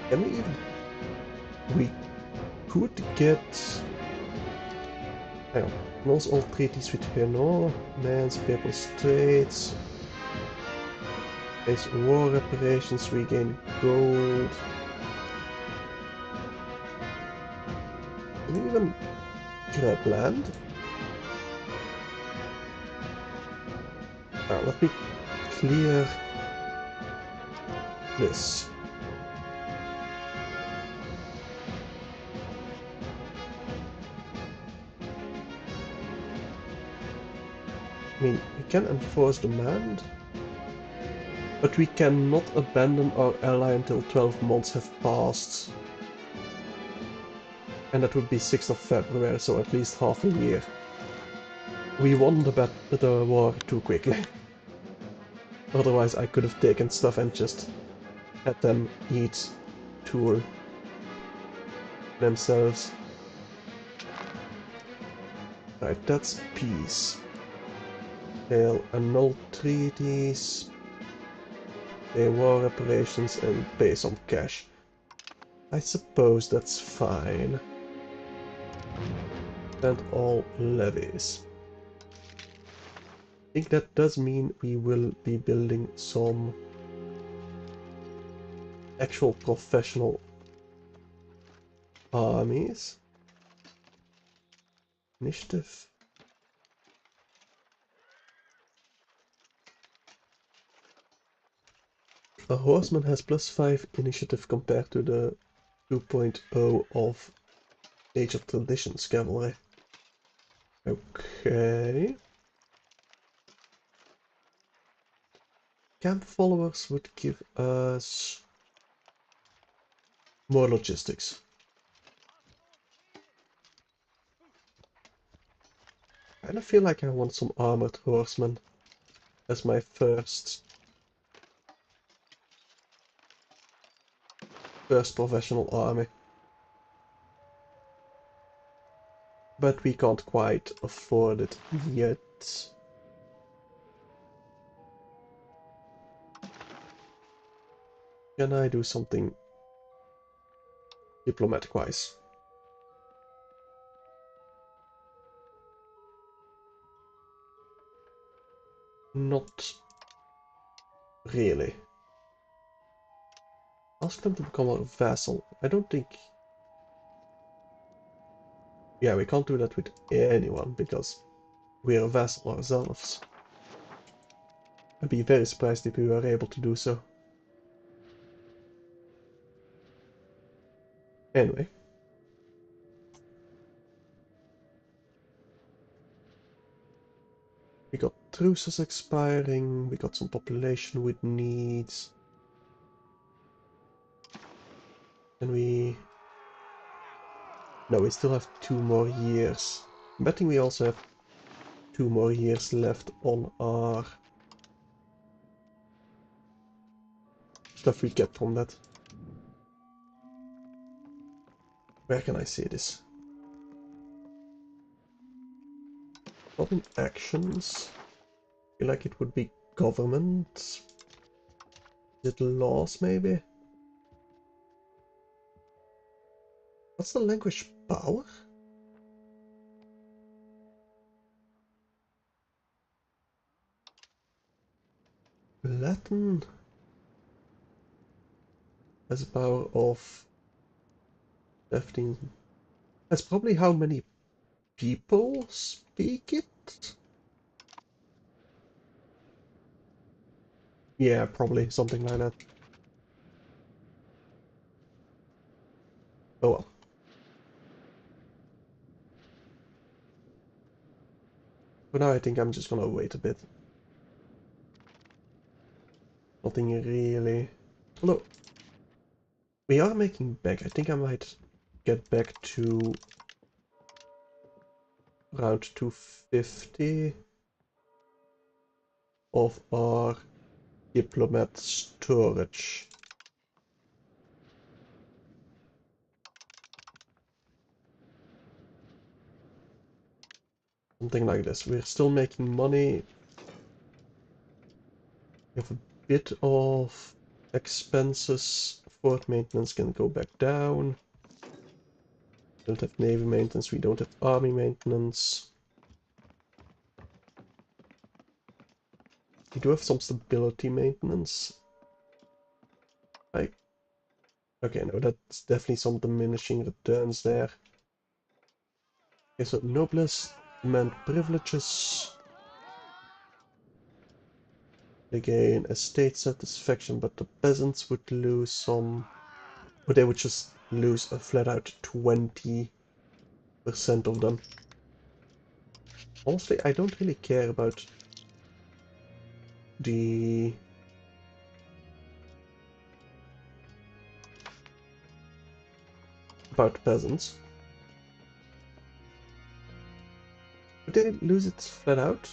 Can we even... We could get... Hang on. Close all treaties with Renault, Mans, Papal States. Base war reparations, regain gold. Can we even grab land? Let me clear this. I mean, we can enforce demand, but we cannot abandon our ally until 12 months have passed. And that would be 6th of February, so at least half a year. We won the war too quickly. Otherwise I could have taken stuff and just had them eat tool themselves. Right, that's peace. They'll annul treaties, pay war reparations and pay some cash. I suppose that's fine. And all levies. I think that does mean we will be building some actual professional armies. Initiative. A horseman has +5 initiative compared to the 2.0 of Age of Traditions cavalry. Okay. Camp followers would give us more logistics. I kind of feel like I want some armored horsemen as my first professional army. But we can't quite afford it yet. Can I do something diplomatic-wise? Not really. Ask them to become a vassal. I don't think... Yeah, we can't do that with anyone because we're a vassal ourselves. I'd be very surprised if we were able to do so. Anyway. We got truces expiring, we got some population with needs. And we... No, we still have 2 more years. I'm betting we also have 2 more years left on our stuff we get from that. Where can I see this? Not in actions. I feel like it would be government. Is it laws, maybe? What's the language power? Latin has a power of 15. That's probably how many people speak it? Yeah, probably something like that. Oh well. For now I think I'm just gonna wait a bit. Nothing really. Although, we are making back. I think I might get back to around 250 of our diplomat storage. Something like this. We're still making money. We have a bit of expenses. Fort maintenance can go back down. We don't have navy maintenance. We don't have army maintenance. We do have some stability maintenance. Okay, no, that's definitely some diminishing returns there. Okay, so noblesse demand privileges. They gain estate satisfaction, but the peasants would lose some, or they would just lose a flat out 20% of them. Honestly, I don't really care about the peasants. Would they lose it flat out?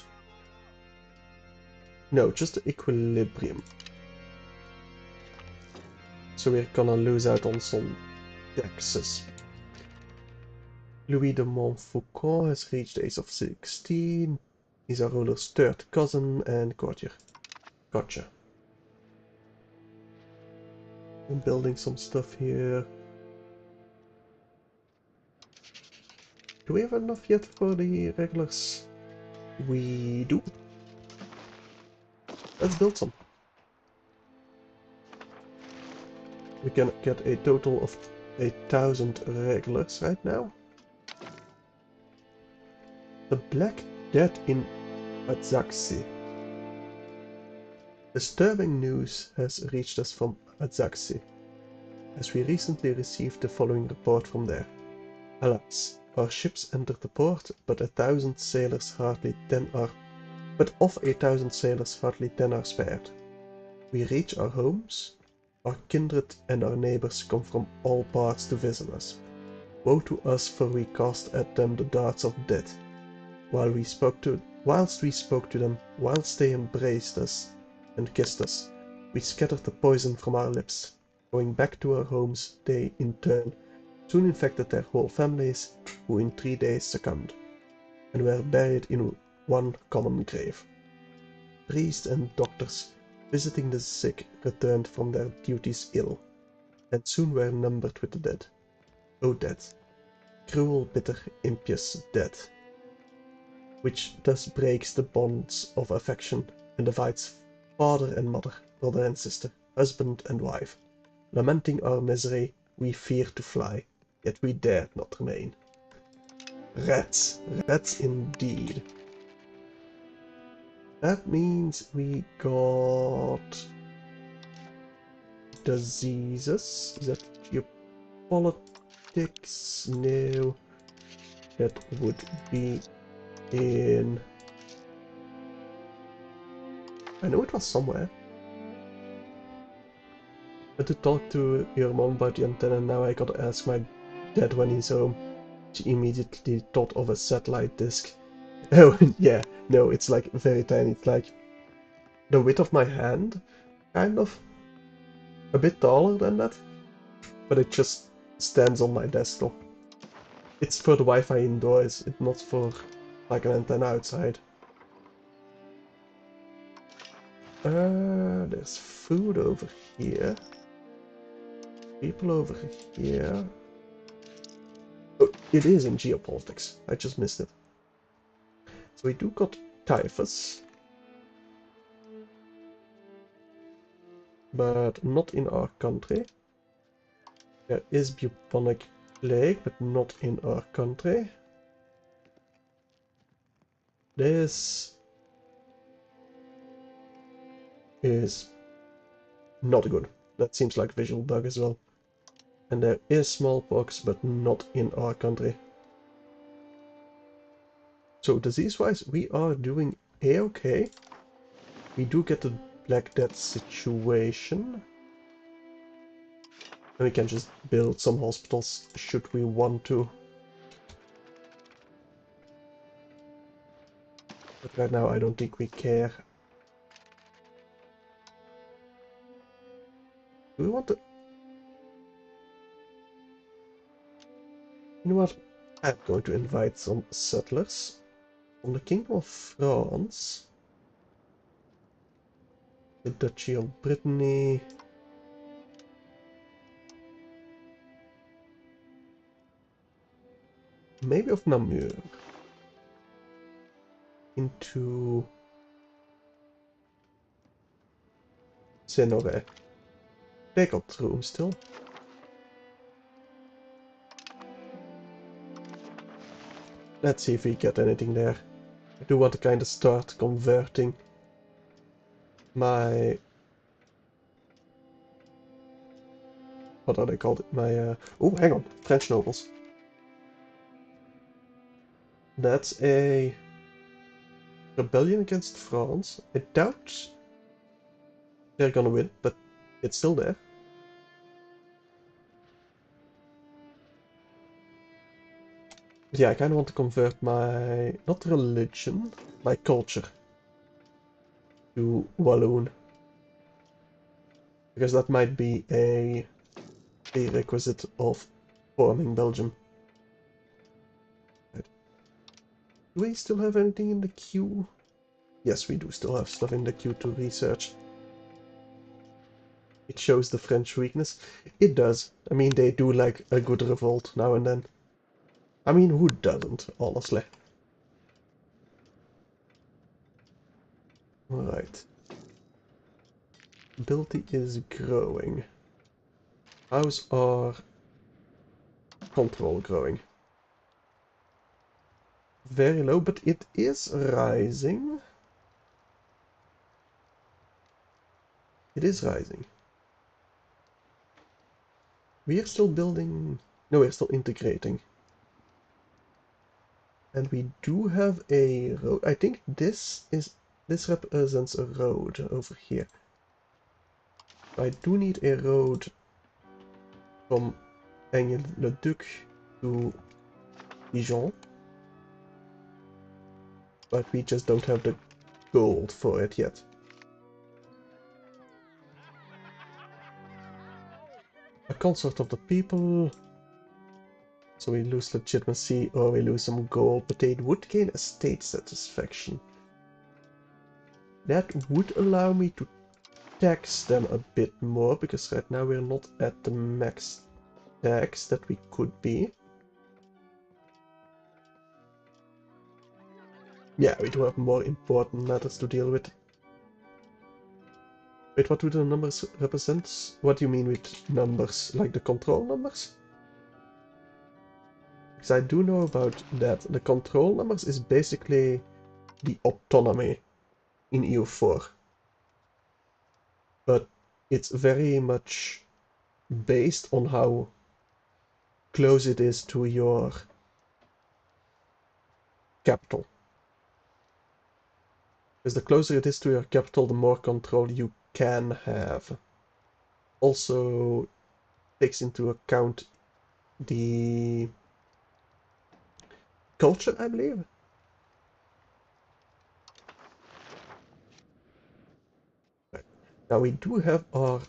No, just the equilibrium. So we're gonna lose out on some taxes. Louis de Montfaucon has reached the age of 16. He's our ruler's third cousin and courtier. Gotcha. I'm building some stuff here. Do we have enough yet for the regulars? We do. Let's build some. We can get a total of 1,000 regulars right now. The Black Death in Azaxi. Disturbing news has reached us from Azaxi, as we recently received the following report from there. Alas, our ships entered the port, but of 1,000 sailors hardly 10 are spared. We reach our homes. Our kindred and our neighbors come from all parts to visit us. Woe to us, for we cast at them the darts of death. Whilst we spoke to them, whilst they embraced us and kissed us, we scattered the poison from our lips. Going back to our homes, they, in turn, soon infected their whole families, who in 3 days succumbed, and were buried in one common grave. Priests and doctors visiting the sick returned from their duties ill, and soon were numbered with the dead. O death, cruel, bitter, impious death, which thus breaks the bonds of affection and divides father and mother, brother and sister, husband and wife. Lamenting our misery, we feared to fly, yet we dared not remain. Rats, rats indeed. That means we got diseases. Is that geopolitics? No. That would be in... I know it was somewhere. I had to talk to your mom about the antenna, and now I gotta ask my dad when he's home. She immediately thought of a satellite dish. Oh, yeah, no, it's like very tiny. It's like the width of my hand, kind of. A bit taller than that, but it just stands on my desktop. It's for the Wi-Fi indoors, it's not for like an antenna outside. There's food over here. People over here. Oh, it is in geopolitics. I just missed it. So we do got typhus. But not in our country. There is bubonic plague, but not in our country. This is not good. That seems like visual bug as well. And there is smallpox, but not in our country. So disease-wise, we are doing a-okay. We do get the Black Death situation. And we can just build some hospitals, should we want to. But right now I don't think we care. Do we want to... You know what? I'm going to invite some settlers from the Kingdom of France. The Duchy of Brittany. Maybe of Namur. Into Senore. They got room still. Let's see if we get anything there. I do want to kind of start converting my... What are they called? My... Oh, hang on. French nobles. That's a rebellion against France. I doubt they're gonna win, but it's still there. Yeah, I kind of want to convert my, not religion, my culture to Walloon. Because that might be a prerequisite of forming Belgium. Right. Do we still have anything in the queue? Yes, we do still have stuff in the queue to research. It shows the French weakness. It does. I mean, they do like a good revolt now and then. I mean, who doesn't, honestly? Alright. Ability is growing. How's our control growing? Very low, but it is rising. It is rising. We are still building... No, we're still integrating. And we do have a road. I think this represents a road over here. I do need a road from Aigle-le-Duc to Dijon. But we just don't have the gold for it yet. A consort of the people. So we lose legitimacy or we lose some gold, but they would gain a state satisfaction. That would allow me to tax them a bit more, because right now we're not at the max tax that we could be. Yeah, we do have more important matters to deal with. Wait, what do the numbers represent? What do you mean with numbers? Like the control numbers? Because I do know about that. The control numbers is basically the autonomy in EU4. But it's very much based on how close it is to your capital. Because the closer it is to your capital, the more control you can have. Also takes into account the culture, I believe. Right. Now we do have our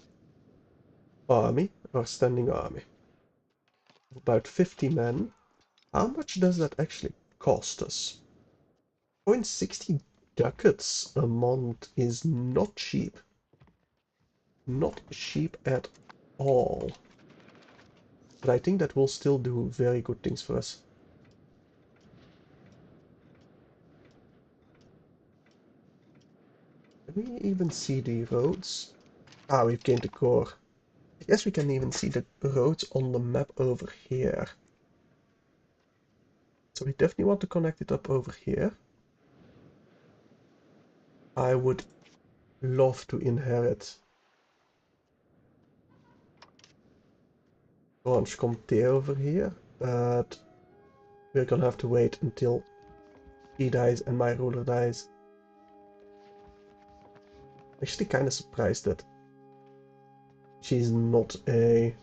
army, our standing army. About 50 men. How much does that actually cost us? 0.60 ducats a month is not cheap. Not cheap at all. But I think that will still do very good things for us. Can we even see the roads? Ah, we've gained the core. I guess we can even see the roads on the map over here. So we definitely want to connect it up over here. I would love to inherit Branch Comté over here, but we're gonna have to wait until he dies and my ruler dies. Actually kind of surprised that she's not a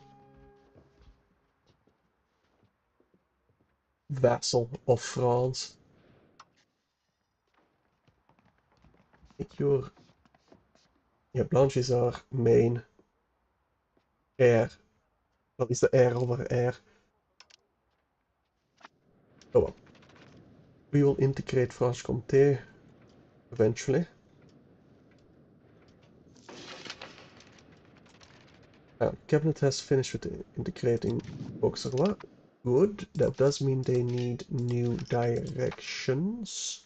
vassal of France. I think you're... Yeah, Blanche is our main heir. Well, is the heir of our heir. Oh well. We will integrate Franche-Comté eventually. Cabinet has finished with integrating Auxerrois. Good. That does mean they need new directions.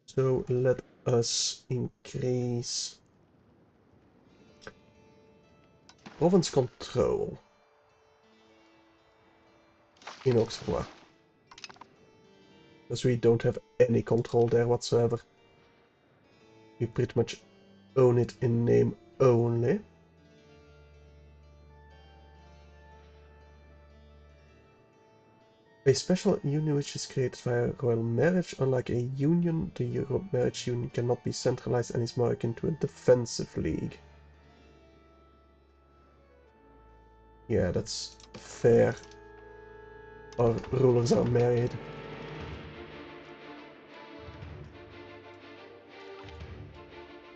So let us increase province control in Auxerrois. Because we don't have any control there whatsoever. We pretty much own it in name only. A special union which is created via royal marriage. Unlike a union, the Euro marriage union cannot be centralized and is more akin to a defensive league. Yeah, that's fair. Our rulers are married.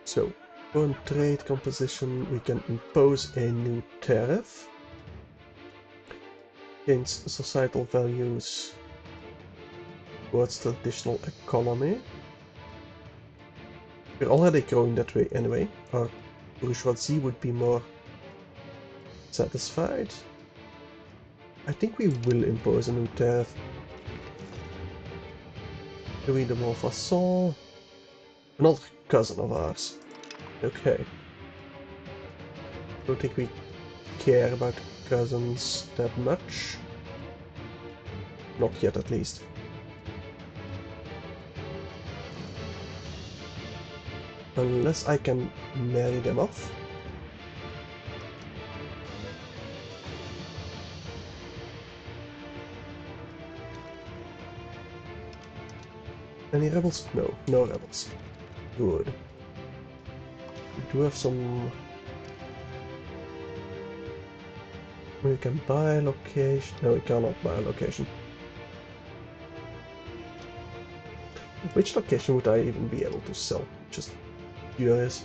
So, on trade composition, we can impose a new tariff. Against societal values towards the traditional economy. We're already growing that way anyway. Our bourgeoisie would be more satisfied. I think we will impose a new tariff. Louis de Montfaucon. Another cousin of ours. Okay. Don't think we care about cousins that much. Not yet, at least. Unless I can marry them off. Any rebels? No, no rebels. Good. We do have some... We can buy a location. No, we cannot buy a location. Which location would I even be able to sell? Just curious.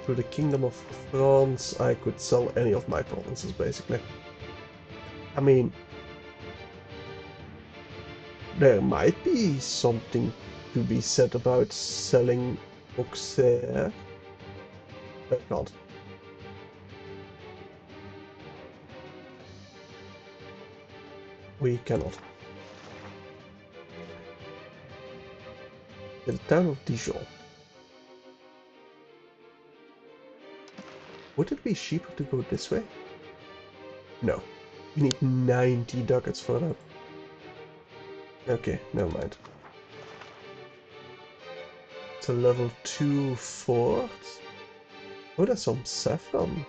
To the Kingdom of France, I could sell any of my provinces, basically. I mean, there might be something to be said about selling Auxerre. I can't. We cannot. The town of Dijon. Would it be cheaper to go this way? No. We need 90 ducats for that. Okay, never mind. It's a level 2 fort. Oh, there's some saffron.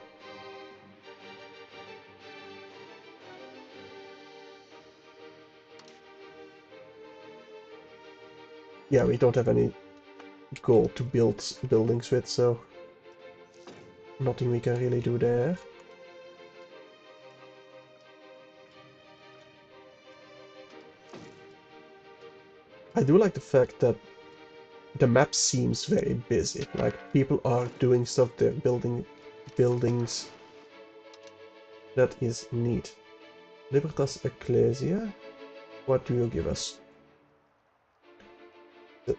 Yeah, we don't have any gold to build buildings with, so nothing we can really do there. I do like the fact that the map seems very busy. Like, people are doing stuff, they're building buildings. That is neat. Libertas Ecclesia. What do you give us? The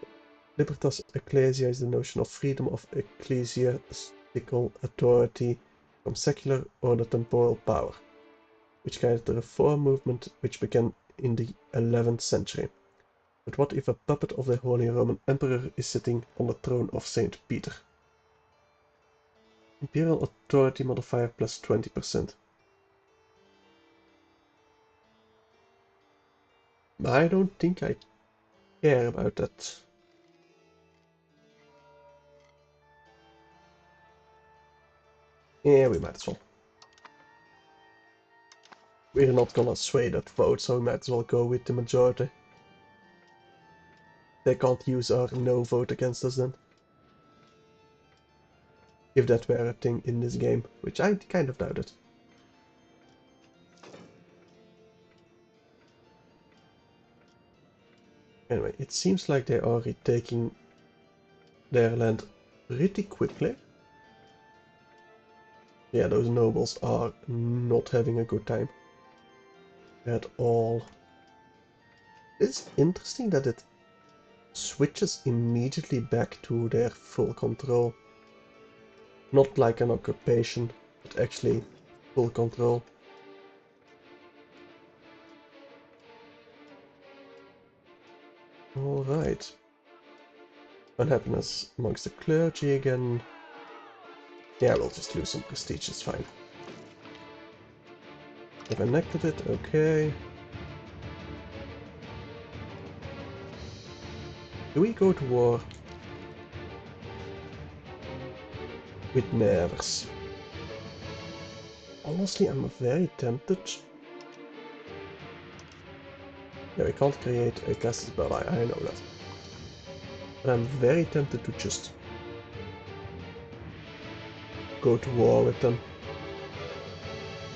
Libertas Ecclesia is the notion of freedom of ecclesiastical authority from secular or the temporal power, which guided the reform movement which began in the 11th century. But what if a puppet of the Holy Roman Emperor is sitting on the throne of Saint Peter? Imperial authority modifier plus 20%. I don't think I care about that. Yeah, we might as well. We're not gonna sway that vote, so we might as well go with the majority. They can't use our no vote against us then. If that were a thing in this game, which I kind of doubt it. Anyway, it seems like they are retaking their land pretty quickly. Yeah, those nobles are not having a good time at all. It's interesting that it switches immediately back to their full control. Not like an occupation, but actually full control. Alright. Unhappiness amongst the clergy again. Yeah, we'll just lose some prestige, it's fine. They've enacted it, okay. Do we go to war with Nevers? Honestly, I'm very tempted. Yeah, we can't create a Casus Belli, I know that. But I'm very tempted to just go to war with them.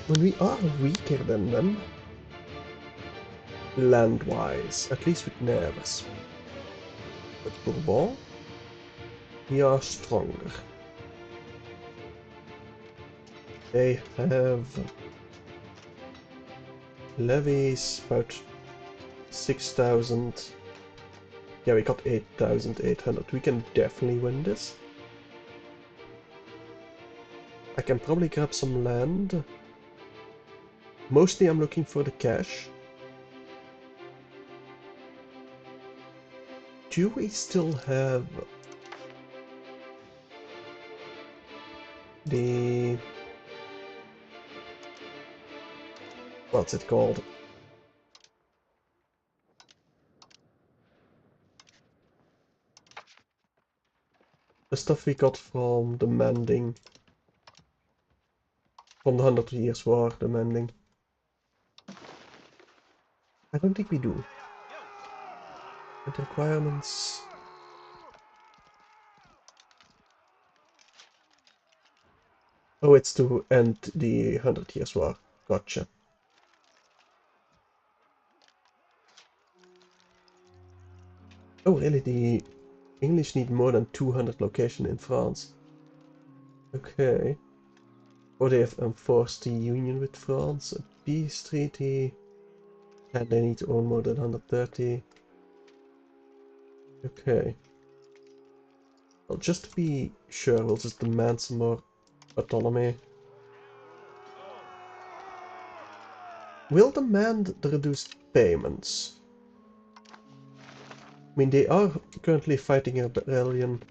When we are weaker than them, land-wise, at least with Nevers. With Bourbon, we are stronger. They have levies about 6,000. Yeah, we got 8,800. We can definitely win this. I can probably grab some land. Mostly I'm looking for the cash. Do we still have the... what's it called? The stuff we got from the mending. From the 100 Years' War, the mending. I don't think we do. And requirements... oh, it's to end the 100 Years' War. Gotcha. Oh, really? The English need more than 200 locations in France. Okay. Or they have enforced the union with France, a peace treaty, and they need to own more than 130. Okay. Well, just to be sure, we'll just demand some more autonomy. We'll demand the reduced payments. I mean, they are currently fighting a rebellion.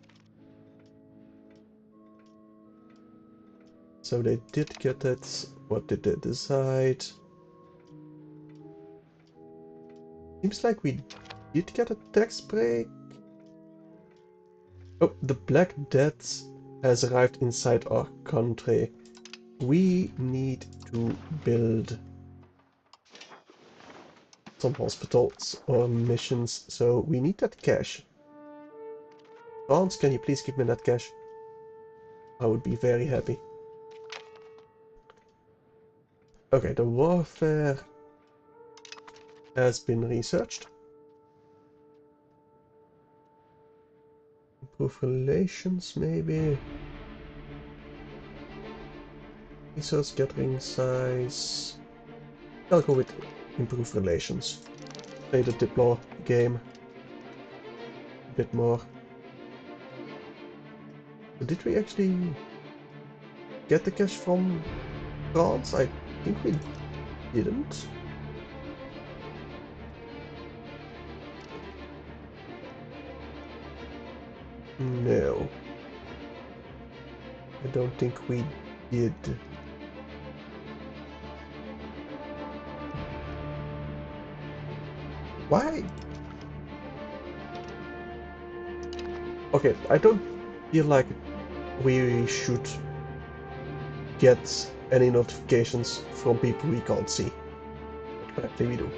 So they did get it. What did they decide? Seems like we did get a tax break. Oh, the Black Death has arrived inside our country. We need to build some hospitals or missions, so we need that cash. France, can you please give me that cash? I would be very happy. Okay, the warfare has been researched. Improve relations, maybe. Resource gathering size. I'll go with improved relations. Play the Diplo game a bit more. But did we actually get the cash from France? I think we didn't. No. I don't think we did. Why? Okay, I don't feel like we should get any notifications from people we can't see. But apparently we do.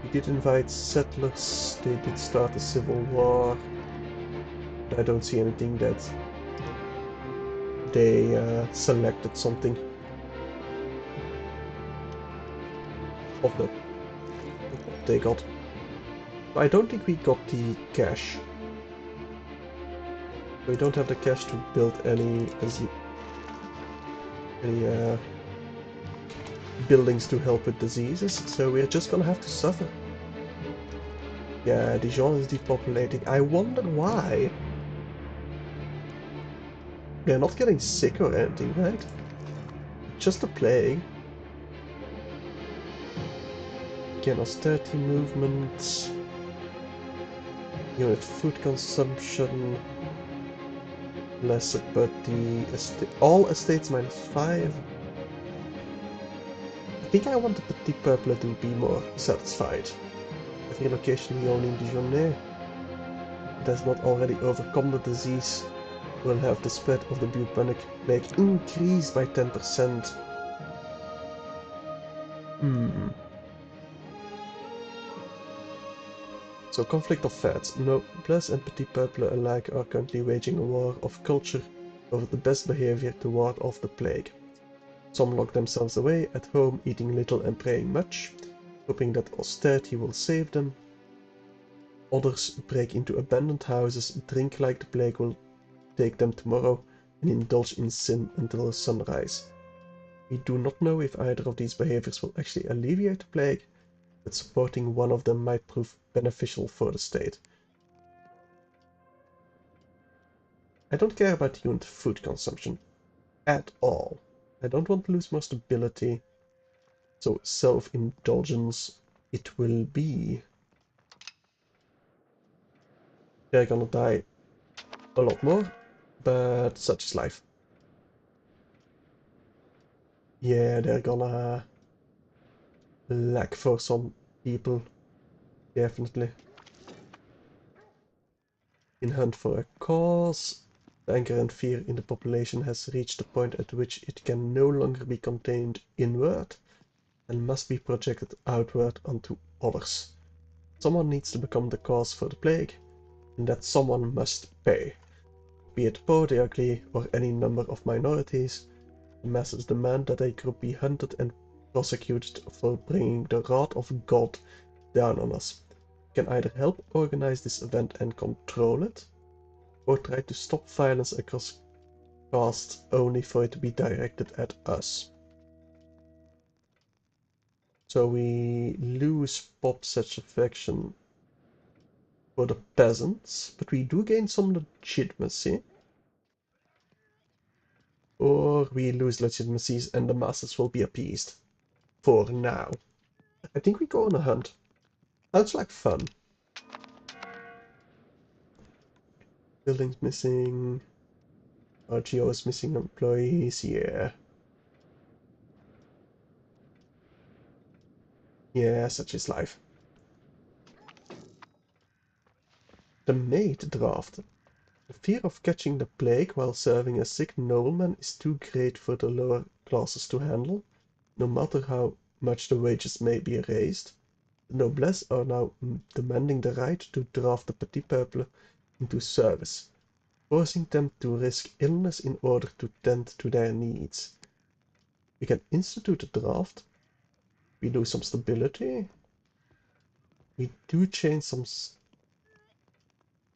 We did invite settlers, they did start a civil war. I don't see anything that they selected something of the what they got. I don't think we got the cash. We don't have the cash to build any buildings to help with diseases, so we're just gonna have to suffer. Yeah, Dijon is depopulating. I wonder why. They're not getting sick or anything, right? Just a plague. Again, austerity movement. Unit food consumption. Less, but the all estates -5. I think I want the Petit Peuple to be more satisfied. Every location we own in Dijonais does not already overcome the disease will have the spread of the bubonic plague increased by 10%. So conflict of fads. Noblesse and Petit Peuple alike are currently waging a war of culture over the best behavior to ward off the plague. Some lock themselves away at home, eating little and praying much, hoping that austerity will save them. Others break into abandoned houses, drink like the plague will take them tomorrow, and indulge in sin until sunrise. We do not know if either of these behaviors will actually alleviate the plague, but supporting one of them might prove beneficial for the state. I don't care about unit food consumption at all. I don't want to lose more stability, so self-indulgence it will be. They're gonna die a lot more, but such is life. Yeah, they're gonna lack for some people, definitely. In hunt for a cause, the anger and fear in the population has reached a point at which it can no longer be contained inward and must be projected outward onto others. Someone needs to become the cause for the plague, and that someone must pay. Be it poor, the ugly, or any number of minorities, the masses demand that a group be hunted and prosecuted for bringing the wrath of God down on us. We can either help organize this event and control it, or try to stop violence across castes only for it to be directed at us. So we lose pop satisfaction for the peasants, but we do gain some legitimacy. Or we lose legitimacies and the masses will be appeased. For now. I think we go on a hunt. Sounds like fun. Buildings missing. RGO is missing employees, yeah. Yeah, such is life. The maid draft. The fear of catching the plague while serving a sick nobleman is too great for the lower classes to handle, no matter how much the wages may be raised. The noblesse are now demanding the right to draft the petit peuple into service, forcing them to risk illness in order to tend to their needs. We can institute a draft. We lose some stability. We do change some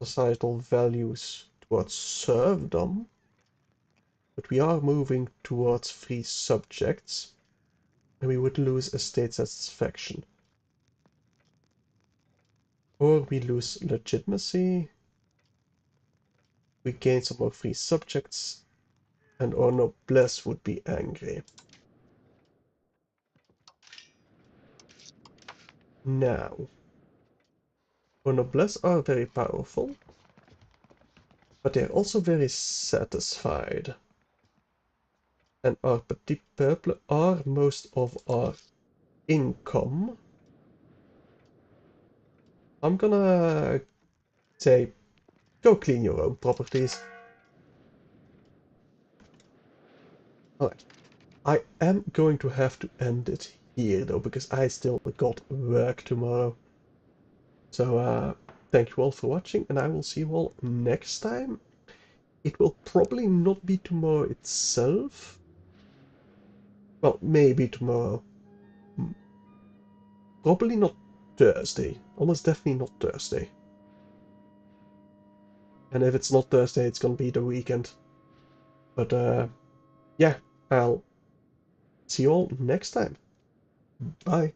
societal values towards serfdom, but we are moving towards free subjects, and we would lose estate satisfaction. Or we lose legitimacy, we gain some more free subjects, and our noblesse would be angry. Now, our noblesse are very powerful, but they're also very satisfied. And our petit peuple are most of our income. I'm gonna say, go clean your own properties. Alright. I am going to have to end it here though, because I still got work tomorrow. So, thank you all for watching, and I will see you all next time. It will probably not be tomorrow itself. Well, maybe tomorrow. Probably not Thursday. Almost definitely not Thursday. And if it's not Thursday, it's gonna be the weekend. But, yeah, I'll see you all next time. Bye.